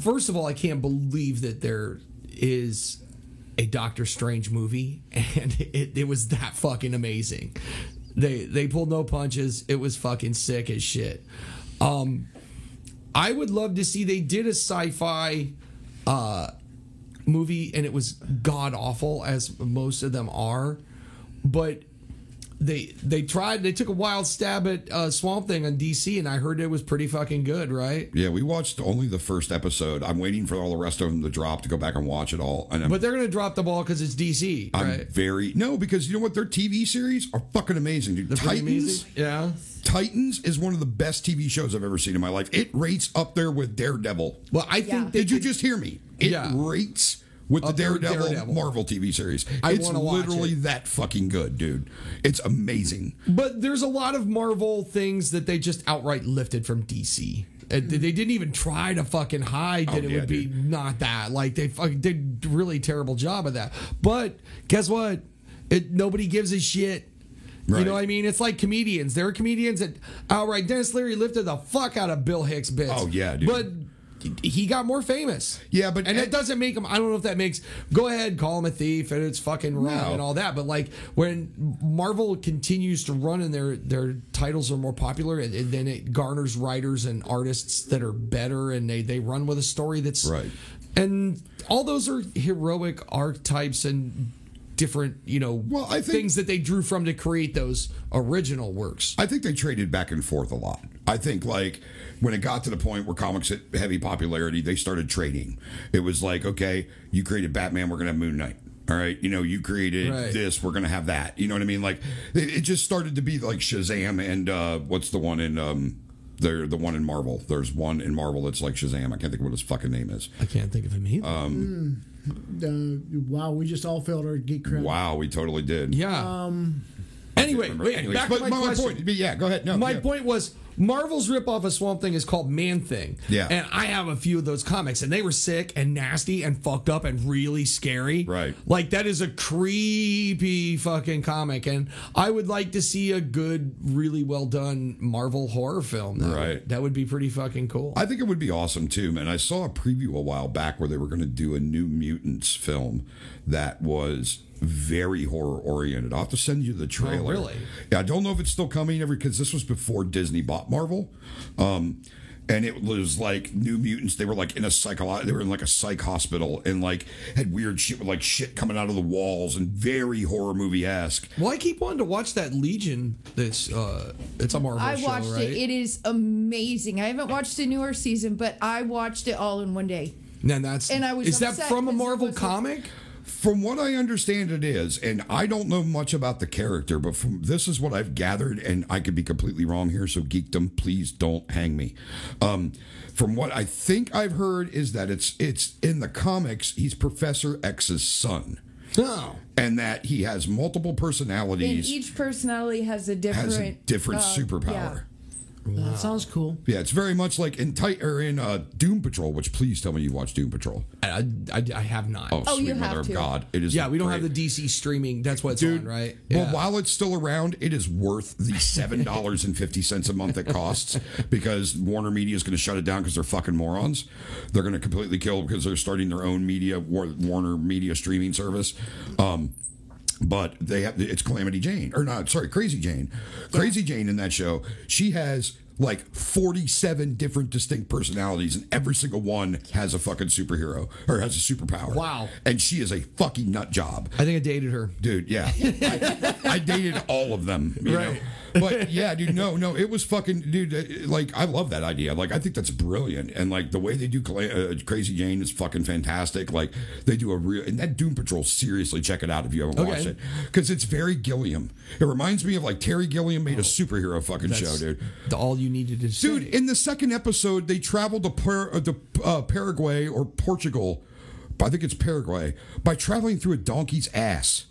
First of all, I can't believe that there is a Doctor Strange movie, and it was that fucking amazing. They pulled no punches. It was fucking sick as shit. I would love to see they did a sci-fi movie, and it was god awful, as most of them are, but they took a wild stab at Swamp Thing on DC, and I heard it was pretty fucking good, right? Yeah, we watched only the first episode. I'm waiting for all the rest of them to drop to go back and watch it all. And But they're gonna drop the ball because it's DC, right? because you know what? Their TV series are fucking amazing, dude. They're pretty Titans. amazing. Yeah. Titans is one of the best TV shows I've ever seen in my life. It rates up there with Daredevil. Well, I think Yeah. Did you just hear me? It rates with the Up there with Daredevil, Daredevil. Marvel TV series. I It's wanna watch literally it. that fucking good, dude. It's amazing. But there's a lot of Marvel things that they just outright lifted from DC. They didn't even try to fucking hide that it yeah, would be dude. not that. Like they fucking did a really terrible job of that. But guess what? Nobody gives a shit. You Right. know what I mean? It's like comedians. There are comedians that outright Dennis Leary lifted the fuck out of Bill Hicks bits. Oh, yeah, dude. But he got more famous. Yeah, but- and it doesn't make him. I don't know if that makes. Go ahead, call him a thief, and it's fucking wrong No. and all that. But like when Marvel continues to run and their titles are more popular, and then it garners writers and artists that are better, and they run with a story that's Right. And all those are heroic archetypes and different, Well, I think- things that they drew from to create those original works. I think they traded back and forth a lot. I think like when it got to the point where comics hit heavy popularity, they started trading. It was like, okay, you created Batman, we're gonna have Moon Knight. All right, you created Right. this, we're gonna have that. You know what I mean? Like it just started to be like Shazam and what's the one in the one in Marvel. There's one in Marvel that's like Shazam. I can't think of what his fucking name is. I can't think of him either. Wow, we just all failed our geek credit. Wow, we totally did. Yeah. Anyway, wait, Anyways, back but to my my question. point. Yeah, go ahead. No, My yeah. point was Marvel's ripoff of Swamp Thing is called Man Thing. Yeah. And I have a few of those comics, and they were sick and nasty and fucked up and really scary. Right. Like, that is a creepy fucking comic, and I would like to see a good, really well done Marvel horror film. Right. That would be pretty fucking cool. I think it would be awesome too, man. I saw a preview a while back where they were going to do a New Mutants film that was very horror oriented. I'll have to send you the trailer. really? Yeah, I don't know if it's still coming because this was before Disney bought Marvel. And it was like New Mutants. They were like in a they were in like a psych hospital and like had weird shit with like shit coming out of the walls and very horror movie esque. Well, I keep wanting to watch that Legion. That's it's a Marvel I show, watched right? it. It is amazing. I haven't watched the newer season, but I watched it all in one day. And I was is that upset from a 'cause it Marvel was a- comic? From what I understand, it is, and I don't know much about the character, but this is what I've gathered, and I could be completely wrong here. So, geekdom, please don't hang me. From what I think I've heard is that it's in the comics. He's Professor X's son, No. and that he has multiple And personalities, each personality has a different superpower. yeah. That sounds cool. Yeah, it's very much like in Doom Patrol. Which please tell me you watched Doom Patrol. I have not. Oh, Oh, sweet you mother have of to. God! It is. Yeah, we don't great. have the DC streaming. That's what it's Dude, on, right? Well, Yeah. while it's still around, it is worth the $7.50 a month it costs because Warner Media is going to shut it down because they're fucking morons. They're going to completely kill because they're starting their own Warner Media streaming service. But it's Calamity Jane, or not, sorry, Crazy Jane. Crazy Jane in that show, she has like 47 different distinct personalities, and every single one has a fucking superhero or has a superpower. Wow. And she is a fucking nut job. I think I dated her. Dude, yeah. I dated all of them, you know. But yeah, dude, no, it was fucking, dude, like, I love that idea. Like, I think that's brilliant. And like, the way they do Crazy Jane is fucking fantastic. Like, they do and that Doom Patrol, seriously, check it out if you haven't watched it. Because it's very Gilliam. It reminds me of like Terry Gilliam made a superhero fucking show, dude. All you needed to say. Dude, in the second episode, they traveled to Paraguay or Portugal. I think it's Paraguay, by traveling through a donkey's ass.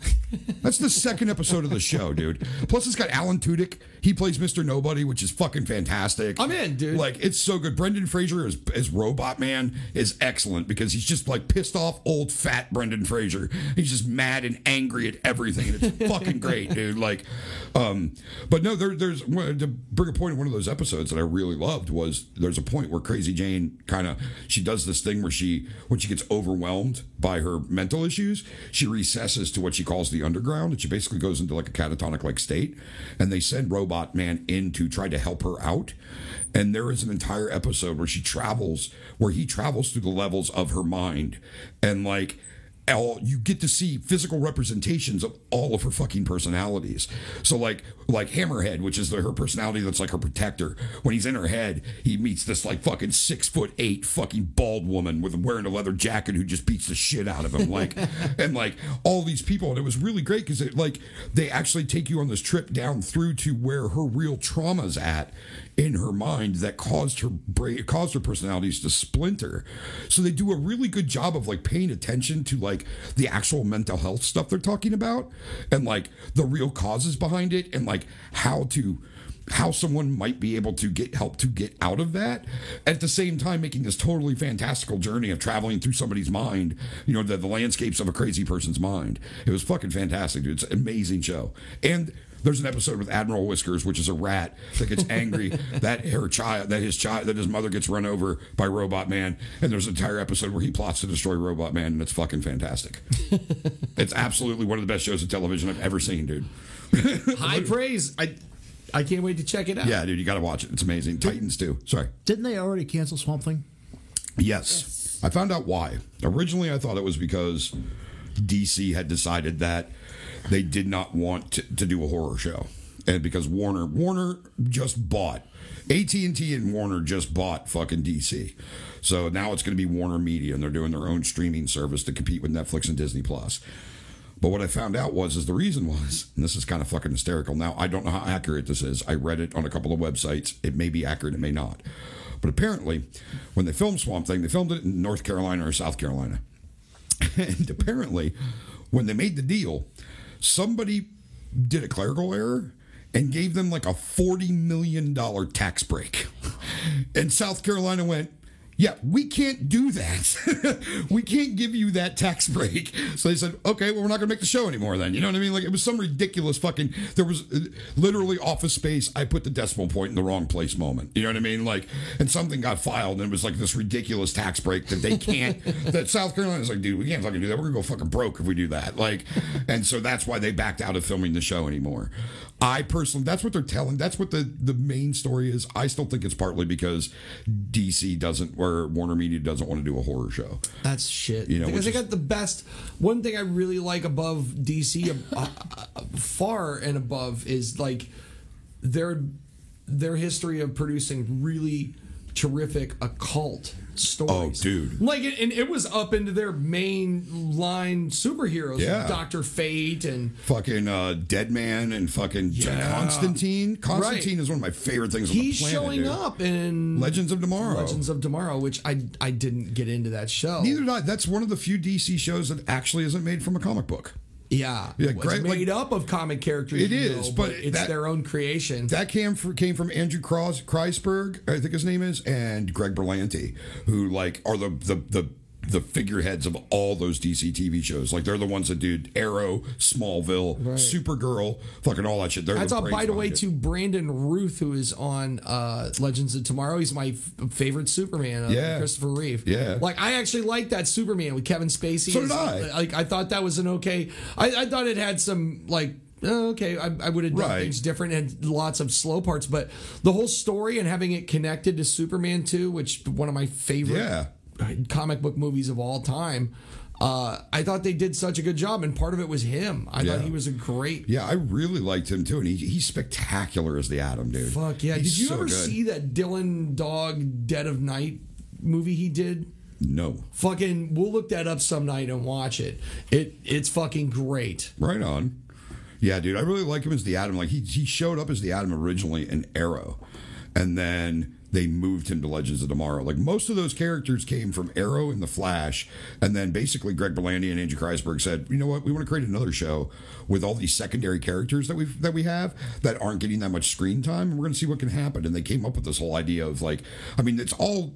That's the second episode of the show, dude. Plus, it's got Alan Tudyk. He plays Mr. Nobody, which is fucking fantastic. I'm in, dude. Like, it's so good. Brendan Fraser as Robot Man is excellent because he's just like pissed off old fat Brendan Fraser. He's just mad and angry at everything, and it's fucking great, dude. Like, but no, there's to bring a point in one of those episodes that I really loved was there's a point where Crazy Jane she does this thing where when she gets overwhelmed overwhelmed by her mental issues, she recesses to what she calls the underground, and she basically goes into like a catatonic like state, and they send Robot Man in to try to help her out. And there is an entire episode where he travels through the levels of her mind, and like you get to see physical representations of all of her fucking personalities. So like Hammerhead, which is her personality that's like her protector. When he's in her head, he meets this like fucking 6'8" fucking bald woman with wearing a leather jacket who just beats the shit out of him. Like, and like all these people, and it was really great because they actually take you on this trip down through to where her real trauma's at in her mind that caused her personalities to splinter. So they do a really good job of like paying attention to like the actual mental health stuff they're talking about, and like the real causes behind it, and like how someone might be able to get help to get out of that, at the same time making this totally fantastical journey of traveling through somebody's mind, the landscapes of a crazy person's mind. It was fucking fantastic, dude. It's an amazing show. And there's an episode with Admiral Whiskers, which is a rat that gets angry that his mother gets run over by Robot Man, and there's an entire episode where he plots to destroy Robot Man, and it's fucking fantastic. It's absolutely one of the best shows of television I've ever seen, dude. High praise. I can't wait to check it out. Yeah, dude, you got to watch it. It's amazing. Titans too. Sorry. Didn't they already cancel Swamp Thing? Yes. I found out why. Originally, I thought it was because DC had decided that they did not want to do a horror show, and because Warner just bought AT&T and Warner just bought fucking DC, so now it's going to be Warner Media, and they're doing their own streaming service to compete with Netflix and Disney Plus. But what I found out was the reason was, and this is kind of fucking hysterical. Now I don't know how accurate this is. I read it on a couple of websites. It may be accurate, it may not. But apparently, when they filmed Swamp Thing, they filmed it in North Carolina or South Carolina, and apparently, when they made the deal, somebody did a clerical error and gave them like a $40 million tax break. And South Carolina went, yeah, we can't do that. We can't give you that tax break. So they said, okay, well, we're not going to make the show anymore then. You know what I mean? Like, it was some ridiculous fucking, there was literally Office Space, I put the decimal point in the wrong place moment. You know what I mean? Like, and something got filed, and it was like this ridiculous tax break that they can't, that South Carolina's like, dude, we can't fucking do that. We're going to go fucking broke if we do that. Like, and so that's why they backed out of filming the show anymore. I personally, that's what they're telling. That's what the main story is. I still think it's partly because DC doesn't, or Warner Media doesn't want to do a horror show. That's shit. Because they got the best. One thing I really like above DC, far and above, is like their history of producing really terrific occult stories. Oh, dude! Like, and it was up into their main line superheroes, yeah. Dr. Fate and fucking Deadman and fucking Constantine. Constantine is one of my favorite things on the planet. He's showing up in Legends of Tomorrow. Which I didn't get into that show. Neither did I. That's one of the few DC shows that actually isn't made from a comic book. Yeah, great. Made up of comic characters. It is, but it's their own creation. That came from Andrew Kreisberg, I think his name is, and Greg Berlanti, who like are the figureheads of all those DC TV shows. Like, they're the ones that do Arrow, Smallville, right. Supergirl, fucking all that shit. I thought, by the way, to Brandon Ruth, who is on Legends of Tomorrow. He's my favorite Superman, Christopher Reeve. Yeah. Like, I actually liked that Superman with Kevin Spacey. So did I. Like, I thought that was an okay. I thought it had some, like, okay, I would have done things different, and lots of slow parts, but the whole story and having it connected to Superman 2, which one of my favorite comic book movies of all time. I thought they did such a good job, and part of it was him. I thought he was a great. Yeah, I really liked him too, and he's spectacular as the Atom, dude. Fuck yeah! Did you ever see that Dylan Dog Dead of Night movie he did? No. Fucking, we'll look that up some night and watch it. It's fucking great. Right on. Yeah, dude, I really like him as the Atom. Like, he showed up as the Atom originally in Arrow, and then they moved him to Legends of Tomorrow. Like, most of those characters came from Arrow and The Flash, and then basically Greg Berlanti and Andrew Kreisberg said, you know what, we want to create another show with all these secondary characters that we have that aren't getting that much screen time, and we're going to see what can happen. And they came up with this whole idea of, like, I mean, it's all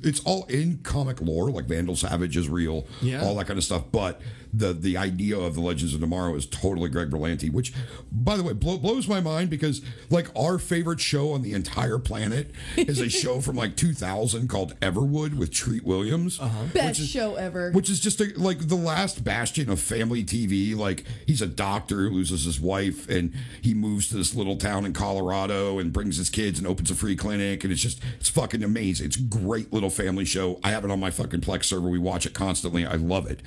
it's all in comic lore, like Vandal Savage is real, Yeah. all that kind of stuff. But the idea of the Legends of Tomorrow is totally Greg Berlanti, which, by the way, blows my mind because like our favorite show on the entire planet is a show from like 2000 called Everwood with Treat Williams, Best show ever. which is just like the last bastion of family TV. Like he's a doctor who loses his wife and he moves to this little town in Colorado and brings his kids and opens a free clinic, and it's fucking amazing. It's a great little family show. I have it on my fucking Plex server. We watch it constantly. I love it.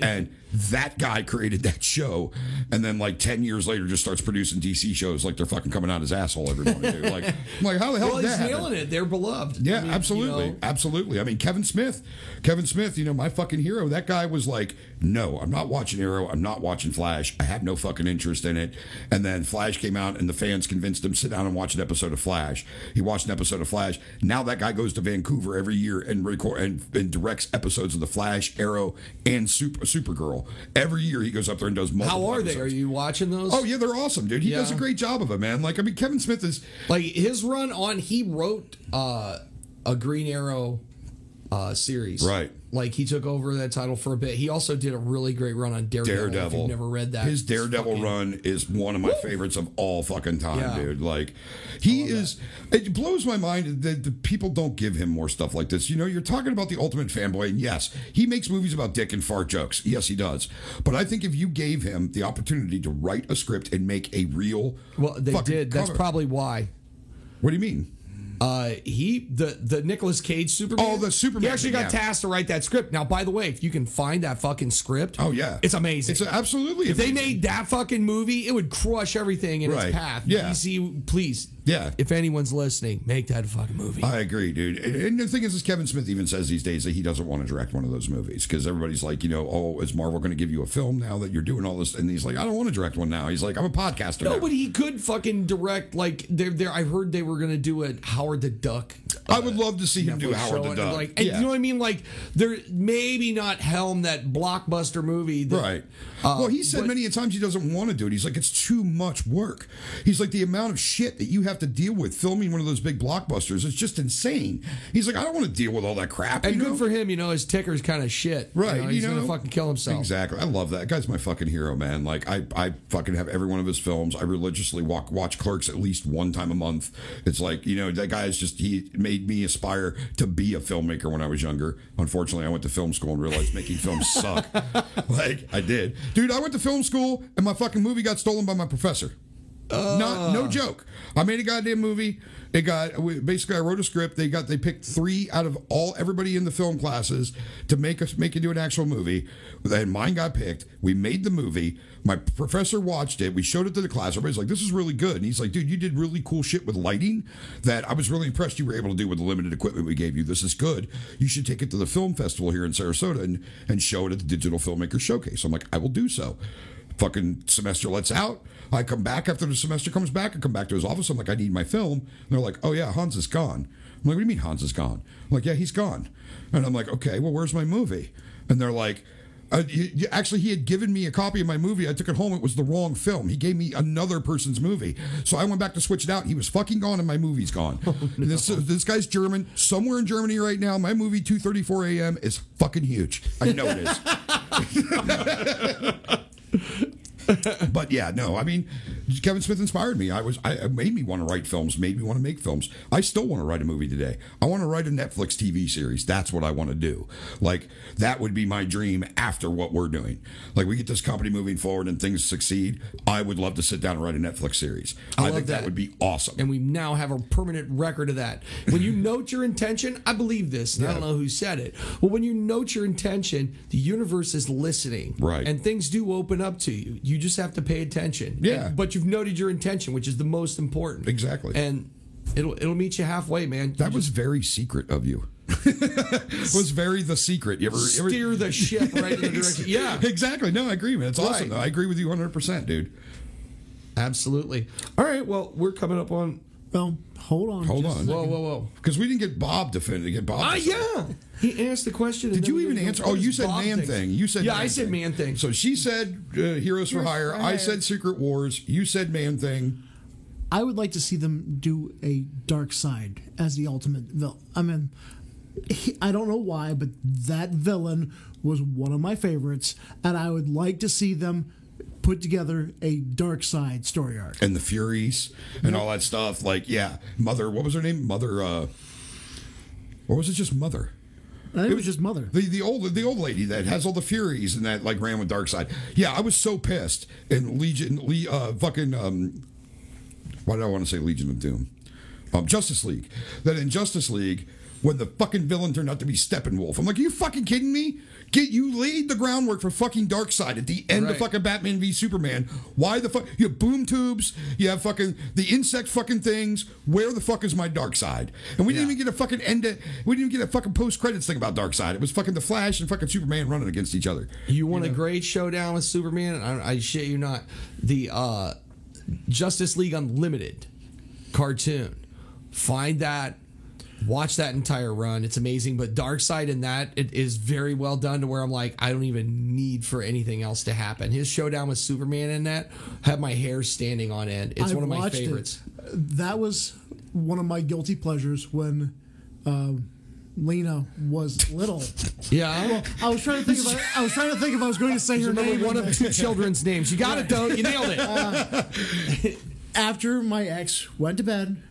And that guy created that show, and then like 10 years later just starts producing DC shows like they're fucking coming out his asshole every morning. Dude. Like, I'm like, how the hell Well, did he's that happen? nailing it. They're beloved. Yeah, I mean, absolutely. you know, Absolutely. I mean, Kevin Smith, you know, my fucking hero, that guy was like, no, I'm not watching Arrow. I'm not watching Flash. I have no fucking interest in it. And then Flash came out and the fans convinced him, sit down and watch an episode of Flash. He watched an episode of Flash. Now that guy goes to Vancouver every year and and directs episodes of the Flash, Arrow, and Supergirl. Every year he goes up there and does multiple how are they? episodes. Are you watching those? Oh, yeah, they're awesome, dude. He Yeah. does a great job of it, man. Like, I mean, Kevin Smith is... Like his run on, he wrote a Green Arrow series. Right. Like he took over that title for a bit. He also did a really great run on Daredevil. If you've never read that, His Daredevil It's fucking- run is one of my favorites of all fucking time, Yeah. dude. Like, he is. It blows my mind that the people don't give him more stuff like this. You know, you're talking about the ultimate fanboy, and yes, he makes movies about dick and fart jokes. Yes, he does. But I think if you gave him the opportunity to write a script and make a real, Well, they fucking did. That's comic- probably why. What do you mean? The Nicolas Cage Superman. Oh, the Superman He actually thing, got yeah. tasked to write that script. Now, by the way, if you can find that fucking script, Oh yeah, it's amazing. It's absolutely. if they amazing. made that fucking movie, it would crush everything in Right. its path. Yeah. DC, please. Yeah. If anyone's listening, make that a fucking movie. I agree, dude. And the thing is Kevin Smith even says these days that he doesn't want to direct one of those movies because everybody's like, you know, oh, is Marvel going to give you a film now that you're doing all this? And he's like, I don't want to direct one now. He's like, I'm a podcaster No, now. but he could fucking direct like there. I heard they were gonna do a Howard the Duck. I would love to see him do Netflix Howard show, the and, Duck. like, and Yeah. you know what I mean? Like they're maybe not helm that blockbuster movie. That, Right. Well, he said but- many a times he doesn't want to do it. He's like, it's too much work. He's like, the amount of shit that you have to deal with filming one of those big blockbusters is just insane. He's like, I don't want to deal with all that crap. And you good know? for him, you know, his ticker's kind of shit. Right, You know, he's you know? gonna fucking kill himself. Exactly. I love that. Guy's my fucking hero, man. Like I fucking have every one of his films. I religiously watch Clerks at least one time a month. It's like, you know, that guy is just, he made me aspire to be a filmmaker when I was younger. Unfortunately, I went to film school and realized making films suck. Like, I did. Dude, I went to film school and my fucking movie got stolen by my professor. No joke. I made a goddamn movie. It got basically I wrote a script. They picked 3 out of everybody in the film classes to make it into an actual movie. Then mine got picked. We made the movie. My professor watched it. We showed it to the class. Everybody's like, "This is really good." And he's like, "Dude, you did really cool shit with lighting that I was really impressed you were able to do with the limited equipment we gave you. This is good. You should take it to the film festival here in Sarasota and show it at the Digital Filmmaker Showcase." I'm like, "I will do so." Fucking semester lets out. I come back after the semester comes back. I come back to his office. I'm like, I need my film. And they're like, oh yeah, Hans is gone. I'm like, what do you mean Hans is gone? I'm like, yeah, he's gone. And I'm like, okay, well, where's my movie? And they're like, actually, he had given me a copy of my movie. I took it home. It was the wrong film. He gave me another person's movie. So I went back to switch it out. He was fucking gone and my movie's gone. This guy's German. Somewhere in Germany right now, my movie 2:34 a.m. is fucking huge. I know it is. But yeah, no, I mean, Kevin Smith inspired me. I made me want to write films, made me want to make films. I still want to write a movie today. I want to write a Netflix TV series. That's what I want to do. Like, that would be my dream after what we're doing. Like, we get this company moving forward and things succeed. I would love to sit down and write a Netflix series. I think that would be awesome. And we now have a permanent record of that. When you note your intention, I believe this, and I don't know who said it. Well, when you note your intention, the universe is listening. Right. And things do open up to you. You just have to pay attention. Yeah. But you've noted your intention, which is the most important. Exactly. And it'll meet you halfway, man. That was very secret of you. It was very the secret. You ever steer the ship right in the direction. Yeah. Exactly. No, I agree, man. It's awesome, Right. though. I agree with you 100%, dude. Absolutely. All right, well, we're coming up on... Well, hold on. Hold just a on. second. Whoa. Because we didn't get Bob to finish. Get Bob. to say. Yeah. He asked the question. and Did then you we even didn't answer? know Oh, what you his said Bob man thinks. thing. You said Yeah, man I said thing. man thing. So she said Heroes for Hire. I said Secret Wars. You said man thing. I would like to see them do a dark side as the ultimate villain. I mean, I don't know why, but that villain was one of my favorites, and I would like to see them put together a Dark Side story arc. And the Furies and all that stuff. Like, yeah, Mother, what was her name? Mother, or was it just Mother? I think it was just Mother. The old lady that has all the Furies and that like ran with Darkseid. Yeah, I was so pissed in why did I want to say Legion of Doom? Justice League. That in Justice League, when the fucking villain turned out to be Steppenwolf, I'm like, are you fucking kidding me? You laid the groundwork for fucking Darkseid at the end of fucking Batman v Superman. Why the fuck? You have boom tubes. You have fucking the insect fucking things. Where the fuck is my Darkseid? And we didn't even get a fucking we didn't even get a fucking post credits thing about Darkseid. It was fucking the Flash and fucking Superman running against each other. You want a great showdown with Superman? I shit you not. The Justice League Unlimited cartoon. Find that. Watch that entire run. It's amazing. But Darkseid in that, it is very well done to where I'm like, I don't even need for anything else to happen. His showdown with Superman in that had my hair standing on end. It's one of my favorites. That was one of my guilty pleasures when Lena was little. Yeah. Well, I was trying to think if I was going to say her name. One of two children's names. You got it, though. You nailed it. After my ex went to bed,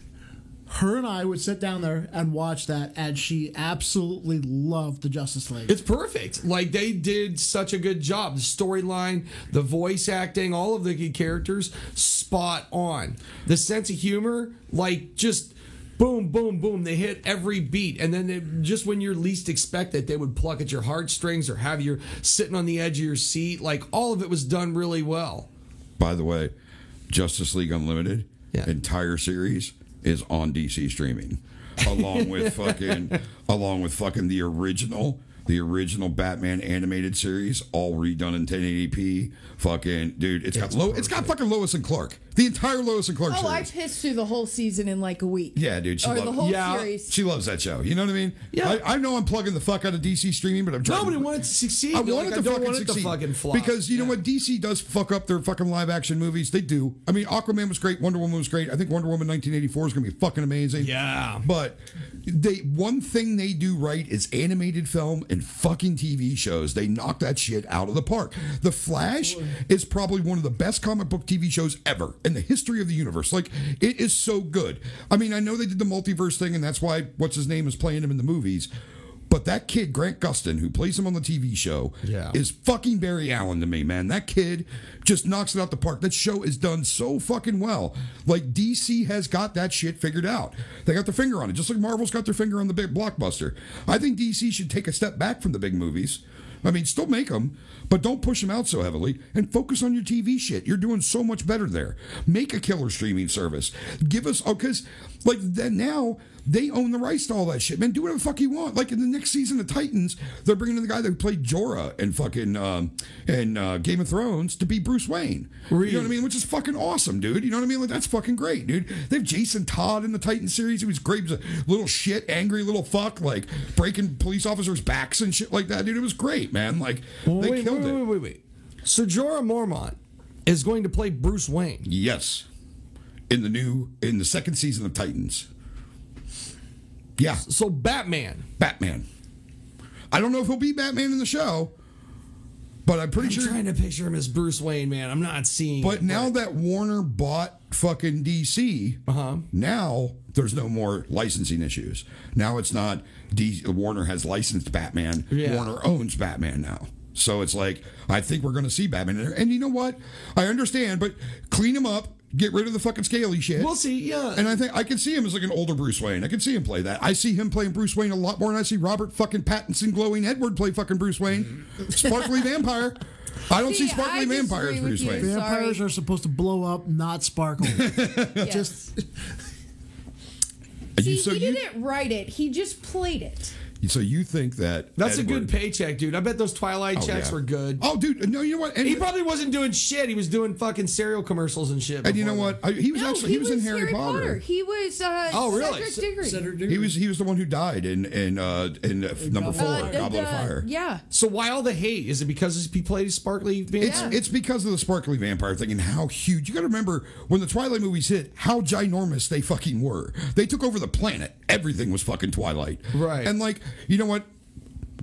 her and I would sit down there and watch that, and she absolutely loved the Justice League. It's perfect. Like, they did such a good job. The storyline, the voice acting, all of the characters, spot on. The sense of humor, like, just boom, boom, boom. They hit every beat. And then just when you're least expect it, they would pluck at your heartstrings or have you sitting on the edge of your seat. Like, all of it was done really well. By the way, Justice League Unlimited, entire series, is on DC streaming, along with fucking the original Batman animated series, all redone in 1080p. Fucking dude, it's got fucking Lois and Clark, the entire Lois and Clark series. I pissed through the whole season in like a week. Yeah, dude, the whole series. She loves that show. You know what I mean? Yeah. I know I'm plugging the fuck out of DC streaming, but I'm trying. Nobody wanted to succeed. I wanted to succeed. Fucking flop. Because you know what, DC does fuck up their fucking live action movies. They do. I mean, Aquaman was great. Wonder Woman was great. I think Wonder Woman 1984 is going to be fucking amazing. Yeah. But one thing they do right is animated film and fucking TV shows. They knock that shit out of the park. The Flash is probably one of the best comic book TV shows ever in the history of the universe. Like, it is so good. I mean, I know they did the multiverse thing, and that's why what's his name is playing him in the movies. But that kid, Grant Gustin, who plays him on the TV show, is fucking Barry Allen to me, man. That kid just knocks it out the park. That show is done so fucking well. Like, DC has got that shit figured out. They got their finger on it, just like Marvel's got their finger on the big blockbuster. I think DC should take a step back from the big movies. I mean, still make them, but don't push them out so heavily and focus on your TV shit. You're doing so much better there. Make a killer streaming service. Give us, because like then now they own the rights to all that shit, man. Do whatever the fuck you want. Like in the next season of Titans, they're bringing in the guy that played Jorah in fucking Game of Thrones to be Bruce Wayne. Really? You know what I mean? Which is fucking awesome, dude. You know what I mean? Like that's fucking great, dude. They have Jason Todd in the Titan series. He was great. He was a little shit, angry little fuck, like breaking police officers' backs and shit like that, dude. It was great, man. Like they killed it. Wait. So Jorah Mormont is going to play Bruce Wayne. Yes. In the second season of Titans. Yeah. So Batman. I don't know if he'll be Batman in the show, but I'm pretty sure. I'm trying to picture him as Bruce Wayne, man. I'm not seeing But now that Warner bought fucking DC, now there's no more licensing issues. Now it's not Warner has licensed Batman. Yeah. Warner owns Batman now. So it's like, I think we're going to see Batman in there. And you know what? I understand, but clean him up. Get rid of the fucking scaly shit. We'll see, yeah. And I think I can see him as like an older Bruce Wayne. I can see him play that. I see him playing Bruce Wayne a lot more than I see Robert fucking Pattinson glowing Edward play fucking Bruce Wayne. Sparkly vampire. I don't see sparkly vampire as Bruce Wayne. Vampires are supposed to blow up, not sparkle. Yes. He didn't write it. He just played it. So you think that that's a good paycheck, dude? I bet those Twilight checks were good. Oh, dude, no, you know what? And he probably wasn't doing shit. He was doing fucking cereal commercials and shit. And you know what? He was in Harry Potter. He was. Really? Cedric Diggory. He was the one who died in number 4, Goblet of Fire. Yeah. So why all the hate? Is it because he played sparkly vampire? It's because of the sparkly vampire thing and how huge. You got to remember when the Twilight movies hit, how ginormous they fucking were. They took over the planet. Everything was fucking Twilight. Right. And like you know what?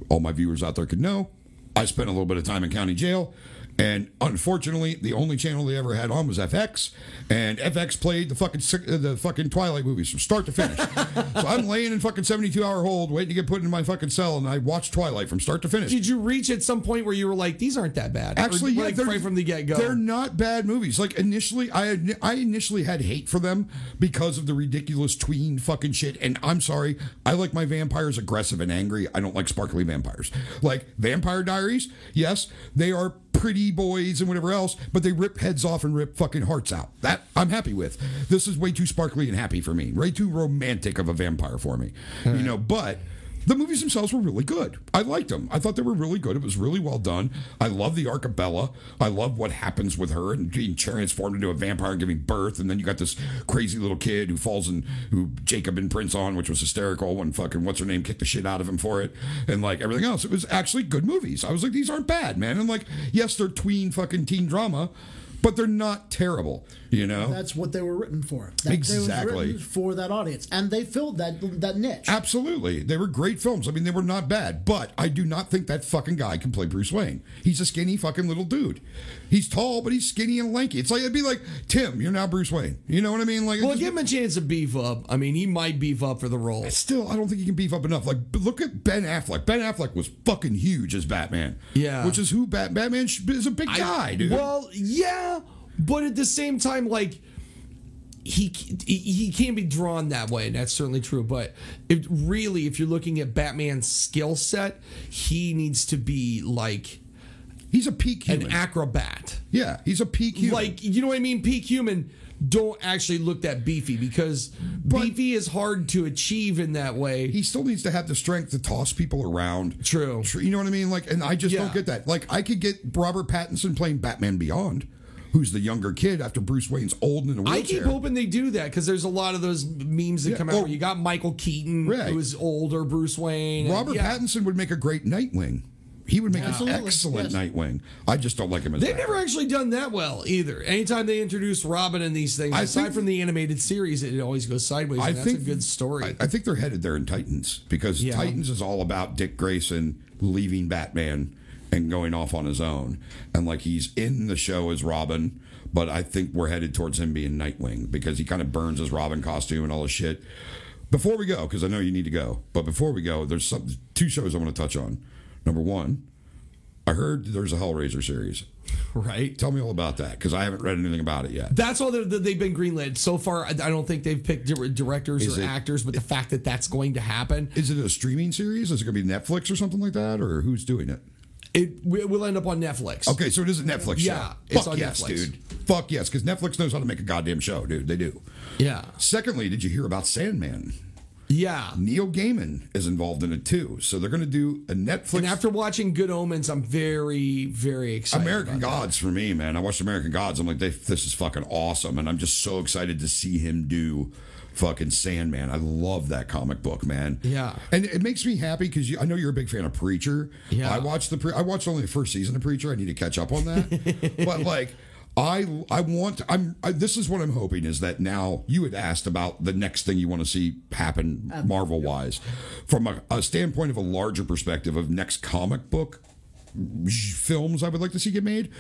All my viewers out there could know. I spent a little bit of time in county jail. And unfortunately, the only channel they ever had on was FX, and FX played the fucking Twilight movies from start to finish. So I'm laying in fucking 72-hour hold, waiting to get put in my fucking cell, and I watched Twilight from start to finish. Did you reach at some point where you were like, these aren't that bad? Actually, or, like, they're right from the get go. They're not bad movies. Like initially, I initially had hate for them because of the ridiculous tween fucking shit. And I'm sorry, I like my vampires aggressive and angry. I don't like sparkly vampires. Like Vampire Diaries, yes, they are pretty boys and whatever else, but they rip heads off and rip fucking hearts out. That I'm happy with. This is way too sparkly and happy for me. Way too romantic of a vampire for me. You know, but the movies themselves were really good. I liked them. I thought they were really good. It was really well done. I love the arc of Bella. I love what happens with her and being transformed into a vampire and giving birth. And then you got this crazy little kid who Jacob imprints on, which was hysterical when fucking what's her name kicked the shit out of him for it. And like everything else. It was actually good movies. I was like, these aren't bad, man. And like, yes, they're tween fucking teen drama, but they're not terrible, you know? That's what they were written for. Exactly. They were written for that audience. And they filled that niche. Absolutely. They were great films. I mean, they were not bad. But I do not think that fucking guy can play Bruce Wayne. He's a skinny fucking little dude. He's tall, but he's skinny and lanky. It's like, it'd be like, Tim, you're now Bruce Wayne. You know what I mean? Like, Well, give him a chance to beef up. I mean, he might beef up for the role. Still, I don't think he can beef up enough. Like, look at Ben Affleck. Ben Affleck was fucking huge as Batman. Yeah. Which is who Batman is a big guy, dude. Well, yeah, but at the same time, like, he can't be drawn that way. And that's certainly true. But if you're looking at Batman's skill set, he needs to be like he's a peak human. an acrobat. Yeah, he's a peak human. Like, you know what I mean? Peak human. Don't actually look that beefy because beefy is hard to achieve in that way. He still needs to have the strength to toss people around. True. You know what I mean? Like, and I just don't get that. Like, I could get Robert Pattinson playing Batman Beyond, who's the younger kid after Bruce Wayne's old and in a wheelchair. I keep hoping they do that because there's a lot of those memes that come out where you got Michael Keaton, who is older Bruce Wayne. Robert Pattinson would make a great Nightwing. He would make an excellent Nightwing. I just don't like him as They've never actually done that well either. Anytime they introduce Robin in these things, aside from the animated series, it always goes sideways. And that's a good story. I think they're headed there in Titans because Titans is all about Dick Grayson leaving Batman and going off on his own. And like he's in the show as Robin, but I think we're headed towards him being Nightwing because he kind of burns his Robin costume and all this shit. Before we go, because I know you need to go, but before we go, there's two shows I want to touch on. Number one, I heard there's a Hellraiser series. Right. Tell me all about that, because I haven't read anything about it yet. That's all they've been greenlit. So far, I don't think they've picked directors or actors, but the fact that that's going to happen. Is it a streaming series? Is it going to be Netflix or something like that? Or who's doing it? It will end up on Netflix. Okay, so it is a Netflix show. Yeah, it's Fuck on yes, Netflix. dude. Fuck yes, because Netflix knows how to make a goddamn show, dude. They do. Yeah. Secondly, did you hear about Sandman? Yeah. Neil Gaiman is involved in it too. So they're going to do a Netflix. And after watching Good Omens, I'm very, very excited. American Gods for me, man. I watched American Gods. I'm like, this is fucking awesome. And I'm just so excited to see him do fucking Sandman. I love that comic book, man. Yeah. And it makes me happy because I know you're a big fan of Preacher. Yeah. I watched only the first season of Preacher. I need to catch up on that. But like, this is what I'm hoping is that now you had asked about the next thing you want to see happen Marvel wise from a standpoint of a larger perspective of next comic book films I would like to see get made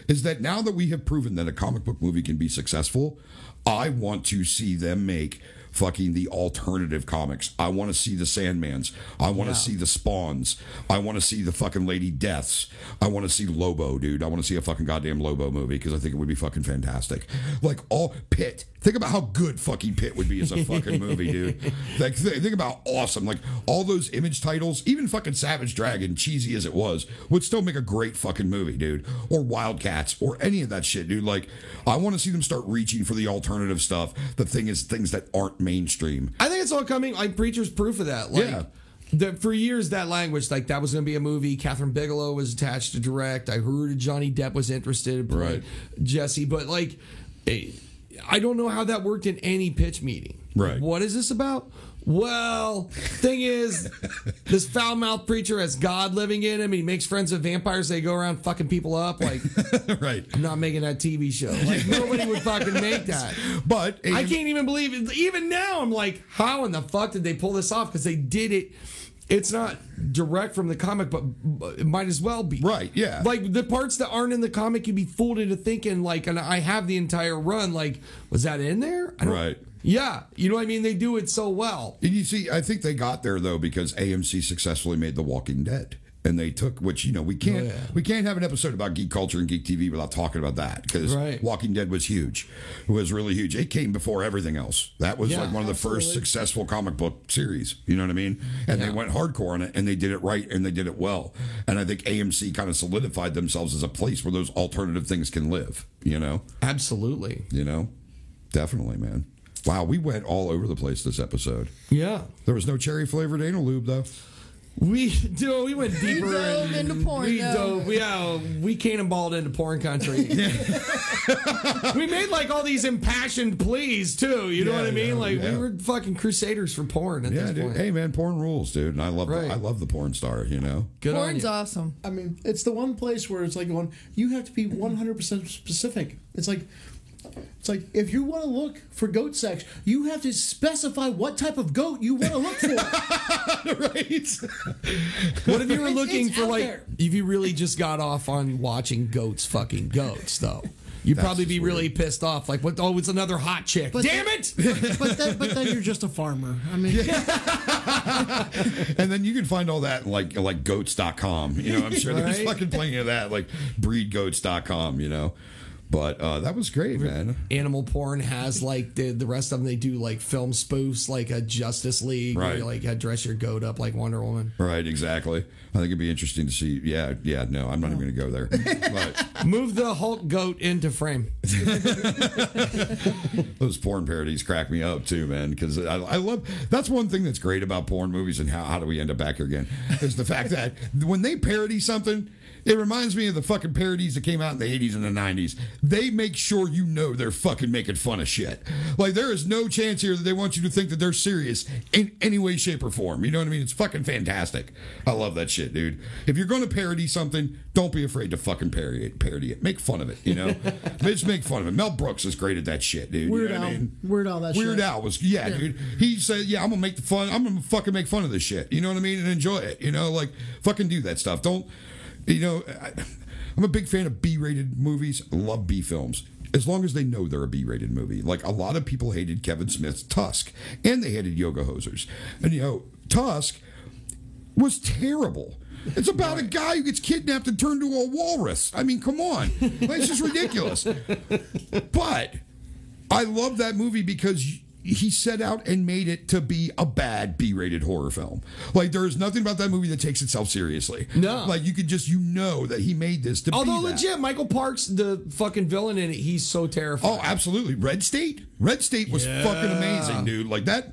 is that now that we have proven that a comic book movie can be successful, I want to see them make fucking the alternative comics. I want to see the Sandmans. I want to see the Spawns. I want to see the fucking Lady Deaths. I want to see Lobo, dude. I want to see a fucking goddamn Lobo movie because I think it would be fucking fantastic. Like all Pitt. Think about how good fucking Pitt would be as a fucking movie, dude. Like think about awesome. Like all those Image titles, even fucking Savage Dragon, cheesy as it was, would still make a great fucking movie, dude. Or Wildcats or any of that shit, dude. Like I want to see them start reaching for the alternative stuff. The thing is things that aren't mainstream. I think it's all coming. Like Preacher's proof of that. Like, for years, that language, like that was going to be a movie. Catherine Bigelow was attached to direct. I heard Johnny Depp was interested in playing Jesse, but like, I don't know how that worked in any pitch meeting. Right. What is this about? Well, thing is, this foul-mouthed preacher has God living in him, and he makes friends with vampires. They go around fucking people up. Like, right. I'm not making that TV show. Like, nobody would fucking make that. But I can't even believe it. Even now, I'm like, how in the fuck did they pull this off? Because they did it it's not direct from the comic, but it might as well be. Right, yeah. Like the parts that aren't in the comic, you'd be fooled into thinking like, and I have the entire run. Like, was that in there? I don't, Right. Yeah, you know what I mean. They do it so well. And you see, I think they got there though because AMC successfully made The Walking Dead, and they took which we can't have an episode about geek culture and geek TV without talking about that because Right. Walking Dead was huge. It was really huge. It came before everything else. That was like one of the first successful comic book series. You know what I mean? And they went hardcore on it, and they did it right, and they did it well. And I think AMC kind of solidified themselves as a place where those alternative things can live. You know? Absolutely. You know? Definitely, man. Wow, we went all over the place this episode. Yeah. There was no cherry flavored anal lube though. We went deeper. We dove into porn, We though. we cannonballed into porn country. We made like all these impassioned pleas too. You know what I mean? Like we were fucking crusaders for porn at this Dude. point. Hey man, porn rules, dude. And I love Right. I love the porn star. You know. Good on Porn's you. awesome. I mean, it's the one place where it's like going, you have to be 100% specific. It's like if you want to look for goat sex, you have to specify what type of goat you want to look for. Right. What if you were looking it's for out like there. if you really just got off on watching goats fucking goats though? You'd That's probably be just really pissed off. Like, what? Oh, it's another hot chick. But- Damn it! but then you're just a farmer. I mean, And then you can find all that in like goats.com. You know, I'm sure there's Right. fucking plenty of that, like breedgoats.com, you know. But that was great, man. Animal porn has like the rest of them. They do like film spoofs, like a Justice League, where Right. you like dress your goat up like Wonder Woman. Right, exactly. I think it'd be interesting to see. Yeah, no, I'm not even going to go there. But Move the Hulk goat into frame. those porn parodies crack me up too, man. Because I love. That's one thing that's great about porn movies, and how do we end up back here again? Is the fact that when they parody something, it reminds me of the fucking parodies that came out in the 80s and the 90s. They make sure you know they're fucking making fun of shit. Like, there is no chance here that they want you to think that they're serious in any way, shape, or form. You know what I mean? It's fucking fantastic. I love that shit, dude. If you're going to parody something, don't be afraid to fucking parody it. Make fun of it, you know? Just make fun of it. Mel Brooks is great at that shit, dude. Weird you know what Al. I mean? Weird Al, that Weird shit. Al was, dude. He said, I'm going to fucking make fun of this shit. You know what I mean? And enjoy it. You know, like, fucking do that stuff. Don't, you know, I'm a big fan of B-rated movies. I love B films. As long as they know they're a B-rated movie. Like, a lot of people hated Kevin Smith's Tusk. And they hated Yoga Hosers. And, you know, Tusk was terrible. It's about a guy who gets kidnapped and turned into a walrus. I mean, come on. It's just ridiculous. But I love that movie because he set out and made it to be a bad B-rated horror film. Like, there is nothing about that movie that takes itself seriously. No. Like, you could just, you know that he made this to Although be that. legit, Michael Parks, the fucking villain in it, he's so terrifying. Oh, absolutely. Red State? Red State was fucking amazing, dude. Like, that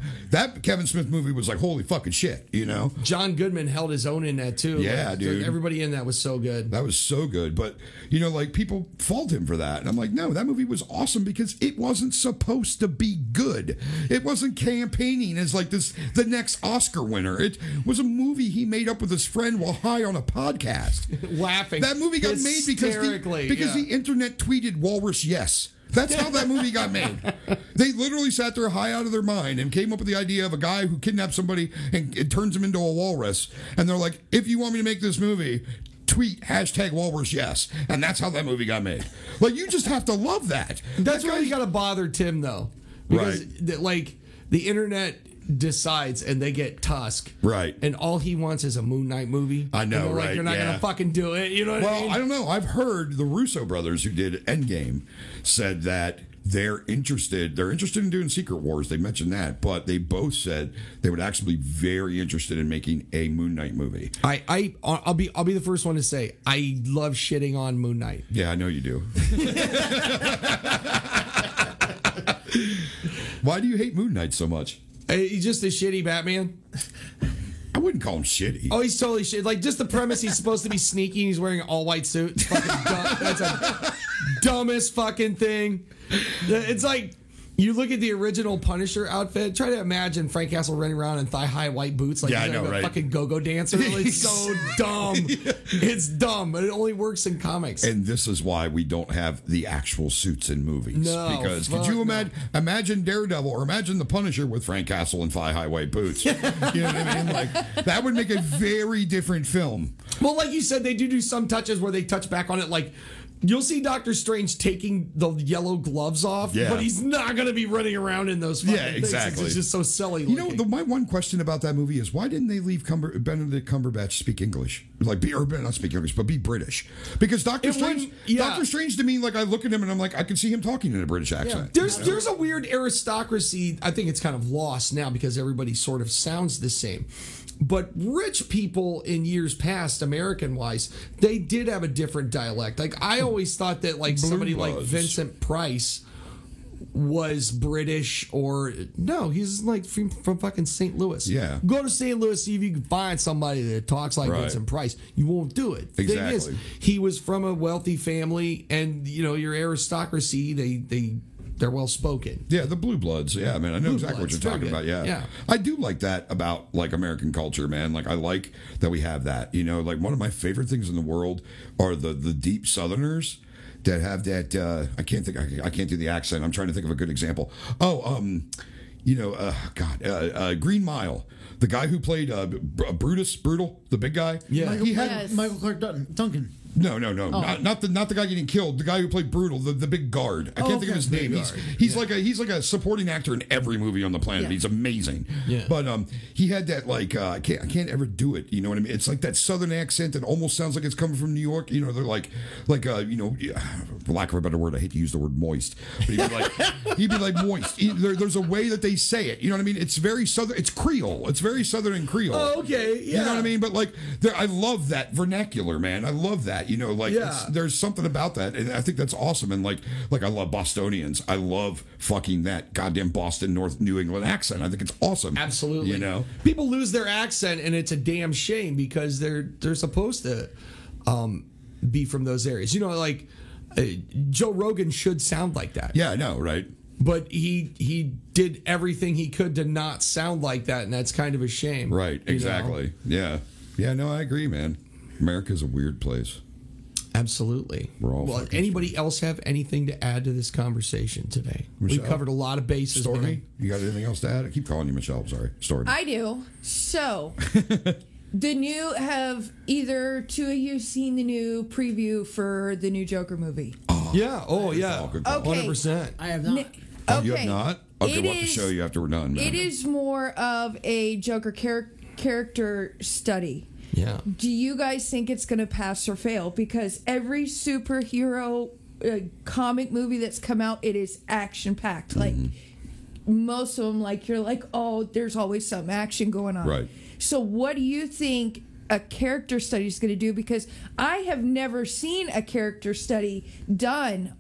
Kevin Smith movie was like, holy fucking shit, you know? John Goodman held his own in that too. Yeah, Like, dude. Everybody in that was so good. That was so good. But, you know, like, people fault him for that. And I'm like, no, that movie was awesome because it wasn't supposed to be good. It wasn't campaigning as, like, the next Oscar winner. It was a movie he made up with his friend while high on a podcast. Laughing. That movie got made because hysterically, the internet tweeted Walrus Yes. That's how that movie got made. They literally sat there high out of their mind and came up with the idea of a guy who kidnaps somebody and it turns him into a walrus. And they're like, if you want me to make this movie, tweet #Walrus Yes. And that's how that movie got made. Like, you just have to love that. That's That why guy- you got to bother Tim though, because like the internet decides and they get Tusk, Right. And all he wants is a Moon Knight movie. I know, And they're like, right, you're not yeah. gonna fucking do it. You know what I Well, mean? I don't know. I've heard the Russo brothers who did Endgame said that they're interested in doing Secret Wars. They mentioned that, but they both said they would actually be very interested in making a Moon Knight movie. I'll be the first one to say I love shitting on Moon Knight. Yeah, I know you do. Why do you hate Moon Knight so much? He's just a shitty Batman. I wouldn't call him shitty. Oh, he's totally shit. Like, just the premise he's supposed to be sneaky and he's wearing an all white suit. It's fucking dumb. That's a dumbest fucking thing. It's like, You look at the original Punisher outfit. Try to imagine Frank Castle running around in thigh-high white boots like Yeah, he's I know, like a right? fucking go-go dancer. It's so dumb. It's dumb, but it only works in comics. And this is why we don't have the actual suits in movies. No, because fuck could you no. imagine Daredevil or imagine the Punisher with Frank Castle in thigh-high white boots? You know what I mean? Like that would make a very different film. Well, like you said, they do some touches where they touch back on it. Like you'll see Doctor Strange taking the yellow gloves off, Yeah. but he's not going to be running around in those. Fucking Yeah, things. exactly. It's just so silly. You know, looking. my one question about that movie is why didn't they leave Benedict Cumberbatch speak English? Like, not speak English, but be British. Because Doctor It Strange, wouldn't- yeah. Doctor Strange to me, like I look at him and I'm like, I can see him talking in a British accent. There's a weird aristocracy. I think it's kind of lost now because everybody sort of sounds the same. But rich people in years past, American wise, they did have a different dialect. Like I always thought that like somebody like Bloods. Vincent Price was British or no, he's like from fucking St. Louis. Yeah. Go to St. Louis, see if you can find somebody that talks like Right. Vincent Price. You won't do it. Thing is, Exactly. he was from a wealthy family, and you know your aristocracy. They're well spoken. Yeah, the Blue Bloods. Yeah, man, I know exactly what Bloods, you're talking very about. good. Yeah. Yeah. I do like that about like American culture, man. Like I like that we have that. You know, like one of my favorite things in the world are the deep Southerners that have that. I can't do the accent. I'm trying to think of a good example. Green Mile. The guy who played Brutal, the big guy. Yeah. he had Yes. Michael Clark Duncan. No, not the guy getting killed. The guy who played Brutal, the big guard. I can't think of his name. He's like a supporting actor in every movie on the planet. Yeah. He's amazing. Yeah. But he had that like I can't ever do it. You know what I mean? It's like that Southern accent that almost sounds like it's coming from New York. You know, they're like for lack of a better word, I hate to use the word moist. But he'd be like moist. There's a way that they say it. You know what I mean? It's very Southern. It's Creole. It's very Southern and Creole. Oh, okay. Yeah. You know what I mean? But like, I love that vernacular, man. I love that. You know, like Yeah. there's something about that, and I think that's awesome. And like I love Bostonians. I love fucking that goddamn Boston, North New England accent. I think it's awesome. Absolutely. You know, people lose their accent, and it's a damn shame because they're supposed to be from those areas. You know, like Joe Rogan should sound like that. yeah, I know, right? But he did everything he could to not sound like that, and that's kind of a shame. Right, you know? exactly. Yeah. No, I agree, man. America's a weird place. Absolutely. We're all well, fucking anybody else have anything to add to this conversation today? Michelle? We covered a lot of bases. Stormy, man. you got anything else to add? I keep calling you Michelle. Sorry, Stormy. I do. So, have either two of you seen the new preview for the new Joker movie? Yeah. Oh, yeah. Good call. Okay. 100%. I have not. Oh, you have not? Okay, It we'll have to is- show you after we're done, man. It is more of a Joker character study. Yeah. Do you guys think it's going to pass or fail? Because every superhero comic movie that's come out, it is action packed. Like most of them, like you're like, oh, there's always some action going on. Right. So, what do you think a character study is going to do? Because I have never seen a character study done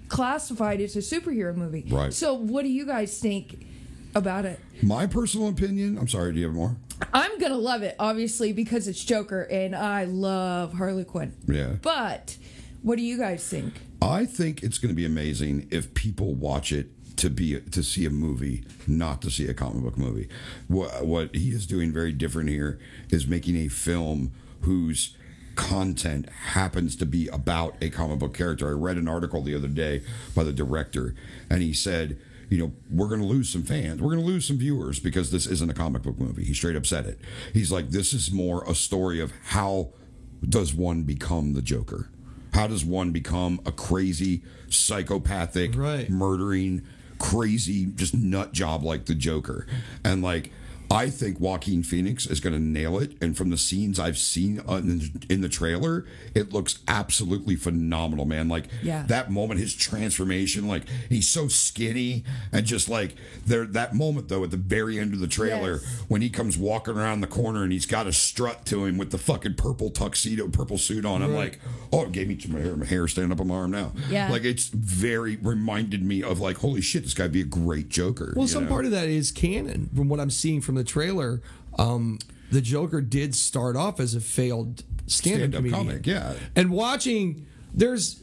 classified as a superhero movie. Right. So, what do you guys think about it? My personal opinion. I'm sorry. Do you have more? I'm gonna love it, obviously, because it's Joker, and I love Harley Quinn. Yeah. But what do you guys think? I think it's going to be amazing if people watch it to see a movie, not to see a comic book movie. What he is doing very different here is making a film whose content happens to be about a comic book character. I read an article the other day by the director, and he said, you know, we're going to lose some fans. We're going to lose some viewers because this isn't a comic book movie. He straight up said it. He's like, this is more a story of how does one become the Joker? How does one become a crazy, psychopathic, Right. murdering, crazy, just nut job like the Joker? And like, I think Joaquin Phoenix is going to nail it. And from the scenes I've seen in the trailer, it looks absolutely phenomenal, man. Like Yeah. that moment, his transformation, like he's so skinny and just like that moment though at the very end of the trailer Yes. when he comes walking around the corner and he's got a strut to him with the fucking purple suit on. I'm like, oh, it gave me my hair standing up on my arm now. Yeah. Like it's very reminded me of like, holy shit, this guy'd be a great Joker. Well, you some know? part of that is canon. From what I'm seeing from the trailer, the Joker did start off as a failed stand-up Stand-up comedian. comic, yeah. And watching, there's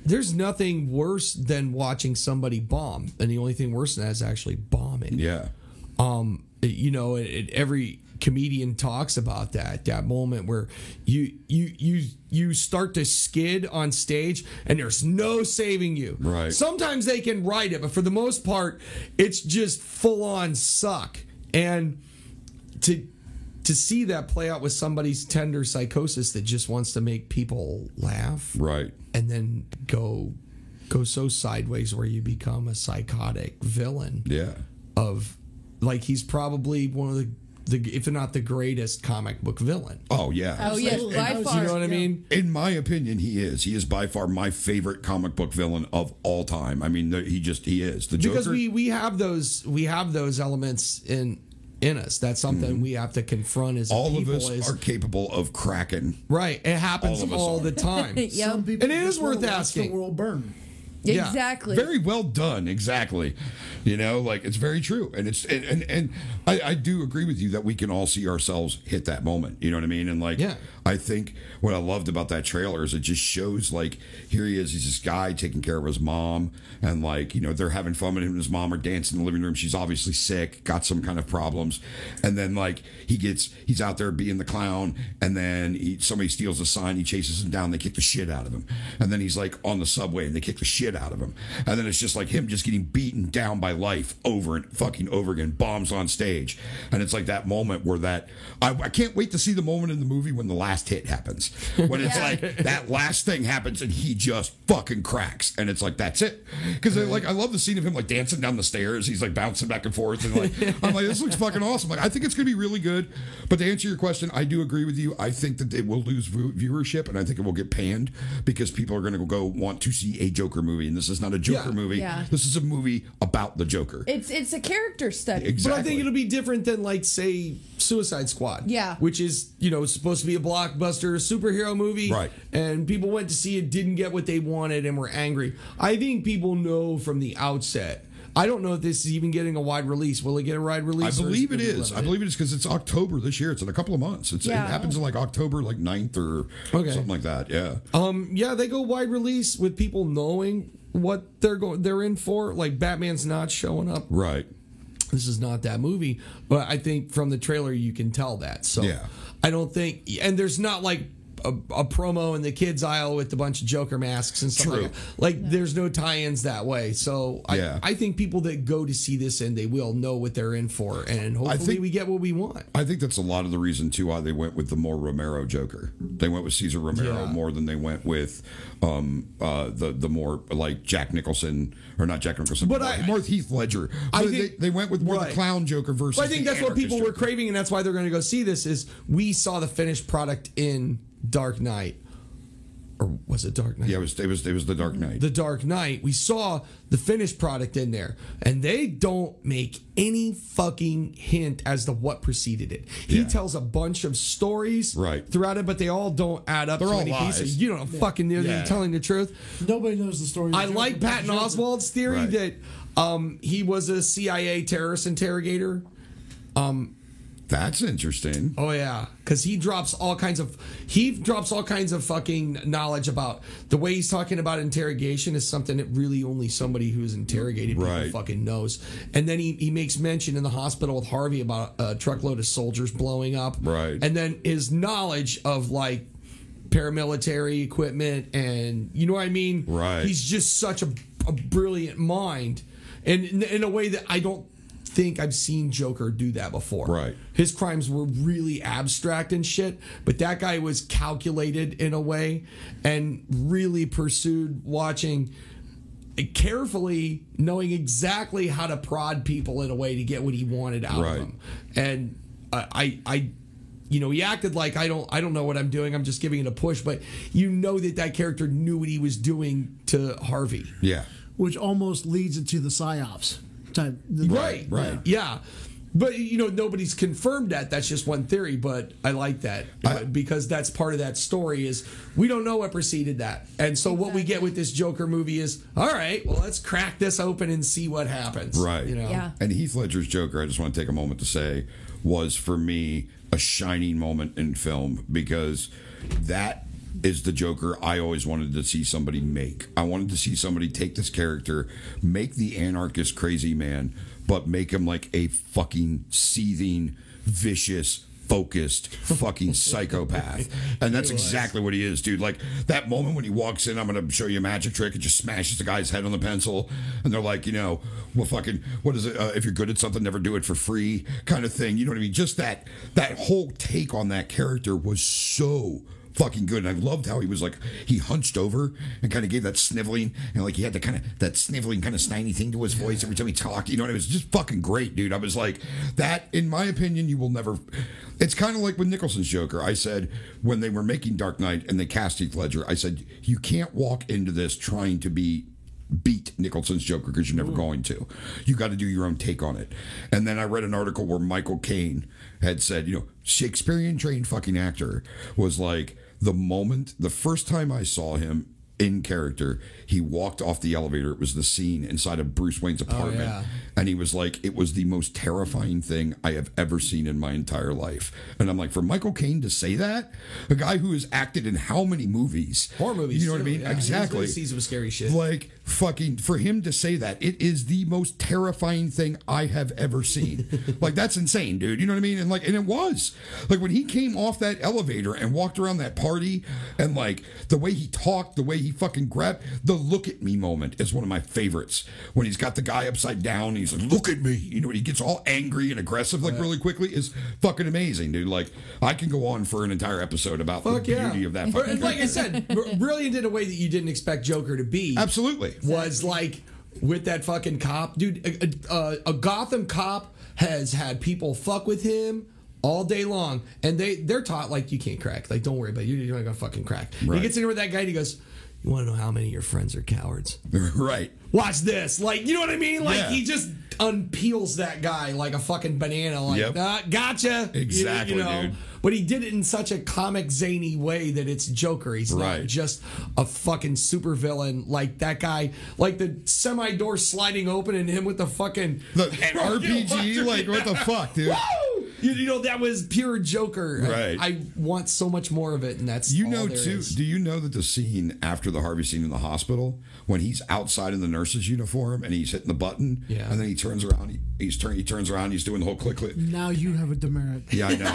there's nothing worse than watching somebody bomb, and the only thing worse than that is actually bombing. Yeah. Every comedian talks about that moment where you start to skid on stage and there's no saving you. Right. Sometimes they can write it, but for the most part, it's just full on suck. And to see that play out with somebody's tender psychosis that just wants to make people laugh, Right. and then go so sideways where you become a psychotic villain Yeah. of, like, he's probably one of the if not the greatest comic book villain. Oh, yeah. Oh yes, Absolutely. by You far. You know what I mean? In my opinion, he is. He is by far my favorite comic book villain of all time. I mean, he is. The Joker. Because we have those elements in us. That's something we have to confront as all people. of us are capable of cracking. Right. It happens All of us all are. the time. Yep. Some people And it is just wanna worth watch asking. the world burn. Yeah. Exactly. Very well done. Exactly. Like, it's very true. And I do agree with you that we can all see ourselves hit that moment. You know what I mean? And, like, Yeah. I think what I loved about that trailer is it just shows, like, here he is. He's this guy taking care of his mom. And, like, they're having fun with him and his mom are dancing in the living room. She's obviously sick, got some kind of problems. And then, like, he's out there being the clown. And then somebody steals a sign. He chases him down. They kick the shit out of him. And then he's, like, on the subway and they kick the shit out of him. And then it's just like him just getting beaten down by life over and fucking over again, bombs on stage. And it's like that moment where I can't wait to see the moment in the movie when the last hit happens. When it's like that last thing happens and he just fucking cracks. And it's like, that's it. Because I love the scene of him like dancing down the stairs. He's like bouncing back and forth. And like, I'm like, this looks fucking awesome. Like, I think it's going to be really good. But to answer your question, I do agree with you. I think that it will lose viewership and I think it will get panned because people are going to go want to see a Joker movie. And this is not a Joker movie. Yeah. This is a movie about the Joker. It's a character study. Exactly. But I think it'll be different than, like, say, Suicide Squad. Yeah. Which is, supposed to be a blockbuster superhero movie. Right. And people went to see it, didn't get what they wanted, and were angry. I think people know from the outset. I don't know if this is even getting a wide release. Will it get a wide release? I believe it gonna be is. I limited? believe it is because it's October this year. It's in a couple of months. It Yeah. happens in like October, like 9th or something like that. Yeah. Yeah, they go wide release with people knowing what they're in for. Like, Batman's not showing up. Right. This is not that movie, but I think from the trailer you can tell that. So Yeah. I don't think, and there's not like a promo in the kids aisle with a bunch of Joker masks and stuff True. like that. Like, there's no tie-ins that way. So Yeah. I think people that go to see this and they will know what they're in for, and hopefully we get what we want. I think that's a lot of the reason too why they went with the more Romero Joker. They went with Cesar Romero Yeah. more than they went with the more like Jack Nicholson or not Jack Nicholson, But more Heath Ledger. I So think- they went with more the right. clown Joker versus. But I think the that's what anarchist people were Joker. craving, and that's why they're going to go see this. Is we saw the finished product in Dark Knight, or was it Dark Knight? Yeah, it was the Dark Knight. The Dark Knight. We saw the finished product in there, and they don't make any fucking hint as to what preceded it. He Yeah. tells a bunch of stories Right. throughout it, but they all don't add up They're to all any lies. pieces. You don't fucking know Yeah. they're telling the truth. Nobody knows the story. of I Joker like but Patton Joker. Oswald's theory Right. that he was a CIA terrorist interrogator. That's interesting. Oh yeah, because he drops all kinds of fucking knowledge about the way he's talking about interrogation is something that really only somebody who's interrogated people Right. fucking knows. And then he makes mention in the hospital with Harvey about a truckload of soldiers blowing up. Right. And then his knowledge of like paramilitary equipment and you know what I mean. Right. He's just such a brilliant mind, and in a way that I don't think I've seen Joker do that before. Right. His crimes were really abstract and shit, but that guy was calculated in a way and really pursued watching carefully, knowing exactly how to prod people in a way to get what he wanted out Right. of them. And I he acted like I don't know what I'm doing. I'm just giving it a push, but you know that character knew what he was doing to Harvey. Yeah. Which almost leads into the psyops type. Right. Yeah. Yeah. But nobody's confirmed that. That's just one theory. But I like that because that's part of that story. Is we don't know what preceded that, and so what we get with this Joker movie is all right. Well, let's crack this open and see what happens. Right. Yeah. And Heath Ledger's Joker, I just want to take a moment to say, was for me a shining moment in film because that is the Joker I always wanted to see somebody make. I wanted to see somebody take this character, make the anarchist crazy man, but make him like a fucking seething, vicious, focused fucking psychopath. And that's exactly what he is, dude. Like that moment when he walks in, I'm gonna show you a magic trick, and just smashes the guy's head on the pencil, and they're like, you know, well, fucking, what is it? If you're good at something, never do it for free, kind of thing. You know what I mean? Just that whole take on that character was so fucking good. And I loved how he was like, he hunched over and kind of gave that sniveling, and like he had the kind of that sniveling kind of snidey thing to his voice every time he talked. You know, and it was just fucking great, dude. I was like, that, in my opinion, you will never. It's kind of like with Nicholson's Joker. I said when they were making Dark Knight and they cast Heath Ledger, I said you can't walk into this trying to beat Nicholson's Joker, because you're never going to. You got to do your own take on it. And then I read an article where Michael Caine had said, you know, Shakespearean trained fucking actor, was like, the first time I saw him in character, he walked off the elevator. It was the scene inside of Bruce Wayne's apartment. yeah. And he was like, it was the most terrifying thing I have ever seen in my entire life. And I'm like, for Michael Caine to say that, a guy who has acted in how many movies? Horror movies. You know what I too, mean? yeah. Exactly. He's some scary shit. Like, fucking, for him to say that, it is the most terrifying thing I have ever seen. Like, that's insane, dude. You know what I mean? And like, and it was. Like, when he came off that elevator and walked around that party, and like, the way he talked, the way he fucking grabbed, the look at me moment is one of my favorites. When he's got the guy upside down, and he's like, look at me. You know, he gets all angry and aggressive, like, really quickly, is fucking amazing, dude. Like, I can go on for an entire episode about the beauty of that fucking Like I said, brilliant in a way that you didn't expect Joker to be. Absolutely. Was like with that fucking cop, dude. A Gotham cop has had people fuck with him all day long, and they're taught like, you can't crack. Like, don't worry about it. You're not gonna fucking crack. Right. He gets in there with that guy, and he goes, "You want to know how many of your friends are cowards? Right. Watch this." Like, you know what I mean? Like, Yeah. he just unpeels that guy like a fucking banana. Like, Yep. Gotcha. Exactly, dude. But he did it in such a comic zany way that it's Joker. He's not Right. just a fucking supervillain like that guy. Like the semi door sliding open and him with the fucking An RPG? Like, what the fuck, dude? Woo! You know, that was pure Joker. Right. I want so much more of it, and that's You all know, there too, is. do you know that the scene after the Harvey scene in the hospital, when he's outside in the nurse's uniform and he's hitting the button, Yeah. and then he turns around, he turns around, he's doing the whole click. Now you have a demerit. Yeah, I know.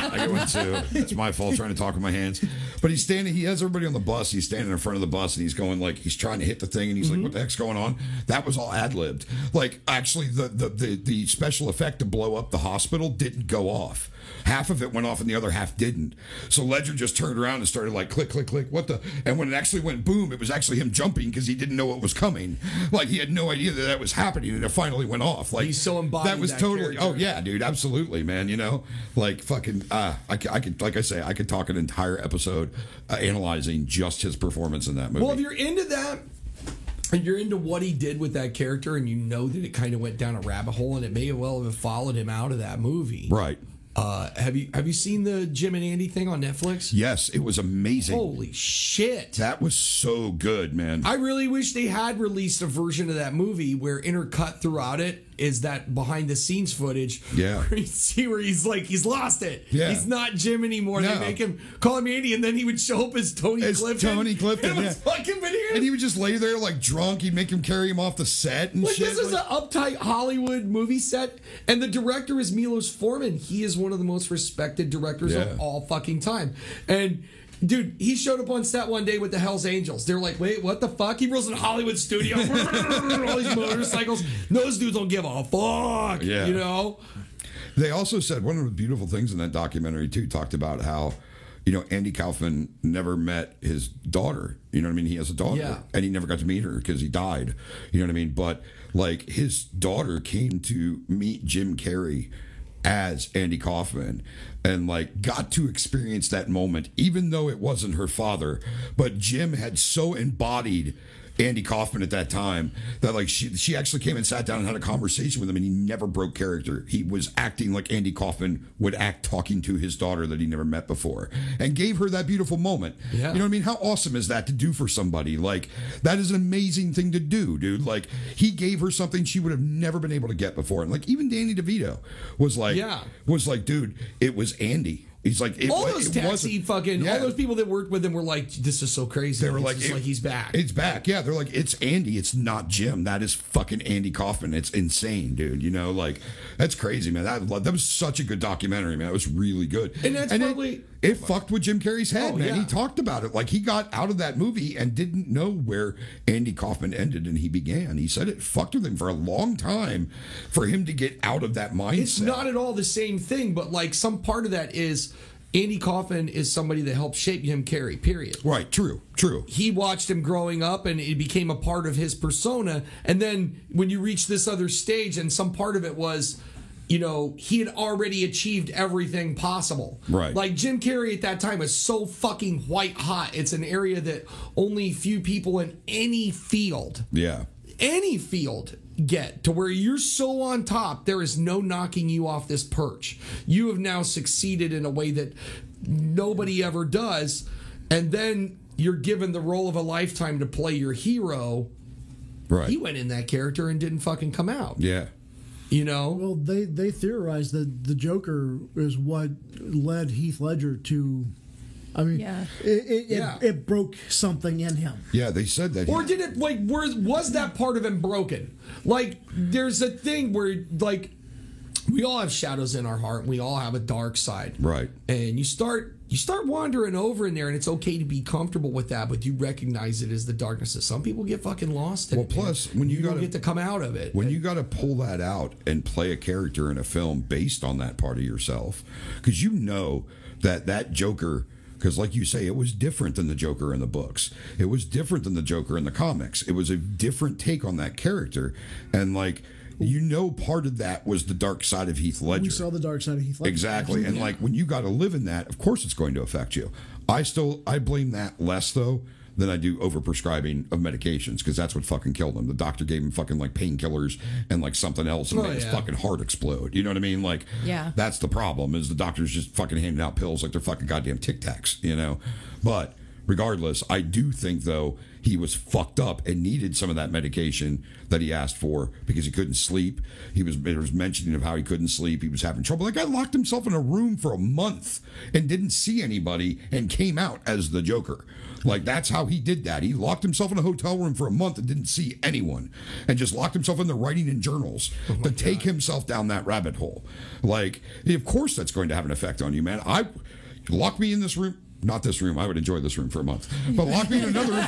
I get one too. It's my fault trying to talk with my hands. But he's standing, he has everybody on the bus. He's standing in front of the bus and he's going like, he's trying to hit the thing and he's like, what the heck's going on? That was all ad-libbed. Like, actually, the special effect to blow up the hospital didn't go off. Half of it went off and the other half didn't. So Ledger just turned around and started like, click, click, click. What the? And when it actually went boom, it was actually him jumping because he didn't know what was coming. Like, he had no idea that was happening, and it finally went off. Like, He's so embodied that was that totally. character. Oh yeah, dude, absolutely, man. You know, like fucking. I could, like I say, I could talk an entire episode analyzing just his performance in that movie. Well, if you're into that, and you're into what he did with that character, and you know that it kind of went down a rabbit hole, and it may well have followed him out of that movie. Right. Have you seen the Jim and Andy thing on Netflix? Yes, it was amazing. Holy shit! That was so good, man. I really wish they had released a version of that movie where intercut throughout it is that behind the scenes footage. Yeah. Where you see where he's like, he's lost it. Yeah. He's not Jim anymore. No. They make him call him Andy, and then he would show up as Tony As Clifton. Tony Clifton, It was yeah. fucking bananas. And he would just lay there like drunk. He'd make him carry him off the set and Like, shit. this is an uptight Hollywood movie set, and the director is Milos Forman. He is one of the most respected directors Yeah. of all fucking time. And dude, he showed up on set one day with the Hells Angels. They're like, wait, what the fuck? He rolls in a Hollywood studio, all these motorcycles. Those dudes don't give a fuck. Yeah. You know? They also said one of the beautiful things in that documentary too talked about how, you know, Andy Kaufman never met his daughter. You know what I mean? He has a daughter, Yeah. and he never got to meet her because he died. You know what I mean? But like, his daughter came to meet Jim Carrey as Andy Kaufman and like got to experience that moment, even though it wasn't her father. But Jim had so embodied Andy Kaufman at that time that like she actually came and sat down and had a conversation with him, and he never broke character. He was acting like Andy Kaufman would act talking to his daughter that he never met before, and gave her that beautiful moment. Yeah. You know what I mean? How awesome is that to do for somebody? Like, that is an amazing thing to do, dude. Like, he gave her something she would have never been able to get before. And like, even Danny DeVito was like, Yeah. dude, it was Andy. He's like, all those taxi fucking, all those people that worked with him were like, this is so crazy. They were like, he's back. It's back. Yeah, they're like, it's Andy. It's not Jim. That is fucking Andy Kaufman. It's insane, dude. You know, like, that's crazy, man. That was such a good documentary, man. It was really good. And that's probably... It fucked with Jim Carrey's head, man. Yeah. He talked about it. Like, he got out of that movie and didn't know where Andy Kaufman ended and he began. He said it fucked with him for a long time for him to get out of that mindset. It's not at all the same thing, but like some part of that is Andy Kaufman is somebody that helped shape Jim Carrey, period. Right, true. He watched him growing up and it became a part of his persona. And then when you reach this other stage, and some part of it was, you know, he had already achieved everything possible. Right. Like Jim Carrey at that time was so fucking white hot. It's an area that only few people in any field get to where you're so on top, there is no knocking you off this perch. You have now succeeded in a way that nobody ever does. And then you're given the role of a lifetime to play your hero. Right. He went in that character and didn't fucking come out. Yeah. You know? Well, they theorized that the Joker is what led Heath Ledger to... I mean, it broke something in him. Yeah, they said that. Or did it, like, was that part of him broken? Like, there's a thing where, like, we all have shadows in our heart. And we all have a dark side. Right. And you start wandering over in there, and it's okay to be comfortable with that, but you recognize it as the darkness. Some people get fucking lost in it. Well, plus, when you don't get to come out of it. When you got to pull that out and play a character in a film based on that part of yourself, because you know that Joker... Because, like you say, it was different than the Joker in the books. It was different than the Joker in the comics. It was a different take on that character. And, like, you know, part of that was the dark side of Heath Ledger. We saw the dark side of Heath Ledger. Exactly. And, like, when you got to live in that, of course it's going to affect you. I blame that less, though, than I do overprescribing of medications, because that's what fucking killed him. The doctor gave him fucking like painkillers and like something else and made his fucking heart explode. You know what I mean? Like, that's the problem, is the doctors just fucking handing out pills like they're fucking goddamn Tic Tacs, you know? But regardless, I do think, though, he was fucked up and needed some of that medication that he asked for because he couldn't sleep. There was mentioning of how he couldn't sleep. He was having trouble. That guy locked himself in a room for a month and didn't see anybody and came out as the Joker. Like, that's how he did that. He locked himself in a hotel room for a month and didn't see anyone and just locked himself in there writing in journals to take himself down that rabbit hole. Like, of course that's going to have an effect on you, man. Lock me in this room. Not this room. I would enjoy this room for a month. But lock me in another room.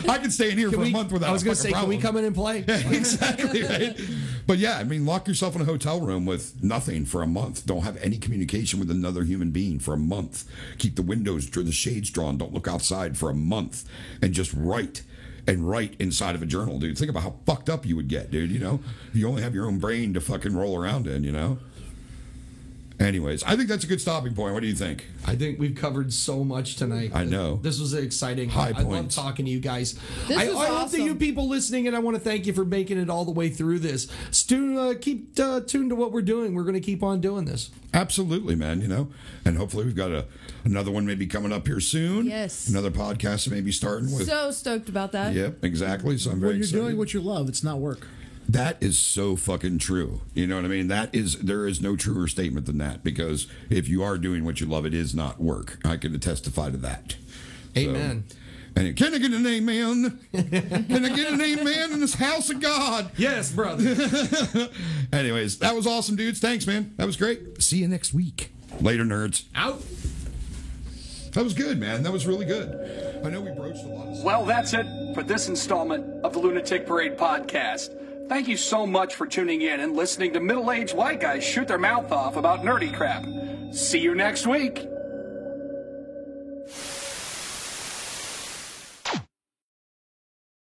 I could stay in here for a month without. I was going to say, problem. can we come in and play? Exactly, right? But yeah, I mean, lock yourself in a hotel room with nothing for a month. Don't have any communication with another human being for a month. Keep the windows, the shades drawn. Don't look outside for a month. And just write. And write inside of a journal, dude. Think about how fucked up you would get, dude. You know? If you only have your own brain to fucking roll around in, you know? Anyways, I think that's a good stopping point. What do you think? I think we've covered so much tonight. I know. This was exciting. High I love points. talking to you guys. This was I love awesome. you people listening, and I want to thank you for making it all the way through this. Stu, keep tuned to what we're doing. We're going to keep on doing this. Absolutely, man, you know? And hopefully we've got another one maybe coming up here soon. Yes. Another podcast maybe starting with... So stoked about that. Yep, exactly. So I'm very When you're excited. doing what you love, it's not work. That is so fucking true. You know what I mean? There is no truer statement than that, because if you are doing what you love, it is not work. I can testify to that. Amen. So, and can I get an amen? Can I get an amen in this house of God? Yes, brother. Anyways, that was awesome, dudes. Thanks, man. That was great. See you next week. Later, nerds. Out. That was good, man. That was really good. I know we broached a lot of stuff. Well, that's it for this installment of the Lunatic Parade podcast. Thank you so much for tuning in and listening to middle-aged white guys shoot their mouth off about nerdy crap. See you next week.